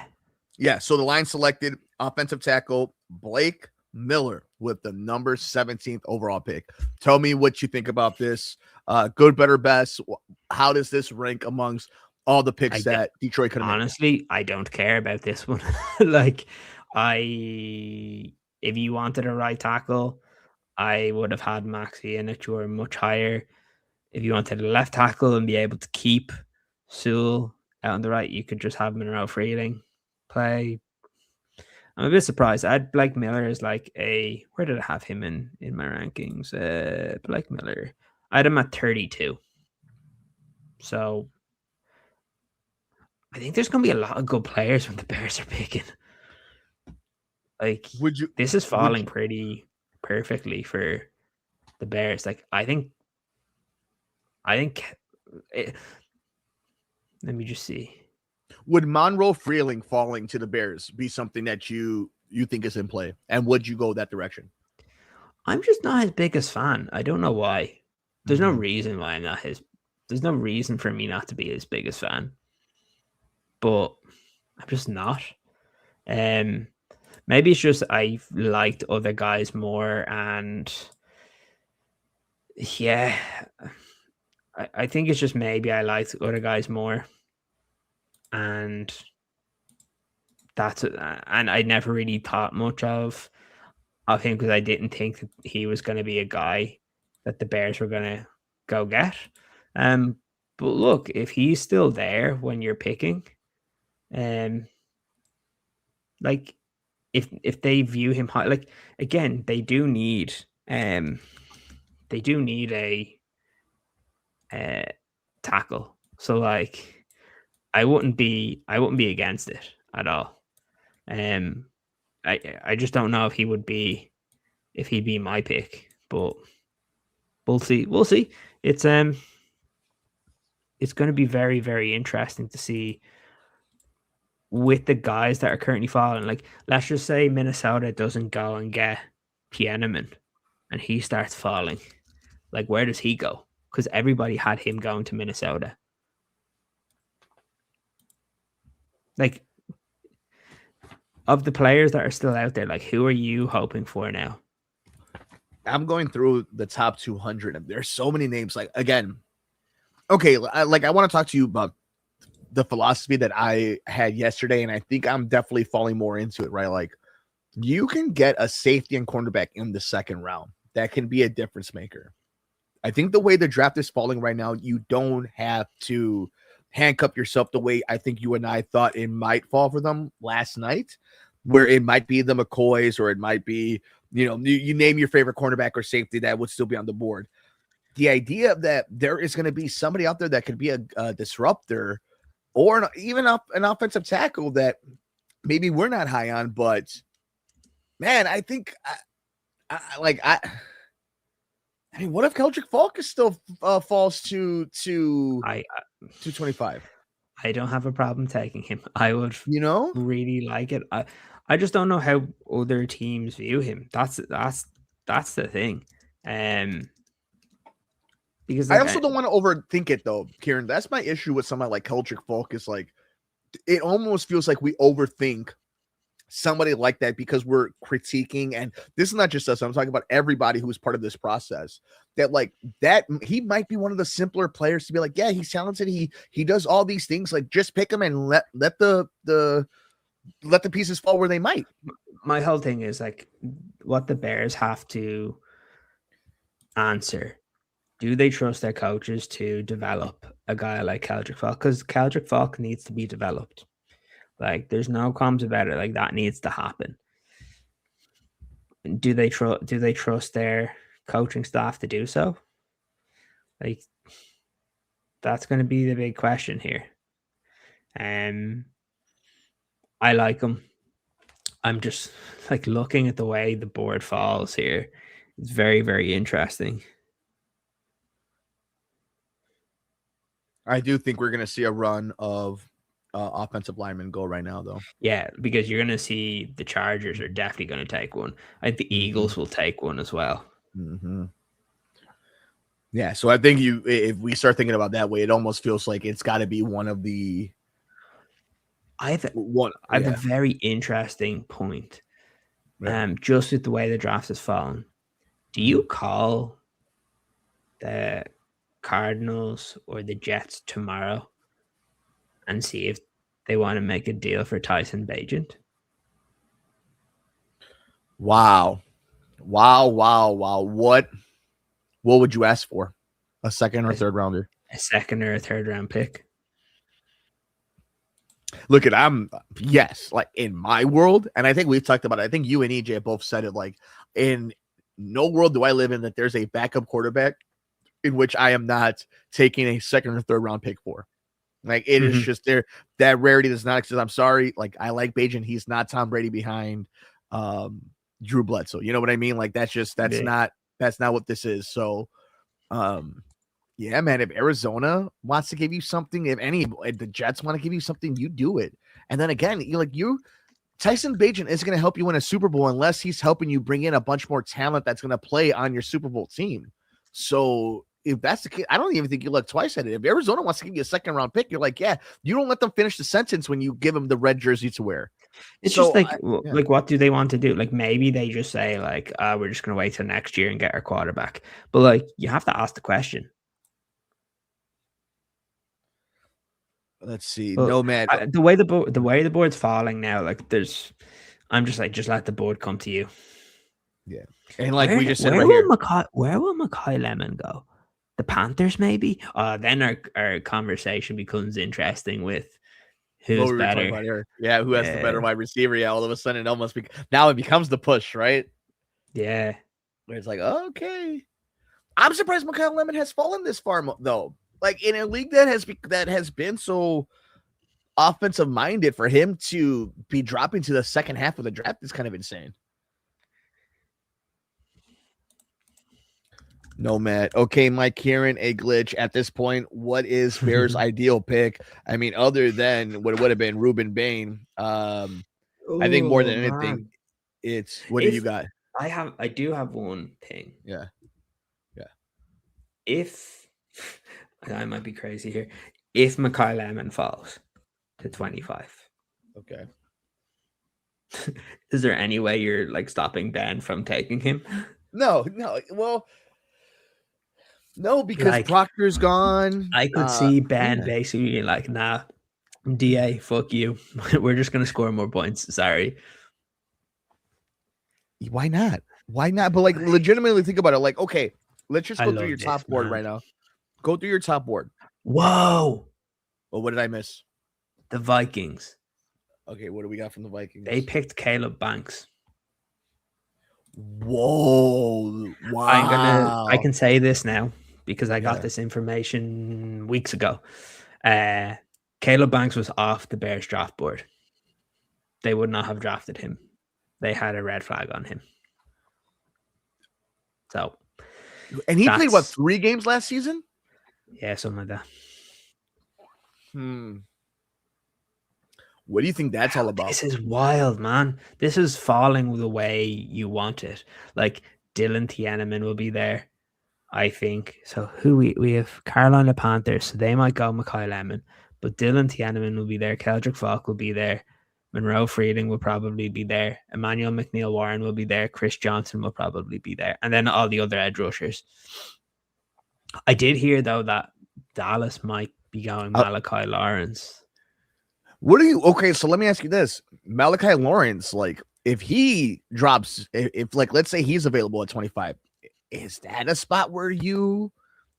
Yeah. So the Lions selected offensive tackle Blake Miller with the number 17th overall pick. Tell me what you think about this. Good, better, best. How does this rank amongst all the picks that Detroit could have made? Honestly, I don't care about this one. Like, if you wanted a right tackle, I would have had Maxi and Achur much higher. If you wanted a left tackle and be able to keep Sewell out on the right, you could just have Monroe Freeling play. I'm a bit surprised. I had Blake Miller as like where did I have him in my rankings? Blake Miller. I had him at 32. So I think there's going to be a lot of good players when the Bears are picking. Like, this is falling pretty perfectly for the Bears. Like, I think let me just see. Would Monroe Freeling falling to the Bears be something that you think is in play? And would you go that direction? I'm just not his biggest fan. I don't know why. There's no reason why I'm not there's no reason for me not to be his biggest fan. But I'm just not. Maybe it's just I've liked other guys more, and yeah, I think it's just maybe I liked other guys more, and that's it. And I never really thought much of him because I didn't think that he was going to be a guy that the Bears were going to go get. But look, if he's still there when you're picking, Like if they view him high, like again, they do need a tackle. So like I wouldn't be against it at all. I just don't know if he'd be my pick, but we'll see. We'll see. It's going to be very, very interesting to see with the guys that are currently falling. Like, let's just say Minnesota doesn't go and get Pieneman and he starts falling. Like, where does he go? Because everybody had him going to Minnesota. Like, of the players that are still out there, like, who are you hoping for now? I'm going through the top 200 and there's so many names. Like, again, okay, I want to talk to you about the philosophy that I had yesterday, and I think I'm definitely falling more into it, right? Like, you can get a safety and cornerback in the second round that can be a difference maker. I think the way the draft is falling right now, you don't have to handcuff yourself the way I think you and I thought it might fall for them last night, where it might be the McCoys or it might be, you name your favorite cornerback or safety that would still be on the board. The idea that there is going to be somebody out there that could be a disruptor or even an offensive tackle that maybe we're not high on, but man, I think I mean, what if Keldrick Falk is still falls to 225? I don't have a problem taking him. I would, really like it. I just don't know how other teams view him. That's the thing. Because I also don't want to overthink it though, Ciaran. That's my issue with somebody like Keldrick Falk is like, it almost feels like we overthink somebody like that because we're critiquing, and this is not just us. I'm talking about everybody who was part of this process. That he might be one of the simpler players to be like, yeah, he's talented. He does all these things. Like, just pick him and let the pieces fall where they might. My whole thing is like, what the Bears have to answer. Do they trust their coaches to develop a guy like Keldrick Falk? Because Keldrick Falk needs to be developed. Like, there's no comms about it. Like, that needs to happen. Do they trust their coaching staff to do so? Like, that's going to be the big question here. I like him. I'm just like looking at the way the board falls here. It's very, very interesting. I do think we're going to see a run of offensive linemen go right now, though. Yeah, because you're going to see the Chargers are definitely going to take one. I think the Eagles will take one as well. Mm-hmm. Yeah, so I think if we start thinking about that way, it almost feels like it's got to be one of the. I have a very interesting point. Right. Just with the way the draft has fallen, do you call the Cardinals or the Jets tomorrow and see if they want to make a deal for Tyson Bagent? Wow. What would you ask for? A second or third rounder? A second or a third round pick. Look yes, like in my world, and I think we've talked about it. I think you and EJ both said it, like, in no world do I live in that there's a backup quarterback in which I am not taking a second or third round pick for. Like, it is just there. That rarity does not exist. I'm sorry. Like, I like Bagent. He's not Tom Brady behind Drew Bledsoe. You know what I mean? Like, that's not what this is. So, yeah, man, if Arizona wants to give you something, if the Jets want to give you something, you do it. And then again, Tyson Bagent isn't going to help you win a Super Bowl unless he's helping you bring in a bunch more talent that's going to play on your Super Bowl team. So if that's the case, I don't even think you look twice at it. If Arizona wants to give you a second round pick, you're like, yeah, you don't let them finish the sentence when you give them the red jersey to wear. It's just like, what do they want to do? Like, maybe they just say, like, we're just going to wait till next year and get our quarterback. But, like, you have to ask the question. Let's see. No, man. The way the board's falling now, like, I'm just like, just let the board come to you. Yeah. And like we just said right here. Where will Makai Lemon go? The Panthers, maybe? Then our conversation becomes interesting with Who's we were talking better? about here. Yeah, who has the better wide receiver? Yeah, all of a sudden it almost now it becomes the push, right? Yeah. Where it's like, okay. I'm surprised Mikael Lemon has fallen this far, though. Like in a league that has been so offensive minded, for him to be dropping to the second half of the draft is kind of insane. Nomad. Okay, Mike Ciaran, a glitch. At this point, what is Bears' ideal pick? I mean, other than what it would have been Ruben Bain. I think more than anything, it's what do you got? I do have one thing. Yeah. If I might be crazy here, if Mikael Lemon falls to 25, okay, is there any way you're like stopping Ben from taking him? No. Well, no, because like, Proctor's gone. I could see Ben basically like, nah, DA, fuck you. We're just gonna score more points. Sorry. Why not? But like, legitimately think about it. Like, okay, let's just go through your top board right now. Go through your top board. Whoa. Well, what did I miss? The Vikings. Okay, what do we got from the Vikings? They picked Caleb Banks. Whoa. Wow. I can say this now because I got this information weeks ago. Caleb Banks was off the Bears draft board. They would not have drafted him. They had a red flag on him. So, and he played what, 3 games last season? Yeah, something like that. What do you think that's all about? This is wild, man. This is falling the way you want it. Like Dylan Tiananmen will be there, I think. So who we have Carolina Panthers, so they might go Mikael Lemon, but Dylan Tiananmen will be there. Keldrick Falk will be there. Monroe Freeling will probably be there. Emmanuel McNeil-Warren will be there. Chris Johnson will probably be there. And then all the other edge rushers. I did hear, though, that Dallas might be going Malachi Lawrence. Okay, so let me ask you this. Malachi Lawrence, like, if he drops, if like, let's say he's available at 25, is that a spot where you...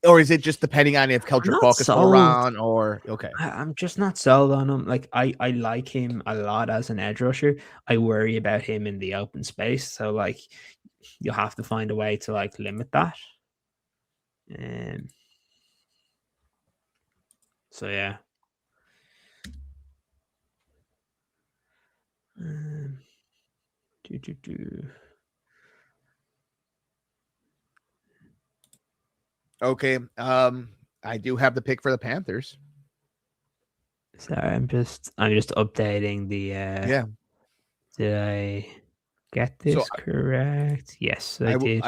Or is it just depending on if Keldrick Falk is still around, or okay? I'm just not sold on him. Like I like him a lot as an edge rusher. I worry about him in the open space. So like you'll have to find a way to like limit that. So yeah. Okay. I do have the pick for the Panthers. Sorry, I'm just updating the Did I get this correct? Yes, I did.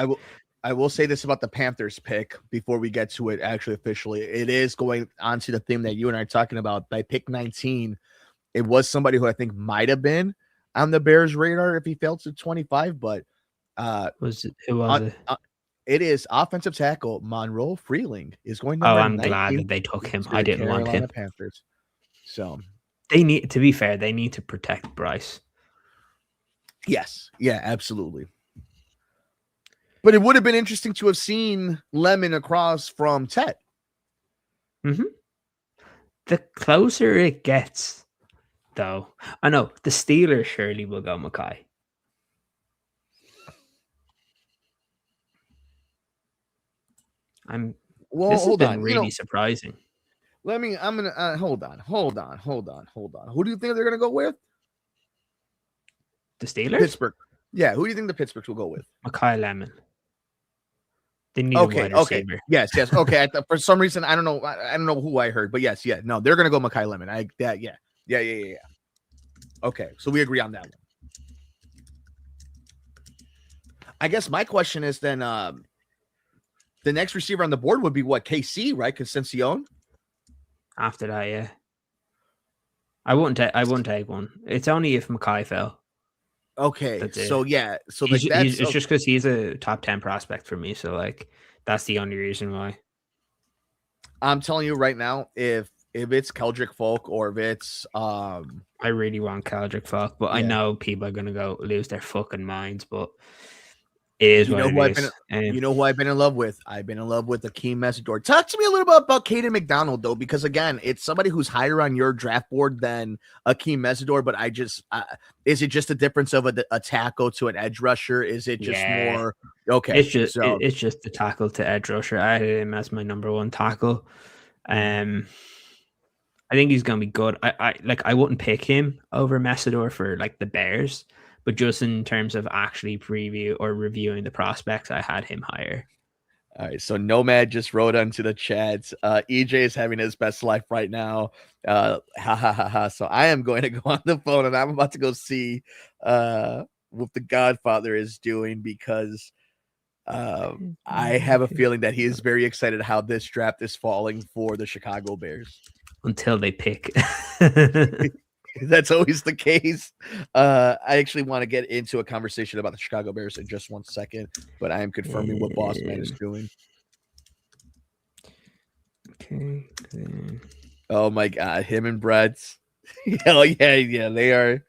I will say this about the Panthers pick before we get to it actually officially. It is going on to the theme that you and I are talking about. By pick 19, it was somebody who I think might have been on the Bears' radar if he fell to 25, but who was it? It is offensive tackle Monroe Freeling is going to. I'm glad that they took him. I didn't want him. Panthers. So they need to be fair. They need to protect Bryce. Yes. Yeah, absolutely. But it would have been interesting to have seen Lemon across from Tet. Mm-hmm. The closer it gets, though, I know the Steelers surely will go Mackay. This has been really surprising. I'm gonna hold on. Who do you think they're gonna go with? The Steelers? Pittsburgh. Yeah, who do you think the Pittsburghs will go with? Mikael Lemon. They need a wide receiver. Yes. Okay. For some reason, I don't know who I heard, but yes, yeah. No, they're gonna go Mikael Lemon. Yeah. Okay, so we agree on that one. I guess my question is then the next receiver on the board would be what, KC, right? Concepcion. After that, yeah. I wouldn't take one. It's only if Mackay fell. Okay, so yeah, so it's just because he's a top 10 prospect for me. So like that's the only reason why. I'm telling you right now, if it's Keldrick Falk or if it's I really want Keldrick Falk, but I know people are gonna go lose their fucking minds. But It is You what know it who I've been is. you know who I've been in love with? I've been in love with Akeem Messidor. Talk to me a little bit about Caden McDonald, though, because again, it's somebody who's higher on your draft board than Akeem Messidor. But is it just a difference of a tackle to an edge rusher? Is it just Yeah, more okay? So it's just the tackle to edge rusher. I had him as my number one tackle. I think he's gonna be good. I wouldn't pick him over Messidor for like the Bears, but just in terms of actually preview or reviewing the prospects, I had him higher. all right, so Nomad just wrote onto the chat. EJ is having his best life right now. Ha ha ha ha. So I am going to go on the phone and I'm about to go see what the Godfather is doing because I have a feeling that he is very excited how this draft is falling for the Chicago Bears. Until they pick. That's always the case. I actually want to get into a conversation about the Chicago Bears in just 1 second, but I am confirming what Boss Man is doing. Okay. Oh my God, him and Brett's. Hell yeah, they are.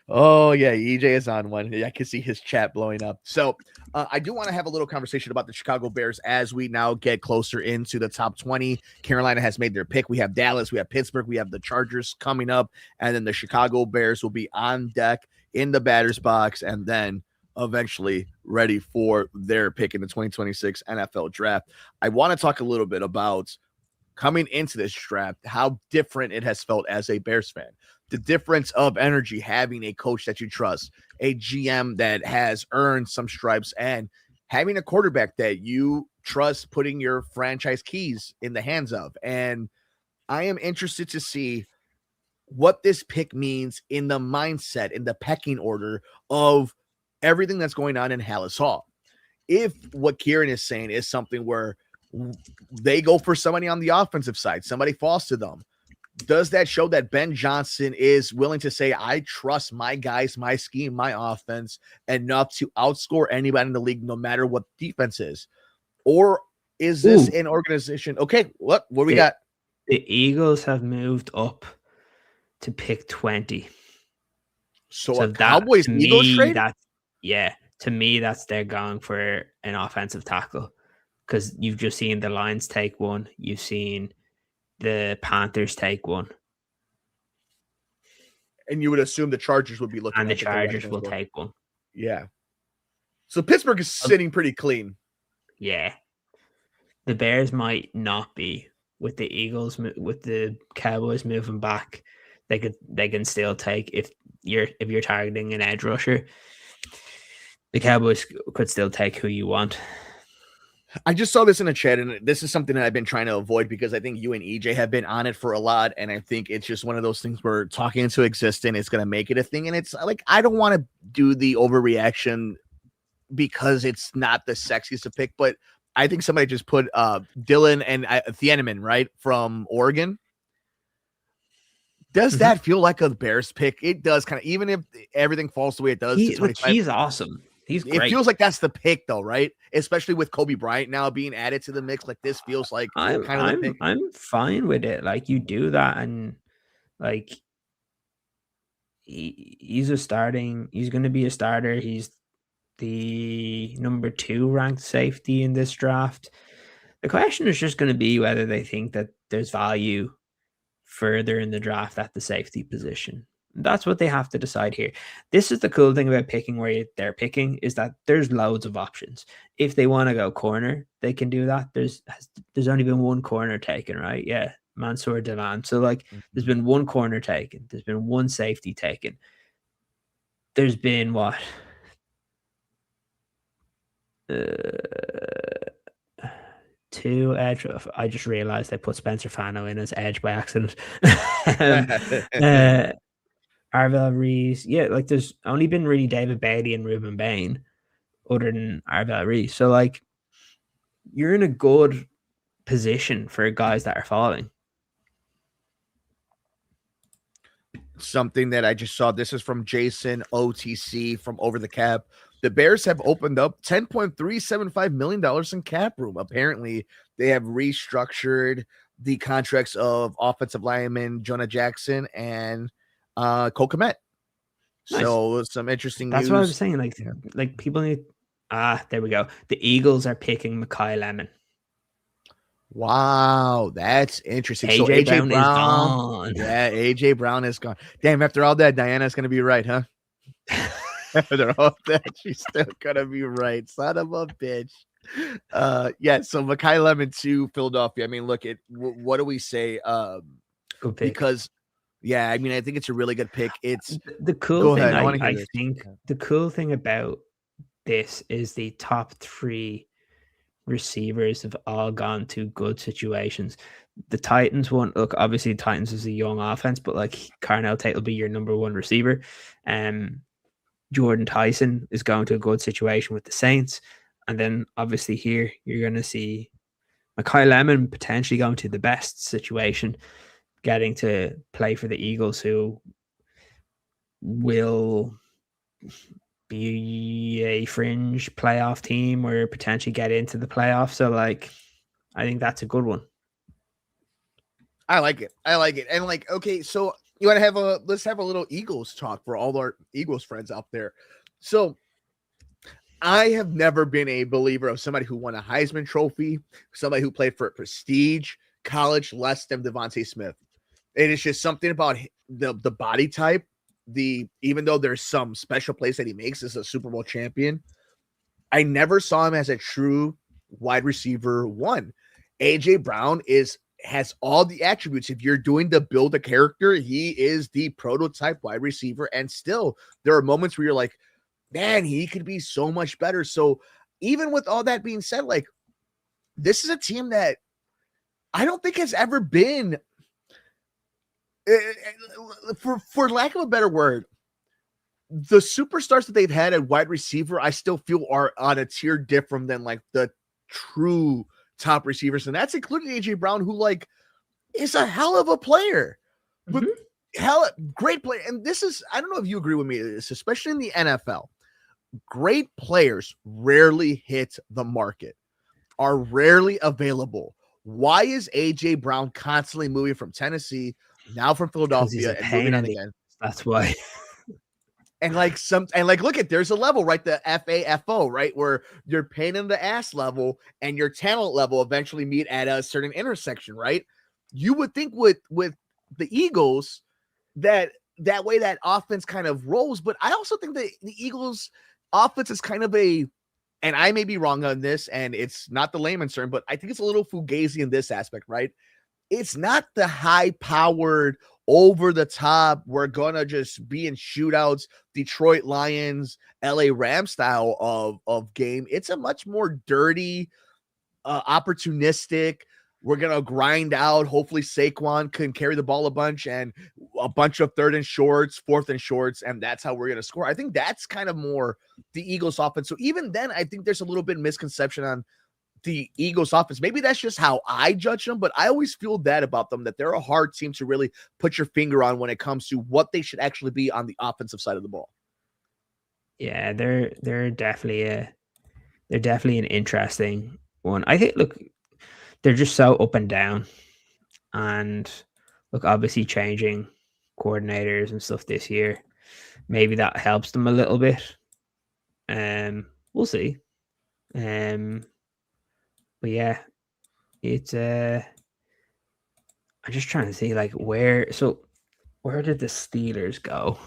Oh yeah, EJ is on one. I can see his chat blowing up. So I do want to have a little conversation about the Chicago Bears as we now get closer into the top 20. Carolina has made their pick. We have Dallas, we have Pittsburgh, we have the Chargers coming up, and then the Chicago Bears will be on deck in the batter's box, and then eventually ready for their pick in the 2026 NFL draft. I want to talk a little bit about coming into this draft, how different it has felt as a Bears fan. The difference of energy, having a coach that you trust, a GM that has earned some stripes, and having a quarterback that you trust putting your franchise keys in the hands of. And I am interested to see what this pick means in the mindset, in the pecking order of everything that's going on in Hallis Hall. If what Ciaran is saying is something where they go for somebody on the offensive side, somebody falls to them, does that show that Ben Johnson is willing to say, I trust my guys, my scheme, my offense enough to outscore anybody in the league, no matter what defense is? Or is this an organization? Okay, what we got? The Eagles have moved up to pick 20. So a Cowboys Eagles trade? To me, that's they're going for an offensive tackle because you've just seen the Lions take one. You've seen the Panthers take one. And you would assume the Chargers would be looking and the Chargers will take one. Yeah. So Pittsburgh is sitting pretty clean. Yeah. The Bears might not be with the Eagles, with the Cowboys moving back. They can still take if you're targeting an edge rusher. The Cowboys could still take who you want. I just saw this in a chat, and this is something that I've been trying to avoid because I think you and EJ have been on it for a lot, and I think it's just one of those things where talking into existence is going to make it a thing, and it's like I don't want to do the overreaction because it's not the sexiest to pick, but I think somebody just put Dylan and Thieneman, right, from Oregon. Does that feel like a Bears pick? It does kind of, even if everything falls the way it does. He's awesome. He's great. It feels like that's the pick, though, right? Especially with Kobe Bryant now being added to the mix. Like this feels like kind of the pick. I'm fine with it. Like you do that, and like he's going to be a starter. He's the number 2 ranked safety in this draft. The question is just going to be whether they think that there's value further in the draft at the safety position. That's what they have to decide here. This is the cool thing about picking where they're picking is that there's loads of options. If they want to go corner, they can do that. There's only been one corner taken, right? Yeah, Mansour Devan. So like there's been one corner taken. There's been one safety taken. There's been what? 2 edge. I just realized I put Spencer Fano in as edge by accident. Arvell Reese. Yeah, like there's only been really David Bailey and Ruben Bain other than Arvell Reese. So like you're in a good position for guys that are falling. Something that I just saw. This is from Jason OTC from Over the Cap. The Bears have opened up $10.375 million in cap room. Apparently, they have restructured the contracts of offensive lineman Jonah Jackson and Cole Kmet. Nice. So some interesting That's news. what I was saying. Like people need There we go. The Eagles are picking Mekhi Lemon. Wow, that's interesting. So AJ AJ Brown is Brown, gone. yeah, AJ Brown is gone. Damn, after all that, Diana's gonna be right, huh? After all that, she's still gonna be right. Son of a bitch. Yeah. So Mekhi Lemon to Philadelphia. I mean, look at what do we say? Good pick. Because yeah, I mean, I think it's a really good pick. It's the cool go thing. ahead. I want to hear I this. think the cool thing about this is the top 3 receivers have all gone to good situations. The Titans one, look, obviously Titans is a young offense, but like Carnell Tate will be your number 1 receiver. Jordan Tyson is going to a good situation with the Saints. And then obviously here you're going to see Mekhi Lemon potentially going to the best situation, getting to play for the Eagles, who will be a fringe playoff team or potentially get into the playoffs. So like, I think that's a good one. I like it. And like, okay, so you want to let's have a little Eagles talk for all our Eagles friends out there. So I have never been a believer of somebody who won a Heisman Trophy, somebody who played for a prestige college less than Devontae Smith. It is just something about the body type. Even though there's some special plays that he makes as a Super Bowl champion, I never saw him as a true wide receiver 1. AJ Brown has all the attributes. If you're doing to build a character, he is the prototype wide receiver. And still, there are moments where you're like, man, he could be so much better. So even with all that being said, like, this is a team that I don't think has ever been, for lack of a better word, the superstars that they've had at wide receiver, I still feel are on a tier different than like the true top receivers. And that's including AJ Brown, who like is a hell of a player, but great player. And this is, I don't know if you agree with me, this, especially in the NFL, great players rarely hit the market, are rarely available. Why is AJ Brown constantly moving from Tennessee, now from Philadelphia, and moving on again? That's why. And like look at, there's a level, right? The FAFO, right? Where your pain in the ass level and your talent level eventually meet at a certain intersection, right? You would think with the Eagles that way that offense kind of rolls, but I also think that the Eagles offense is kind of and I may be wrong on this, and it's not the layman's term, but I think it's a little fugazi in this aspect, right? It's not the high-powered, over-the-top, we're going to just be in shootouts, Detroit Lions, LA Rams style of game. It's a much more dirty, opportunistic, we're going to grind out. Hopefully Saquon can carry the ball a bunch and a bunch of 3rd and shorts, 4th and shorts, and that's how we're going to score. I think that's kind of more the Eagles offense. So even then, I think there's a little bit of misconception on the Eagles offense. Maybe that's just how I judge them, but I always feel that about them, that they're a hard team to really put your finger on when it comes to what they should actually be on the offensive side of the ball. Yeah, they're definitely an interesting one. I think, look, they're just so up and down, and look, obviously changing coordinators and stuff this year, maybe that helps them a little bit. We'll see. But yeah, it's I'm just trying to see like where did the Steelers go?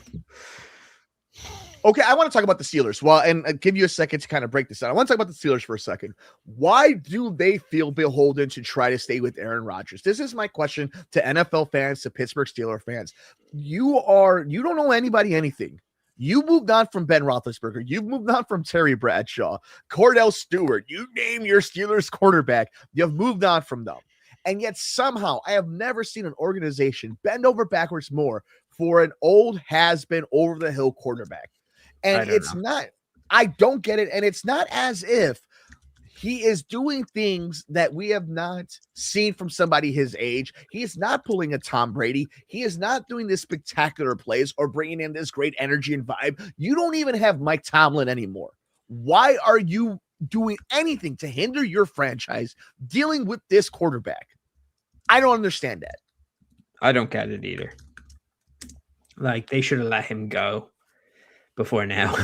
Okay, I want to talk about the Steelers. Well, and I'll give you a second to kind of break this down. I want to talk about the Steelers for a second. Why do they feel beholden to try to stay with Aaron Rodgers? This is my question to NFL fans, to Pittsburgh Steelers fans. You don't know anybody anything. You moved on from Ben Roethlisberger. You've moved on from Terry Bradshaw, Cordell Stewart. You name your Steelers quarterback. You've moved on from them. And yet somehow I have never seen an organization bend over backwards more for an old has-been over-the-hill quarterback. And I don't get it. And it's not as if he is doing things that we have not seen from somebody his age. He is not pulling a Tom Brady. He is not doing this spectacular plays or bringing in this great energy and vibe. You don't even have Mike Tomlin anymore. Why are you doing anything to hinder your franchise dealing with this quarterback? I don't understand that. I don't get it either. Like, they should have let him go before now.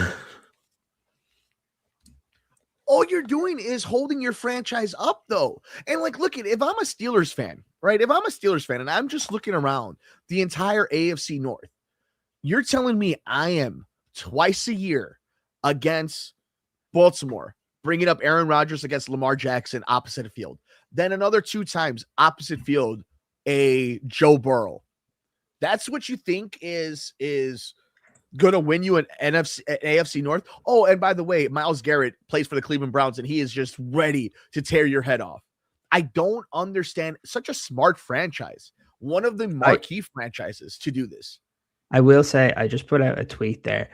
all you're doing is holding your franchise up, though. And like, look at if I'm a Steelers fan, right? If I'm a Steelers fan and I'm just looking around the entire AFC North, you're telling me I am twice a year against Baltimore, bringing up Aaron Rodgers against Lamar Jackson opposite field. Then another 2 times opposite field, a Joe Burrow. That's what you think is going to win you an AFC North. Oh, and by the way, Myles Garrett plays for the Cleveland Browns, and he is just ready to tear your head off. I don't understand. Such a smart franchise. One of the marquee franchises to do this. I will say, I just put out a tweet there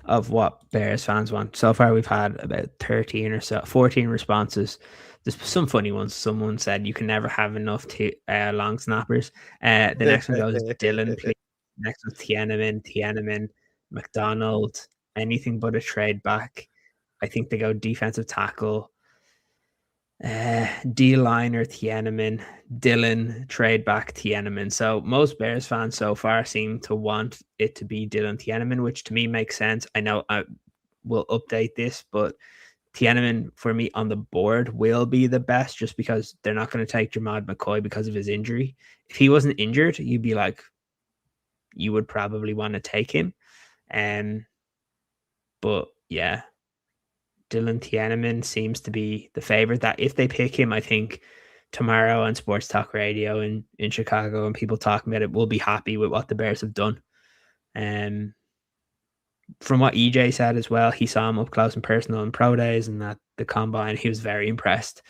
of what Bears fans want. So far, we've had about 13 or so, 14 responses. There's some funny ones. Someone said you can never have enough long snappers. The next one goes Dylan, please. Next one's Tiananmen, McDonald, anything but a trade back. I think they go defensive tackle. D-line or Tiananmen, Dylan, trade back Tiananmen. So most Bears fans so far seem to want it to be Dylan Tiananmen, which to me makes sense. I know I will update this, but Tiananmen for me on the board will be the best just because they're not going to take Jamad McCoy because of his injury. If he wasn't injured, you'd be like, you would probably want to take him. But yeah, Dylan Tiananmen seems to be the favorite. That if they pick him, I think tomorrow on Sports Talk Radio in Chicago and people talking about it will be happy with what the Bears have done. From what EJ said as well, he saw him up close and personal in pro days and at the combine. He was very impressed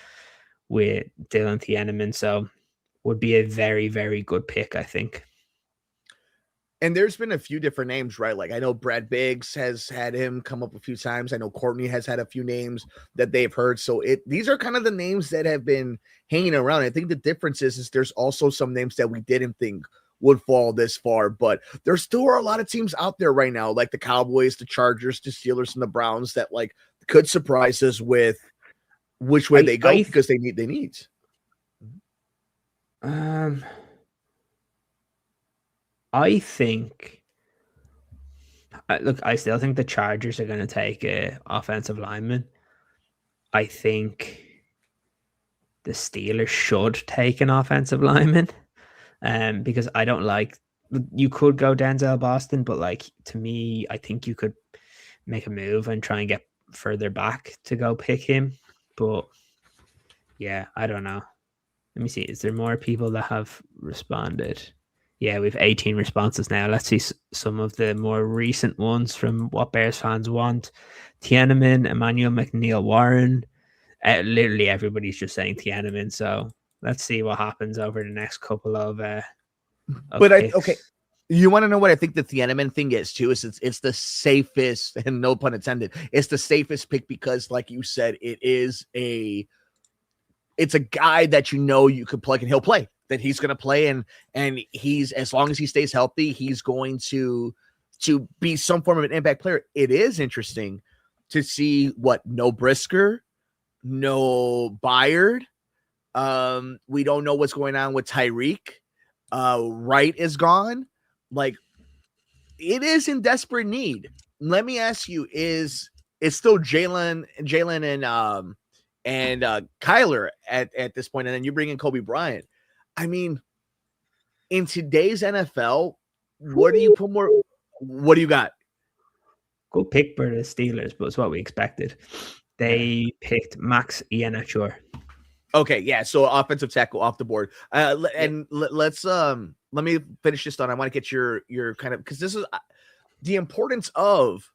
with Dylan Tiananmen. So would be a very, very good pick, I think. And there's been a few different names, right? Like I know Brad Biggs has had him come up a few times. I know Courtney has had a few names that they've heard. So these are kind of the names that have been hanging around. I think the difference is there's also some names that we didn't think would fall this far, but there still are a lot of teams out there right now, like the Cowboys, the Chargers, the Steelers, and the Browns that like could surprise us with which way they go because they need needs. I think, look, I still think the Chargers are going to take an offensive lineman. I think the Steelers should take an offensive lineman because I don't like, you could go Denzel Boston, but like to me, I think you could make a move and try and get further back to go pick him. But yeah, I don't know. Let me see. Is there more people that have responded? Yeah, we have 18 responses now. Let's see some of the more recent ones from what Bears fans want. Tiananmen, Emmanuel McNeil Warren. Literally everybody's just saying Tiananmen. So let's see what happens over the next couple of picks. Okay. You want to know what I think the Tiananmen thing is too? Is it's the safest, and no pun intended, it's the safest pick because, like you said, it's a guy that you know you could plug and he'll play. That he's going to play and he's, as long as he stays healthy, he's going to be some form of an impact player. It is interesting to see no Brisker, no Byard. We don't know what's going on with Tyreek. Wright is gone. Like, it is in desperate need. Let me ask you, is still Jalen and Kyler at this point, and then you bring in Kobe Bryant. I mean, in today's NFL, what do you put more? What do you got? Go pick for the Steelers, but it's what we expected. They picked Max Iheanacho. Okay, yeah. So offensive tackle off the board. Let's let me finish this thought. I want to get your kind of, because this is the importance of,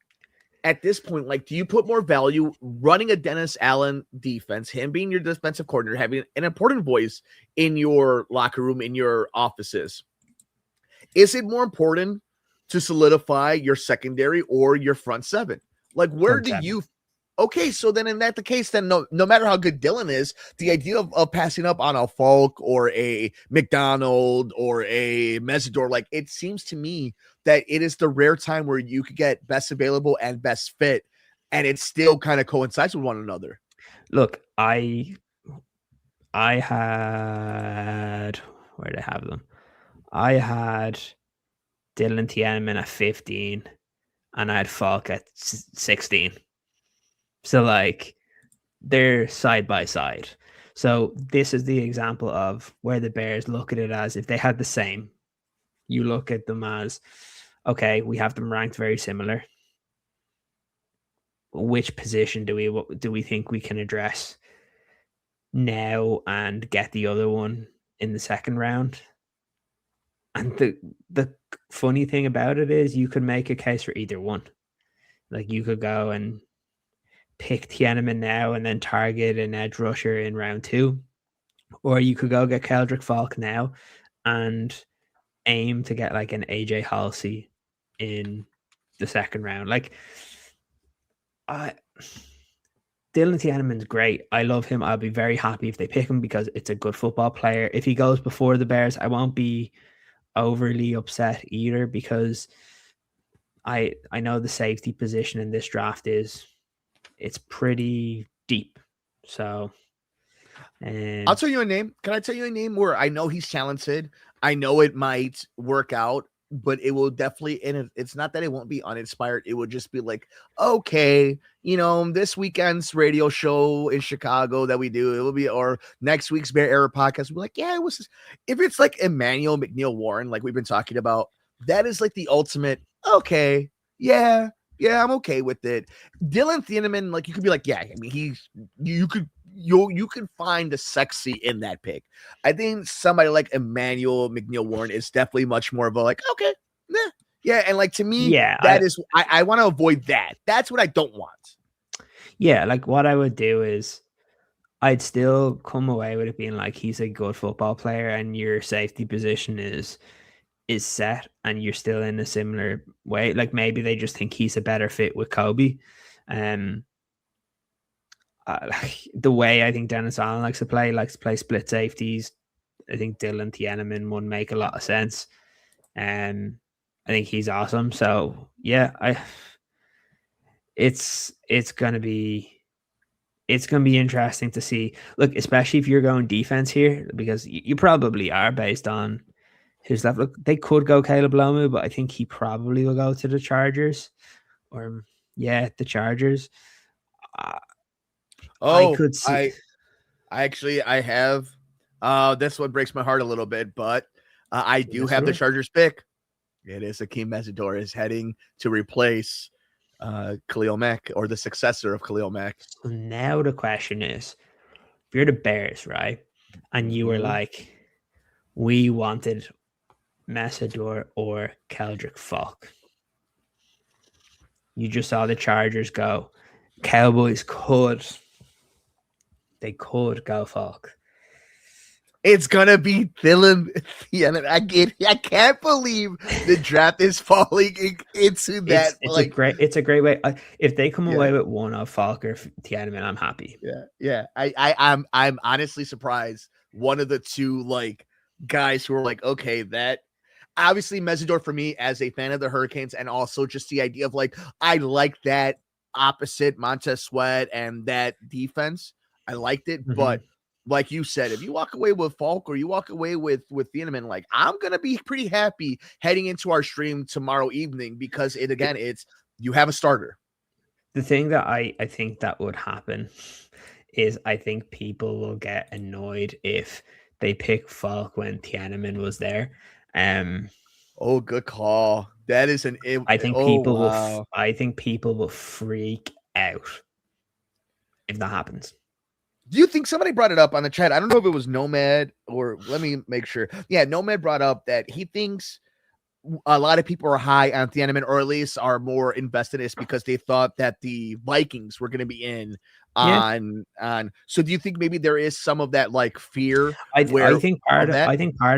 at this point, like, do you put more value running a Dennis Allen defense, him being your defensive coordinator, having an important voice in your locker room, in your offices? Is it more important to solidify your secondary or your front seven? Like, where do you? Okay, so then in that the case, then no matter how good Dylan is, the idea of passing up on a Falk or a McDonald or a Mesidor, like, it seems to me that it is the rare time where you could get best available and best fit, and it still kind of coincides with one another. Look, I had, where did I have them? I had Dylan Tiananmen at 15, and I had Falk at 16. So, like, they're side by side. So this is the example of where the Bears look at it as if they had the same. You look at them as, okay, we have them ranked very similar. Which position do we think we can address now and get the other one in the second round? And the funny thing about it is you could make a case for either one. Like you could go and pick Tiananmen now and then target an edge rusher in round 2, or you could go get Keldrick Falk now and aim to get like an AJ Halsey in the second round. Like, Dylan Tiananmen's great. I love him. I'll be very happy if they pick him because it's a good football player. If he goes before the Bears, I won't be overly upset either because I know the safety position in this draft it's pretty deep. So I'll tell you a name. Can I tell you a name where I know he's talented? I know it might work out, but it will definitely, and it's not that it won't be uninspired. It would just be like, okay, this weekend's radio show in Chicago that we do, it will be, or next week's Bear Era podcast, we'll be like, yeah, it was, if it's like Emmanuel McNeil Warren, like we've been talking about, that is like the ultimate, okay, yeah, I'm okay with it. Dylan Tiananmen, like you could be like, yeah, I mean, you could find the sexy in that pick. I think somebody like Emmanuel McNeil Warren is definitely much more of a like, okay, yeah, and like to me, yeah, I want to avoid that. That's what I don't want. Yeah, like what I would do is I'd still come away with it being like he's a good football player and your safety position is set and you're still in a similar way. Like maybe they just think he's a better fit with Kobe. The way I think Dennis Allen likes to play split safeties. I think Dylan Tiananmen would make a lot of sense. I think he's awesome. So yeah, it's gonna be interesting to see. Look, especially if you're going defense here, because you probably are based on his level. Look, they could go Caleb Lomu, but I think he probably will go to the Chargers. Or the Chargers. I could see. I have. This one breaks my heart a little bit, but I do have the Chargers pick. It is Akeem Mesidor is heading to replace Khalil Mack, or the successor of Khalil Mack. So now the question is, if you're the Bears, right, and you were like, we wanted Mesidor or Keldrick Falk. You just saw the Chargers go. Cowboys could go Falk. It's gonna be Dylan. I can't believe the draft is falling into that. It's a great way. If they come away with one of Falk or Tiananmen, I'm happy. Yeah. I'm honestly surprised. One of the two guys who are like, okay, that obviously Mesidor for me as a fan of the Hurricanes, and also just the idea of I like that opposite Montez Sweat and that defense. I liked it, but like you said, if you walk away with Falk or you walk away with Thieneman, I'm gonna be pretty happy heading into our stream tomorrow evening because it's you have a starter. The thing that I think that would happen is I think people will get annoyed if they pick Falk when Tiananmen was there. Oh, good call. That is I think people will freak out if that happens. Do you think somebody brought it up on the chat? I don't know if it was Nomad or let me make sure. Yeah, Nomad brought up that he thinks a lot of people are high on Tiananmen, or at least are more invested in this because they thought that the Vikings were going to be in on. So do you think maybe there is some of that fear? I think part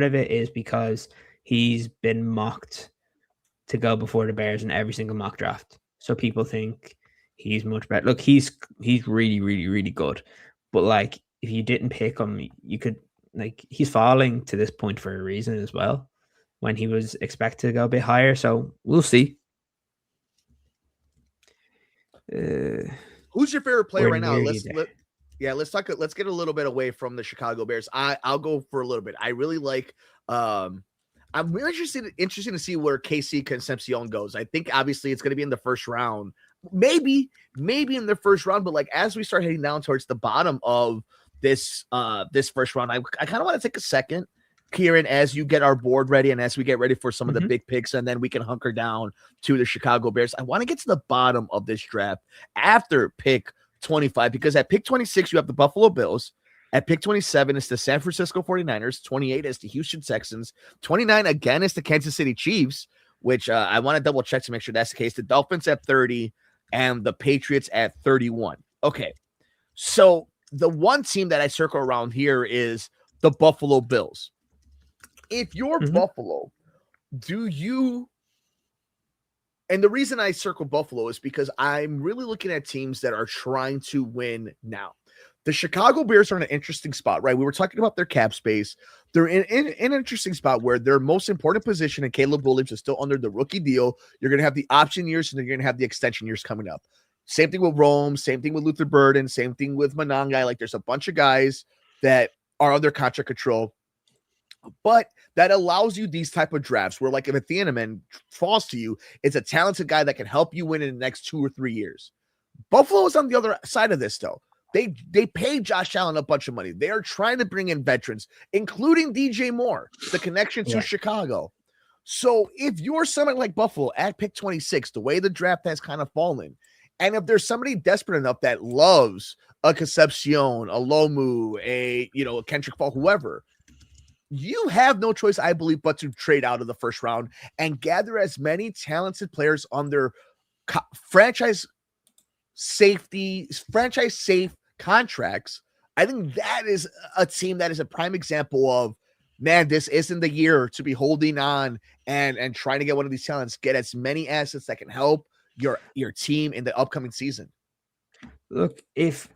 of it is because he's been mocked to go before the Bears in every single mock draft. So people think he's much better. Look, he's really, really, really good. But if you didn't pick him, you could he's falling to this point for a reason as well, when he was expected to go a bit higher. So we'll see. Who's your favorite player right now? Let's talk. Let's get a little bit away from the Chicago Bears. I'll go for a little bit. I really like. I'm really interested to see where KC Concepcion goes. I think obviously it's going to be in the first round. maybe in the first round, but like as we start heading down towards the bottom of this first round, I kind of want to take a second, Ciaran, as you get our board ready and as we get ready for some of the big picks, and then we can hunker down to the Chicago Bears. I want to get to the bottom of this draft after pick 25, because at pick 26, you have the Buffalo Bills. At pick 27, it's the San Francisco 49ers. 28 is the Houston Texans. 29, again, is the Kansas City Chiefs, which I want to double check to make sure that's the case. The Dolphins at 30 and the Patriots at 31. Okay, so the one team that I circle around here is the Buffalo Bills. If you're Buffalo, do you... And the reason I circle Buffalo is because I'm really looking at teams that are trying to win now. The Chicago Bears are in an interesting spot, right? We were talking about their cap space. They're in an interesting spot where their most important position, and Caleb Williams is still under the rookie deal. You're going to have the option years, and you're going to have the extension years coming up. Same thing with Rome, same thing with Luther Burden, same thing with Monangai. Like, there's a bunch of guys that are under contract control. But that allows you these type of drafts where, like, if a Thieneman falls to you, it's a talented guy that can help you win in the next 2 or 3 years. Buffalo is on the other side of this, though. They paid Josh Allen a bunch of money. They are trying to bring in veterans, including DJ Moore, the connection to Chicago. So if you're somebody like Buffalo at pick 26, the way the draft has kind of fallen, and if there's somebody desperate enough that loves a Concepcion, a Lomu, a Kendrick Fall, whoever, you have no choice, I believe, but to trade out of the first round and gather as many talented players on their franchise safe contracts. I think that is a team that is a prime example of, man, this isn't the year to be holding on and trying to get one of these talents. Get as many assets that can help your team in the upcoming season. Look, if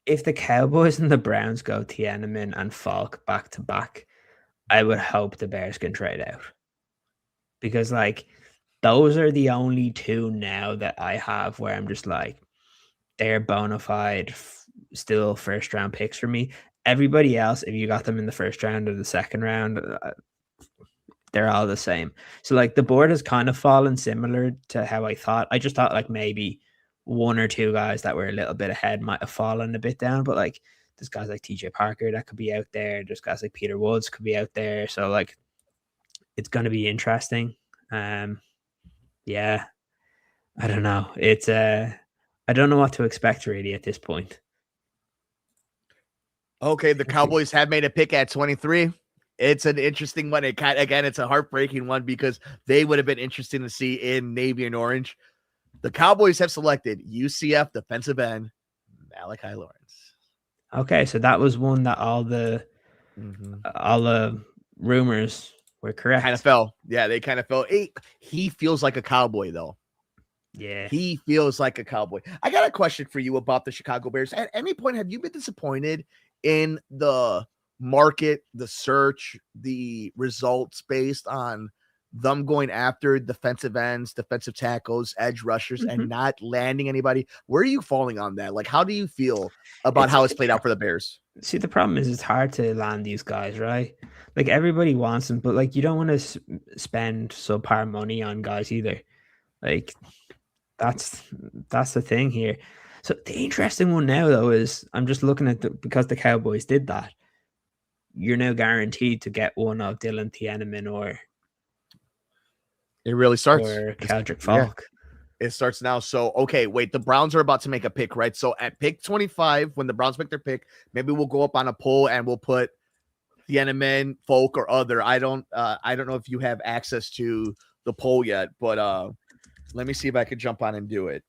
the Cowboys and the Browns go Thieneman and Falk back to back, I would hope the Bears can trade out, because like those are the only two now that I have where I'm just like, they're bona fide still first round picks for me. Everybody else, if you got them in the first round or the second round, they're all the same. So like the board has kind of fallen similar to how I thought. I just thought like maybe one or two guys that were a little bit ahead might have fallen a bit down, but like there's guys like TJ Parker that could be out there. There's guys like Peter Woods could be out there. So like it's going to be interesting. Yeah, I don't know. It's I don't know what to expect really at this point. Okay, the Cowboys have made a pick at 23. It's an interesting one. It's a heartbreaking one because they would have been interesting to see in navy and orange. The Cowboys have selected UCF defensive end Malachi Lawrence. Okay, so that was one that all the rumors were correct. Kind of fell. Yeah, they kind of fell. He feels like a Cowboy, though. Yeah. He feels like a Cowboy. I got a question for you about the Chicago Bears. At any point, have you been disappointed in the market, the search, the results based on them going after defensive ends, defensive tackles, edge rushers, and not landing anybody? Where are you falling on that? Like, how do you feel about how it's played out for the Bears? See, the problem is it's hard to land these guys, right? Like, everybody wants them, but like you don't want to spend subpar money on guys either. Like, that's the thing here. So the interesting one now, though, is I'm just looking at because the Cowboys did that, you're now guaranteed to get one of Dylan Thieneman or it really starts. Or Kendrick Falk. Yeah. It starts now. So, okay, wait, the Browns are about to make a pick, right? So at pick 25, when the Browns make their pick, maybe we'll go up on a poll and we'll put Thieneman, Folk, or other. I don't know if you have access to the poll yet, but let me see if I could jump on and do it.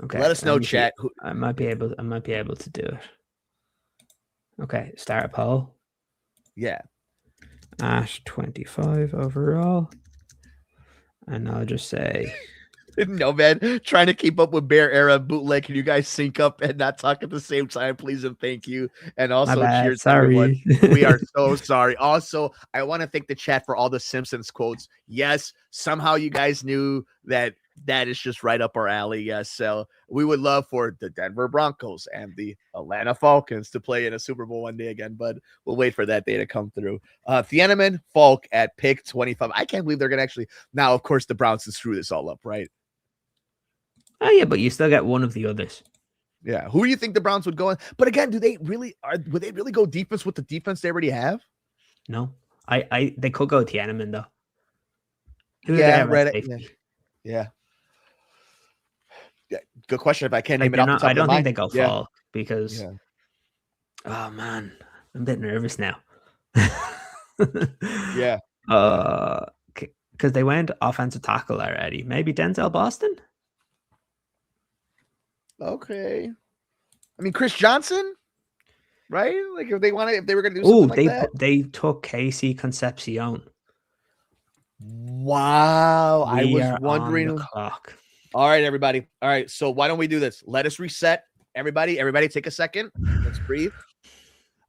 Okay. Let us know, chat. I might be able to do it. Okay, start a poll. Yeah. At 25 overall. And I'll just say no, man. Trying to keep up with Bear Era bootleg. Can you guys sync up and not talk at the same time, please and thank you. And also cheers to everyone. We are so sorry. Also, I want to thank the chat for all the Simpsons quotes. Yes, somehow you guys knew that That is just right up our alley. Yes. So we would love for the Denver Broncos and the Atlanta Falcons to play in a Super Bowl one day again, but we'll wait for that day to come through. Thieneman Falk at pick 25. I can't believe they're going to actually. Now, of course, the Browns can screw this all up, right? Oh, yeah, but you still get one of the others. Yeah. Who do you think the Browns would go in? But again, would they really go defense with the defense they already have? No. They could go Thieneman, though. Yeah, yeah. Good question. If I can't name it off the top I don't think they go yeah. Falk because, oh man, I'm a bit nervous now. Yeah. Because they went offensive tackle already. Maybe Denzel Boston. Okay. I mean, Chris Johnson, right? Like if they were going to do something like that. They took Casey Concepcion. Wow. I was wondering. On the clock. All right, everybody. All right. So why don't we do this? Let us reset. Everybody take a second. Let's breathe.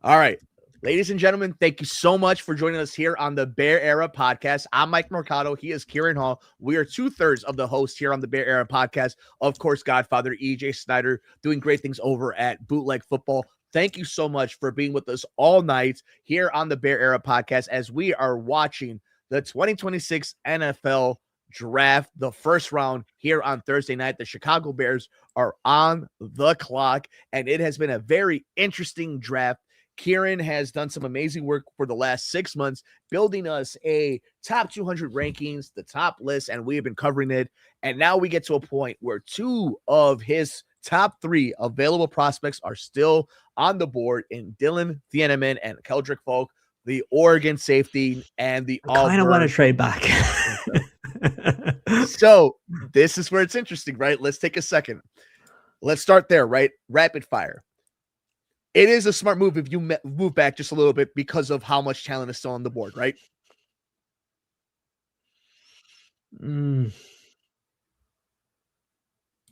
All right. Ladies and gentlemen, thank you so much for joining us here on the Bear Era podcast. I'm Mike Mercado. He is Ciaran Hall. We are 2/3 of the hosts here on the Bear Era podcast. Of course, Godfather EJ Snyder doing great things over at Bootleg Football. Thank you so much for being with us all night here on the Bear Era podcast as we are watching the 2026 NFL Draft, the first round here on Thursday night. The Chicago Bears are on the clock, and it has been a very interesting draft. Ciaran has done some amazing work for the last 6 months, building us a top 200 rankings, the top list, and we have been covering it. And now we get to a point where 2 of his top 3 available prospects are still on the board in Dylan Thieneman and Keldrick Falk, the Oregon safety, and the Auburn. I kind of want to trade back. So this is where it's interesting, right? Let's take a second. Let's start there, right? Rapid fire. It is a smart move if you move back just a little bit because of how much talent is still on the board, right?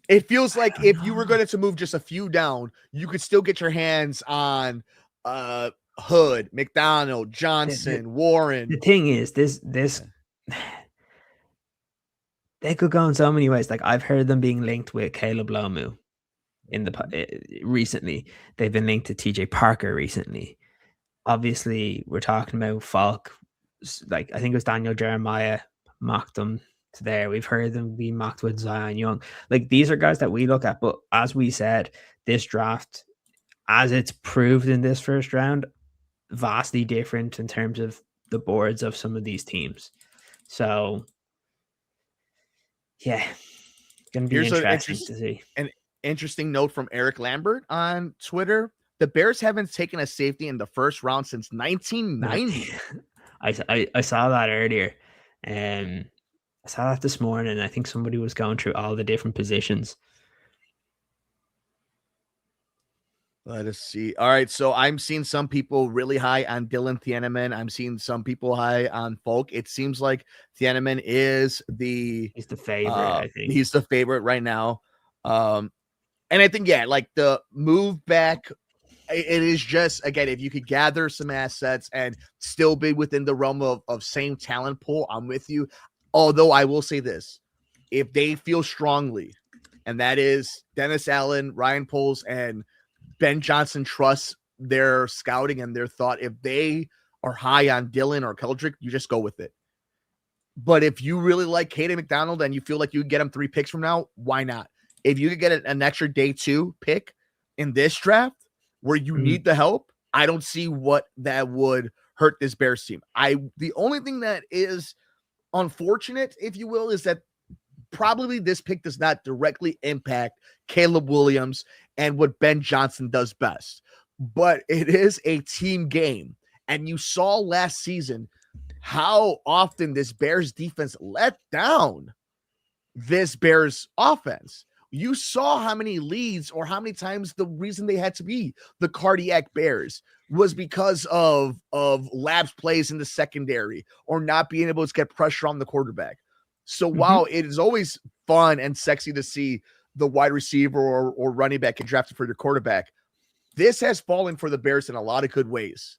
It feels like if you were going to move just a few down, you could still get your hands on Hood, McDonald, Johnson, Warren. The thing is, this they could go in so many ways. Like I've heard them being linked with Caleb Lomu recently. They've been linked to TJ Parker recently. Obviously, we're talking about Falk. Like I think it was Daniel Jeremiah mocked them to there. We've heard them be mocked with Zion Young. Like these are guys that we look at. But as we said, this draft, as it's proved in this first round, vastly different in terms of the boards of some of these teams. So yeah, going to be interesting to see. An interesting note from Eric Lambert on Twitter. The Bears haven't taken a safety in the first round since 1990. I saw that earlier. I saw that this morning. I think somebody was going through all the different positions. Let us see. All right, so I'm seeing some people really high on Dylan Thieneman. I'm seeing some people high on Falk. It seems like Thieneman is he's the favorite. I think he's the favorite right now. And I think like the move back, it is just again if you could gather some assets and still be within the realm of same talent pool, I'm with you. Although I will say this, if they feel strongly, and that is Dennis Allen, Ryan Poles, and Ben Johnson trusts their scouting and their thought. If they are high on Dylan or Keldrick, you just go with it. But if you really like Caden McDonald and you feel like you can get him 3 picks from now, why not? If you could get an extra day 2 pick in this draft where you need the help, I don't see what that would hurt this Bears team. The only thing that is unfortunate, if you will, is that probably this pick does not directly impact Caleb Williams and what Ben Johnson does best. But it is a team game. And you saw last season how often this Bears defense let down this Bears offense. You saw how many leads or how many times the reason they had to be the cardiac Bears was because of labs plays in the secondary or not being able to get pressure on the quarterback. So while it is always fun and sexy to see the wide receiver or running back get drafted for your quarterback, this has fallen for the Bears in a lot of good ways.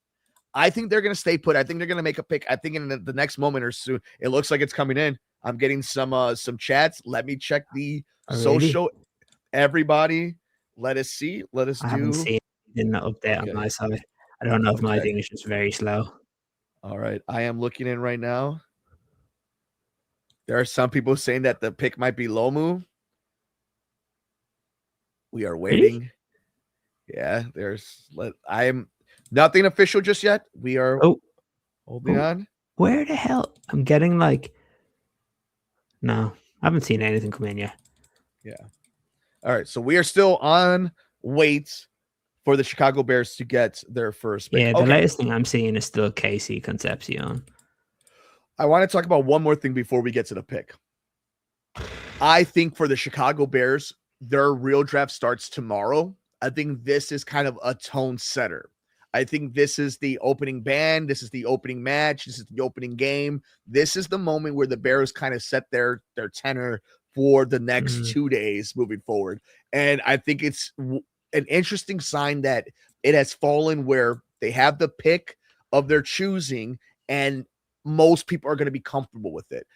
I think they're going to stay put. I think they're going to make a pick. I think in the next moment or soon, it looks like it's coming in. I'm getting some chats. Let me check the Really? social. Everybody, let us see. Let us I haven't do. seen an update on Okay. my side. I don't know if my Okay. thing is just very slow. All right. I am looking in right now. There are some people saying that the pick might be Lomu. We are Really? waiting. Yeah, I am nothing official just yet. We are holding on. Where the hell? I'm getting no, I haven't seen anything come in yet. Yeah. All right. So we are still on wait for the Chicago Bears to get their first pick. Yeah, the latest thing I'm seeing is still Casey Concepcion. I want to talk about one more thing before we get to the pick. I think for the Chicago Bears, their real draft starts tomorrow. I think this is kind of a tone setter. I think this is the opening band. This is the opening match. This is the opening game. This is the moment where the Bears kind of set their tenor for the next 2 days moving forward. And I think it's an interesting sign that it has fallen where they have the pick of their choosing and most people are going to be comfortable with it.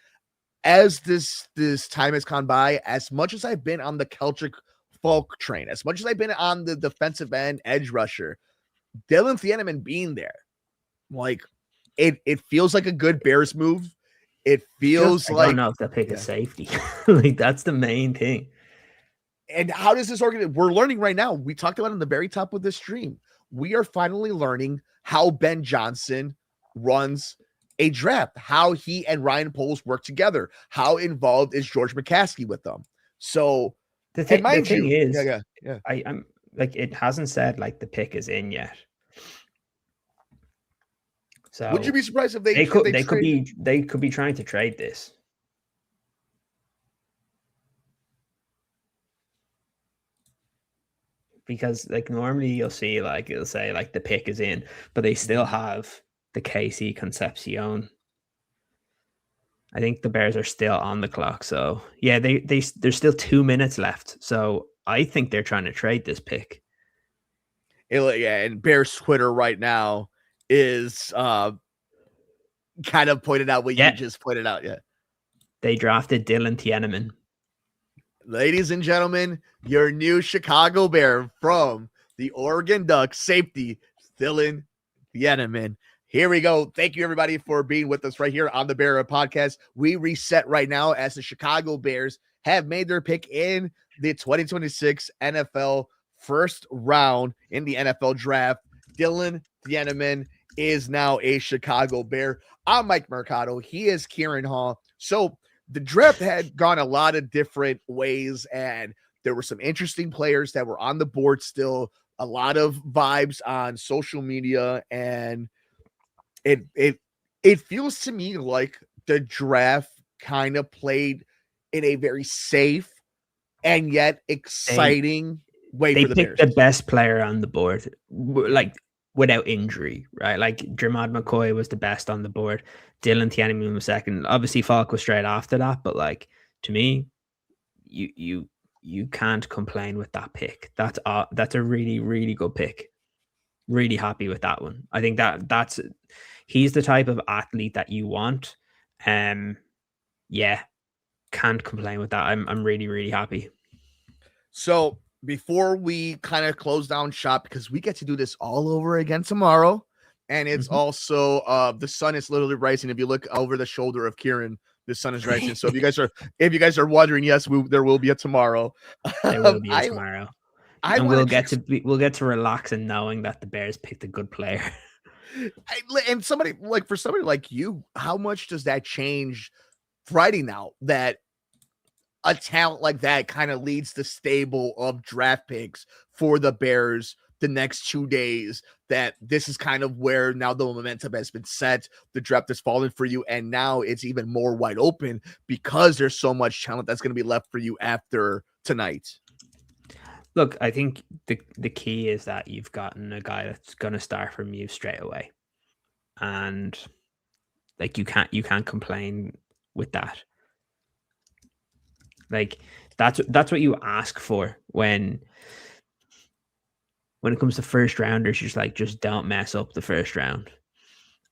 As this time has gone by, as much as I've been on the Celtic Folk train, as much as I've been on the defensive end edge rusher, Dylan Thieneman being there, like it feels like a good Bears move. It feels like I don't know if that pick is safety. Like that's the main thing. And how does this organization? We're learning right now. We talked about it in the very top of this stream. We are finally learning how Ben Johnson runs a draft, how he and Ryan Poles work together, how involved is George McCaskey with them. So the thing is, I'm like, it hasn't said like the pick is in yet. So would you be surprised if they could be trying to trade this? Because like normally you'll see like it'll say like the pick is in, but they still have the Casey Concepcion. I think the Bears are still on the clock. So yeah, there's still 2 minutes left. So I think they're trying to trade this pick. And Bears Twitter right now is kind of pointed out what you just pointed out. Yeah. They drafted Dylan Thieneman. Ladies and gentlemen, your new Chicago Bear from the Oregon Ducks safety, Dylan Thieneman. Here we go. Thank you, everybody, for being with us right here on the Bear Podcast. We reset right now as the Chicago Bears have made their pick in the 2026 NFL first round in the NFL draft. Dylan Thieneman is now a Chicago Bear. I'm Mike Mercado. He is Ciaran Hall. So the draft had gone a lot of different ways, and there were some interesting players that were on the board still, a lot of vibes on social media, and it feels to me like the draft kind of played in a very safe and yet exciting way for the Bears. They picked the best player on the board, like without injury, right? Like Jermod McCoy was the best on the board. Dylan Thieneman was second. Obviously, Falk was straight after that, but like to me, you can't complain with that pick. That's a really, really good pick. Really happy with that one. I think that's he's the type of athlete that you want. Yeah, can't complain with that. I'm really, really happy. So before we kind of close down shop, because we get to do this all over again tomorrow, and it's also the sun is literally rising. If you look over the shoulder of Ciaran, the sun is rising. So if you guys are wondering, yes, there will be a tomorrow. There will be a tomorrow. And we'll get to relax in knowing that the Bears picked a good player. And for somebody like you, how much does that change Friday now that a talent like that kind of leads the stable of draft picks for the Bears the next 2 days, that this is kind of where now the momentum has been set, the draft has fallen for you, and now it's even more wide open because there's so much talent that's going to be left for you after tonight? Look, I think the key is that you've gotten a guy that's going to start from you straight away. And like you can't complain with that. Like that's what you ask for when it comes to first rounders. You're just don't mess up the first round.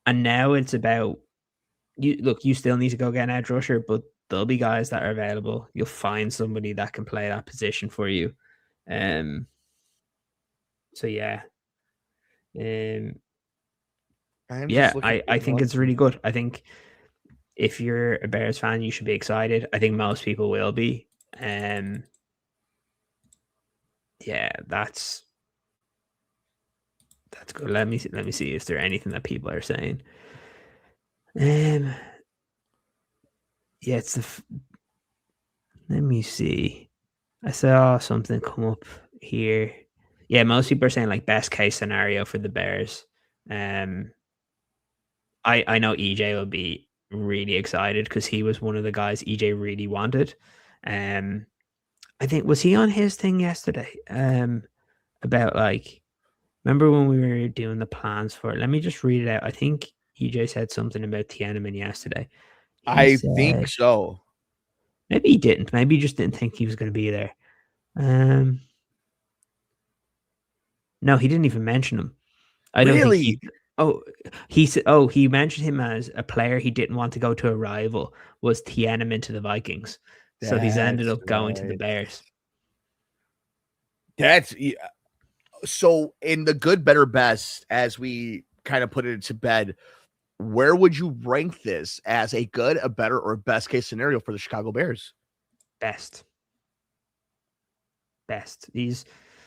And now it's about you still need to go get an edge rusher, but there'll be guys that are available. You'll find somebody that can play that position for you. So yeah. I'm Yeah, just looking I him think up. it's really good. I think if you're a Bears fan, you should be excited. I think most people will be. Yeah, that's good. Let me see. Is there anything that people are saying? Yeah, it's let me see. I saw something come up here. Yeah, most people are saying like best case scenario for the Bears. I know EJ will be really excited because he was one of the guys EJ really wanted. I think was he on his thing yesterday? About like remember when we were doing the plans for it? Let me just read it out. I think EJ said something about Tiananmen yesterday. He I think said so. maybe he didn't. Maybe he just didn't think he was going to be there. No, he didn't even mention him. I don't think Really? he. Oh, he said. Oh, he mentioned him as a player he didn't want to go to a rival was Tiananmen to the Vikings, so he's ended That's up going to the right. Bears. That's so in the good, better, best, as we kind of put it to bed, where would you rank this as a good, a better, or best case scenario for the Chicago Bears? Best. He's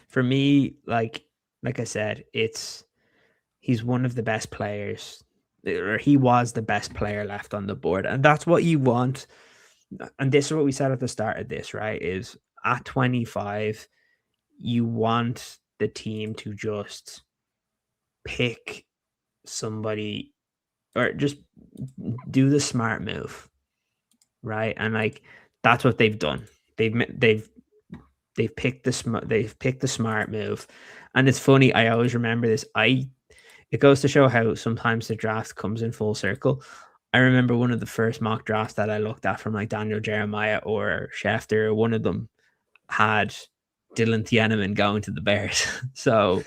for me, like I said, he's one of the best players, or he was the best player left on the board, and that's what you want. And this is what we said at the start of this, right? Is at 25, you want the team to just pick somebody or just do the smart move, right? And like that's what they've done. They've picked the smart move. And it's funny, I always remember this. It goes to show how sometimes the draft comes in full circle. I remember one of the first mock drafts that I looked at from like Daniel Jeremiah or Schefter, one of them had Dylan Tiananmen going to the Bears. So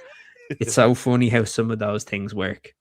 it's so funny how some of those things work.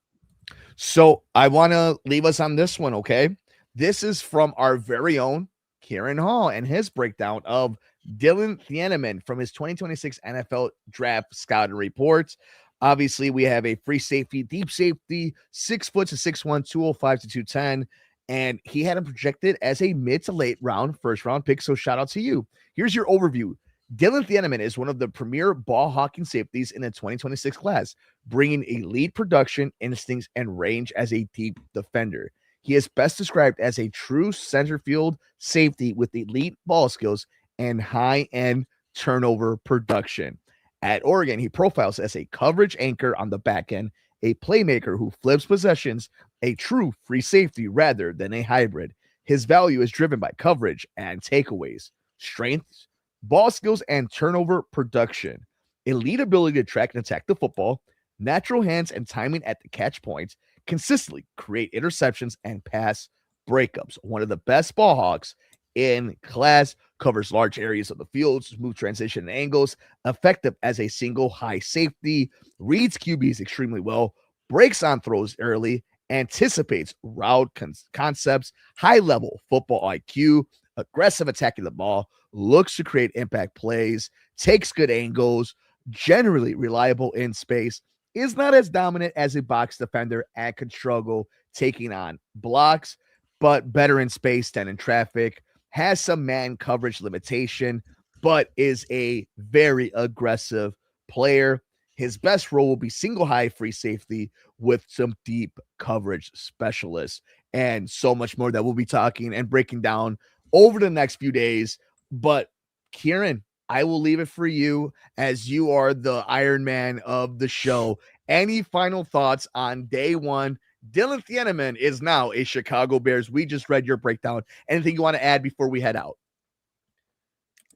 So I want to leave us on this one, okay? This is from our very own Ciaran Hall and his breakdown of Dylan Tiananmen from his 2026 NFL Draft Scouting Report. Obviously, we have a free safety, deep safety, 6 foot to 6'1", 205 to 210. And he had him projected as a mid to late round, first round pick. So shout out to you. Here's your overview. Dylan Tiananmen is one of the premier ball hawking safeties in the 2026 class, bringing elite production, instincts, and range as a deep defender. He is best described as a true center field safety with elite ball skills and high-end turnover production. At Oregon, he profiles as a coverage anchor on the back end, a playmaker who flips possessions, a true free safety rather than a hybrid. His value is driven by coverage and takeaways, strengths, ball skills, and turnover production. Elite ability to track and attack the football, natural hands and timing at the catch points, consistently create interceptions and pass breakups. One of the best ball hawks in class, covers large areas of the field, smooth transition angles, effective as a single high safety, reads QBs extremely well, breaks on throws early, anticipates route concepts, high level football IQ, aggressive attacking the ball, looks to create impact plays, takes good angles, generally reliable in space, is not as dominant as a box defender and can struggle taking on blocks, but better in space than in traffic, has some man coverage limitation, but is a very aggressive player. His best role will be single high free safety with some deep coverage specialists and so much more that we'll be talking and breaking down over the next few days. But Ciaran, I will leave it for you as you are the Iron Man of the show. Any final thoughts on day one? Dylan Tiananmen is now a Chicago Bears. We just read your breakdown. Anything you want to add before we head out?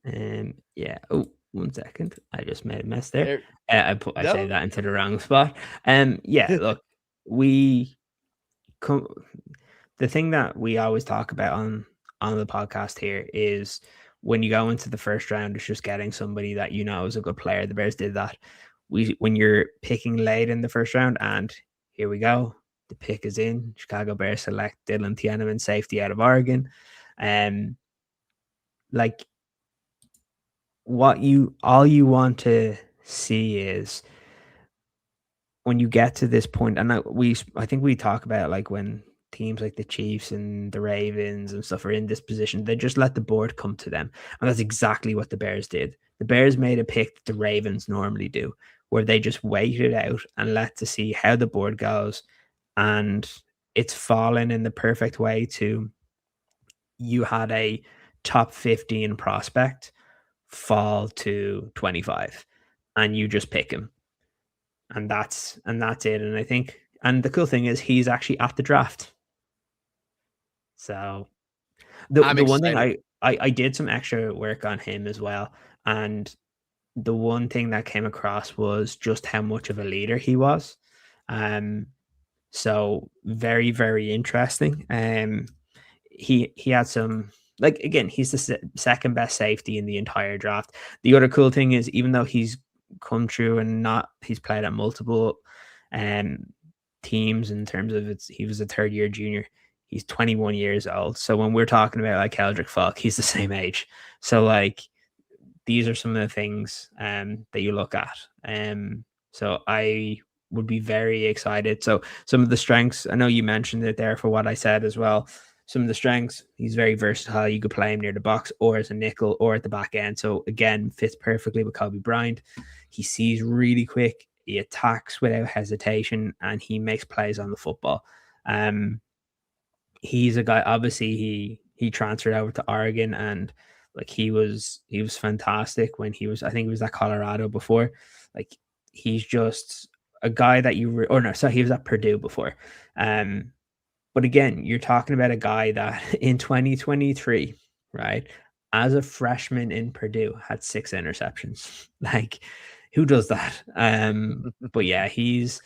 Yeah. Oh, 1 second. I just made a mess there. I No. say that into the wrong spot. Yeah, look, we come the thing that we always talk about on the podcast here is when you go into the first round, it's just getting somebody that you know is a good player. The Bears did that. When you're picking late in the first round, and here we go. The pick is in. Chicago Bears select Dylan Tiananmen, safety out of Oregon. Um, like all you want to see is when you get to this point, and I think we talk about like when teams like the Chiefs and the Ravens and stuff are in this position, they just let the board come to them, and that's exactly what the Bears did. The Bears made a pick that the Ravens normally do, where they just waited out and let to see how the board goes, and it's fallen in the perfect way to you had a top 15 prospect fall to 25 and you just pick him, and that's it. And I think, and the cool thing is he's actually at the draft. So I'm the one thing excited. I did some extra work on him as well, and the one thing that came across was just how much of a leader he was. um so very, very interesting. He had some, like, again, he's the second best safety in the entire draft. The other cool thing is, even though he's come through and not he's played at multiple um teams in terms of he was a third year junior. He's 21 years old. So when we're talking about like Eldrick Falk, he's the same age. So like these are some of the things that you look at. So I would be very excited. So some of the strengths, I know you mentioned it there for what I said as well. Some of the strengths, he's very versatile. You could play him near the box or as a nickel or at the back end. So again, fits perfectly with Kobe Bryant. He sees really quick. He attacks without hesitation, and he makes plays on the football. Um, he's a guy. Obviously, he transferred over to Oregon, and like he was fantastic when he was. I think he was at Colorado before. Like he's just a guy that or no, so he was at Purdue before. Um, but again, you're talking about a guy that in 2023, right, as a freshman in Purdue, had 6 interceptions. Like, who does that? But yeah, he's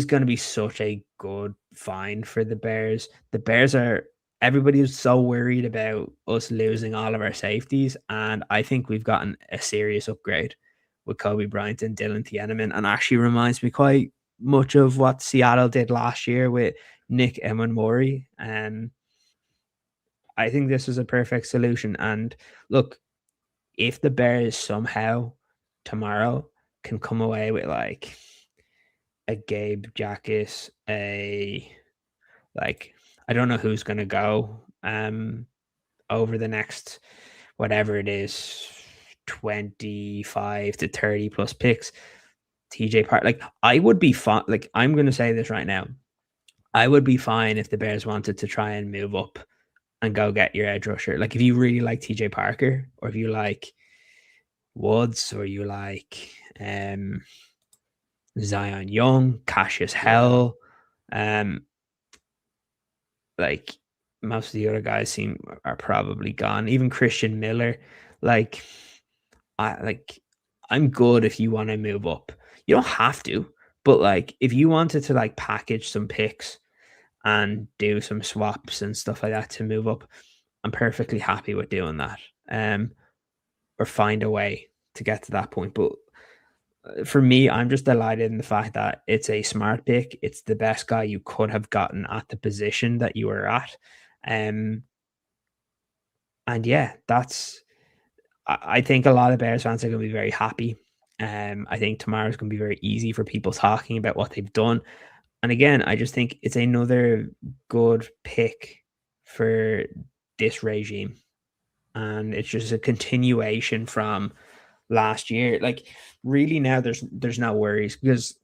going to be such a good find for the Bears. The Bears are everybody was so worried about us losing all of our safeties, and I think we've gotten a serious upgrade with Kobe Bryant and Dylan Tiananmen, and actually reminds me quite much of what Seattle did last year with Nick Emanmori. I think this is a perfect solution. And look, if the Bears somehow tomorrow can come away with like a Gabe Jackus, a like I don't know who's gonna go over the next whatever it is, 25 to 30 plus picks. TJ Park, like I would be fine. Like I'm gonna say this right now. I would be fine if the Bears wanted to try and move up and go get your edge rusher. Like if you really like TJ Parker, or if you like Woods, or you like Zion Young, Cassius Yeah. Hell, um, like most of the other guys are probably gone. Even Christian Miller, like I like I'm good if you want to move up. You don't have to, but like if you wanted to like package some picks and do some swaps and stuff like that to move up, I'm perfectly happy with doing that. Or find a way to get to that point. But for me, I'm just delighted in the fact that it's a smart pick. It's the best guy you could have gotten at the position that you were at. Um, and yeah, I think a lot of Bears fans are going to be very happy. I think tomorrow's going to be very easy for people talking about what they've done. And again, I just think it's another good pick for this regime. And it's just a continuation from last year. Like really now there's no worries, because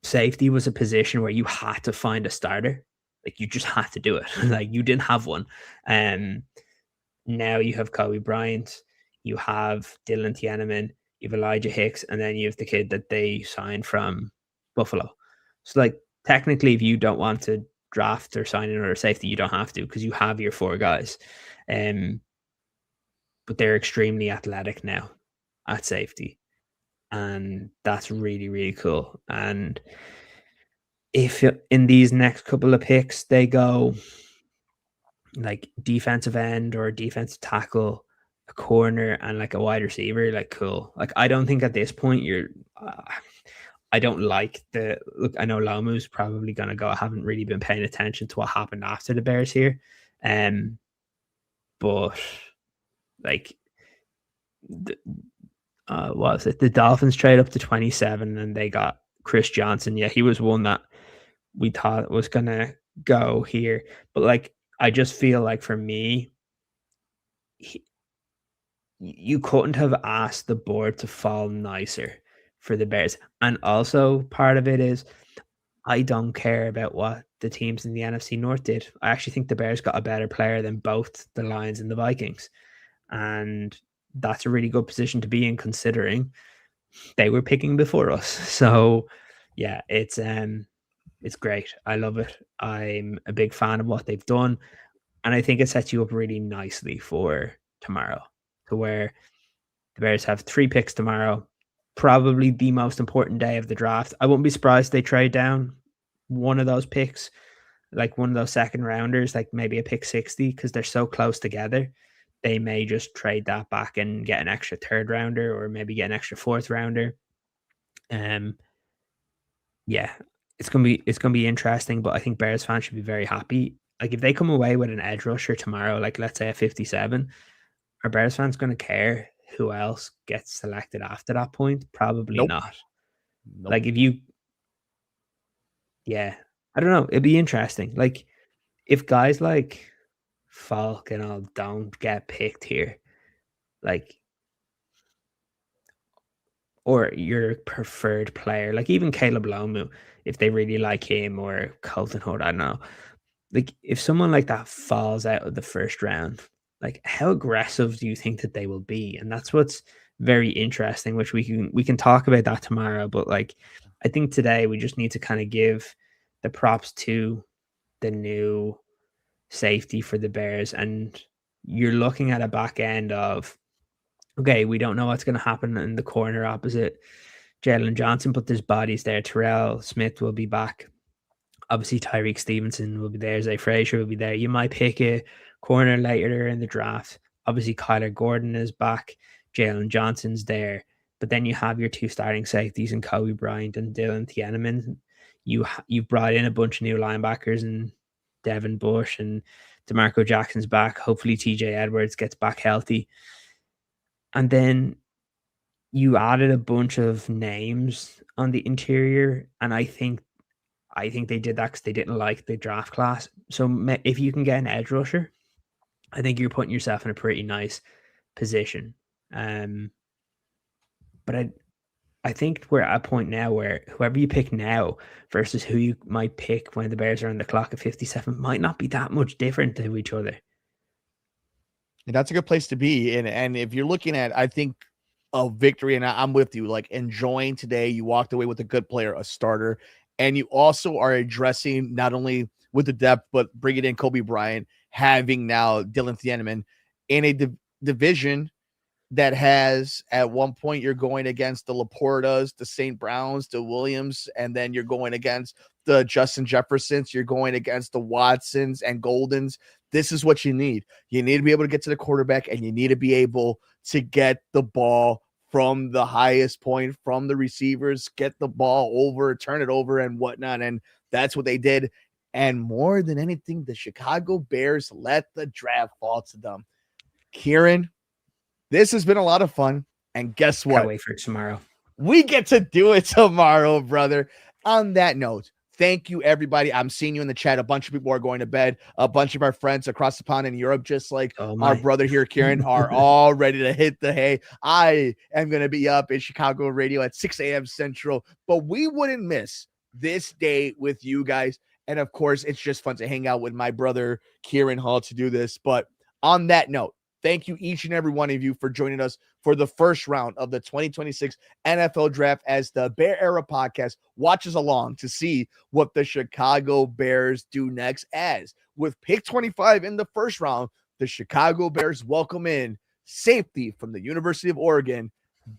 safety was a position where you had to find a starter. Like you just had to do it. Like you didn't have one. Um Now you have Kobe Bryant, you have Dylan Tiananmen, you have Elijah Hicks, and then you have the kid that they signed from Buffalo. So like technically if you don't want to draft or sign another safety, you don't have to, because you have your 4 guys. Um but they're extremely athletic now at safety, and that's really, really cool. And if in these next couple of picks they go like defensive end or defensive tackle, a corner, and like a wide receiver, like cool. Like I don't think at this point uh, I don't like the look. I know Lomu's probably gonna go. I haven't really been paying attention to what happened after the Bears here. um but like, what was it? The Dolphins trade up to 27 and they got Chris Johnson. Yeah, he was one that we thought was going to go here. But like, I just feel like for me, you couldn't have asked the board to fall nicer for the Bears. And also part of it is I don't care about what the teams in the NFC North did. I actually think the Bears got a better player than both the Lions and the Vikings. And that's a really good position to be in, considering they were picking before us. So yeah, it's great. I love it. I'm a big fan of what they've done. And I think it sets you up really nicely for tomorrow, to where the Bears have 3 picks tomorrow, probably the most important day of the draft. I wouldn't be surprised they trade down one of those picks, like one of those second rounders, like maybe a pick 60, because they're so close together. They may just trade that back and get an extra 3rd rounder, or maybe get an extra 4th rounder. Yeah, it's gonna be interesting, but I think Bears fans should be very happy. Like, if they come away with an edge rusher tomorrow, like let's say a 57, are Bears fans going to care who else gets selected after that point? Probably not. Like, if you, yeah, I don't know. It'd be interesting. Like, if guys like Falk and all don't get picked here, like, or your preferred player, like even Caleb Lomu, if they really like him, or Colton Hood, I don't know. Like, if someone like that falls out of the first round, like, how aggressive do you think that they will be? And that's what's very interesting, which we can talk about that tomorrow. But like, I think today we just need to kind of give the props to the new safety for the Bears. And you're looking at a back end of, okay, we don't know what's going to happen in the corner opposite Jalen Johnson, but there's bodies there. Terrell Smith will be back. Obviously, Tyreek Stevenson will be there. Zay Frazier will be there. You might pick a corner later in the draft. Obviously, Kyler Gordon is back. Jalen Johnson's there. But then you have your 2 starting safeties in Kobe Bryant and Dylan Thieneman. You've brought in a bunch of new linebackers, and Devin Bush and DeMarco Jackson's back. Hopefully, TJ Edwards gets back healthy. And then you added a bunch of names on the interior, and I think they did that because they didn't like the draft class. So if you can get an edge rusher, I think you're putting yourself in a pretty nice position. But I think we're at a point now where whoever you pick now versus who you might pick when the Bears are on the clock at 57 might not be that much different to each other. And that's a good place to be. And if you're looking at, I think, a victory, and I'm with you, like, enjoying today, you walked away with a good player, a starter, and you also are addressing not only with the depth, but bringing in Kobe Bryant, having now Dylan Thieneman in a division that has, at one point, you're going against the Laportas, the St. Browns, the Williams, and then you're going against the Justin Jeffersons, you're going against the Watsons and Goldens. This is what you need. You need to be able to get to the quarterback, and you need to be able to get the ball from the highest point, from the receivers, get the ball over, turn it over, and whatnot. And that's what they did. And more than anything, the Chicago Bears let the draft fall to them. Ciaran, this has been a lot of fun. And guess what? Can't wait for tomorrow. We get to do it tomorrow, brother. On that note, thank you, everybody. I'm seeing you in the chat. A bunch of people are going to bed. A bunch of our friends across the pond in Europe, just like our brother here, Ciaran, are all ready to hit the hay. I am going to be up in Chicago radio at 6 a.m. Central, but we wouldn't miss this day with you guys. And of course, it's just fun to hang out with my brother, Ciaran Hall, to do this. But on that note, thank you, each and every one of you, for joining us for the first round of the 2026 NFL Draft as the Bear Era podcast watches along to see what the Chicago Bears do next. As with pick 25 in the first round, the Chicago Bears welcome in safety from the University of Oregon,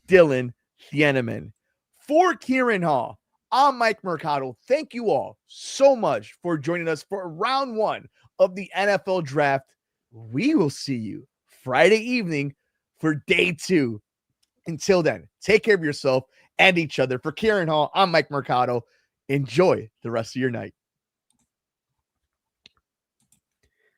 Dylan Thieneman. For Ciaran Hall, I'm Mike Mercado. Thank you all so much for joining us for round 1 of the NFL Draft. We will see you Friday evening for day 2. Until then, take care of yourself and each other. For Ciaran Hall, I'm Mike Mercado. Enjoy the rest of your night.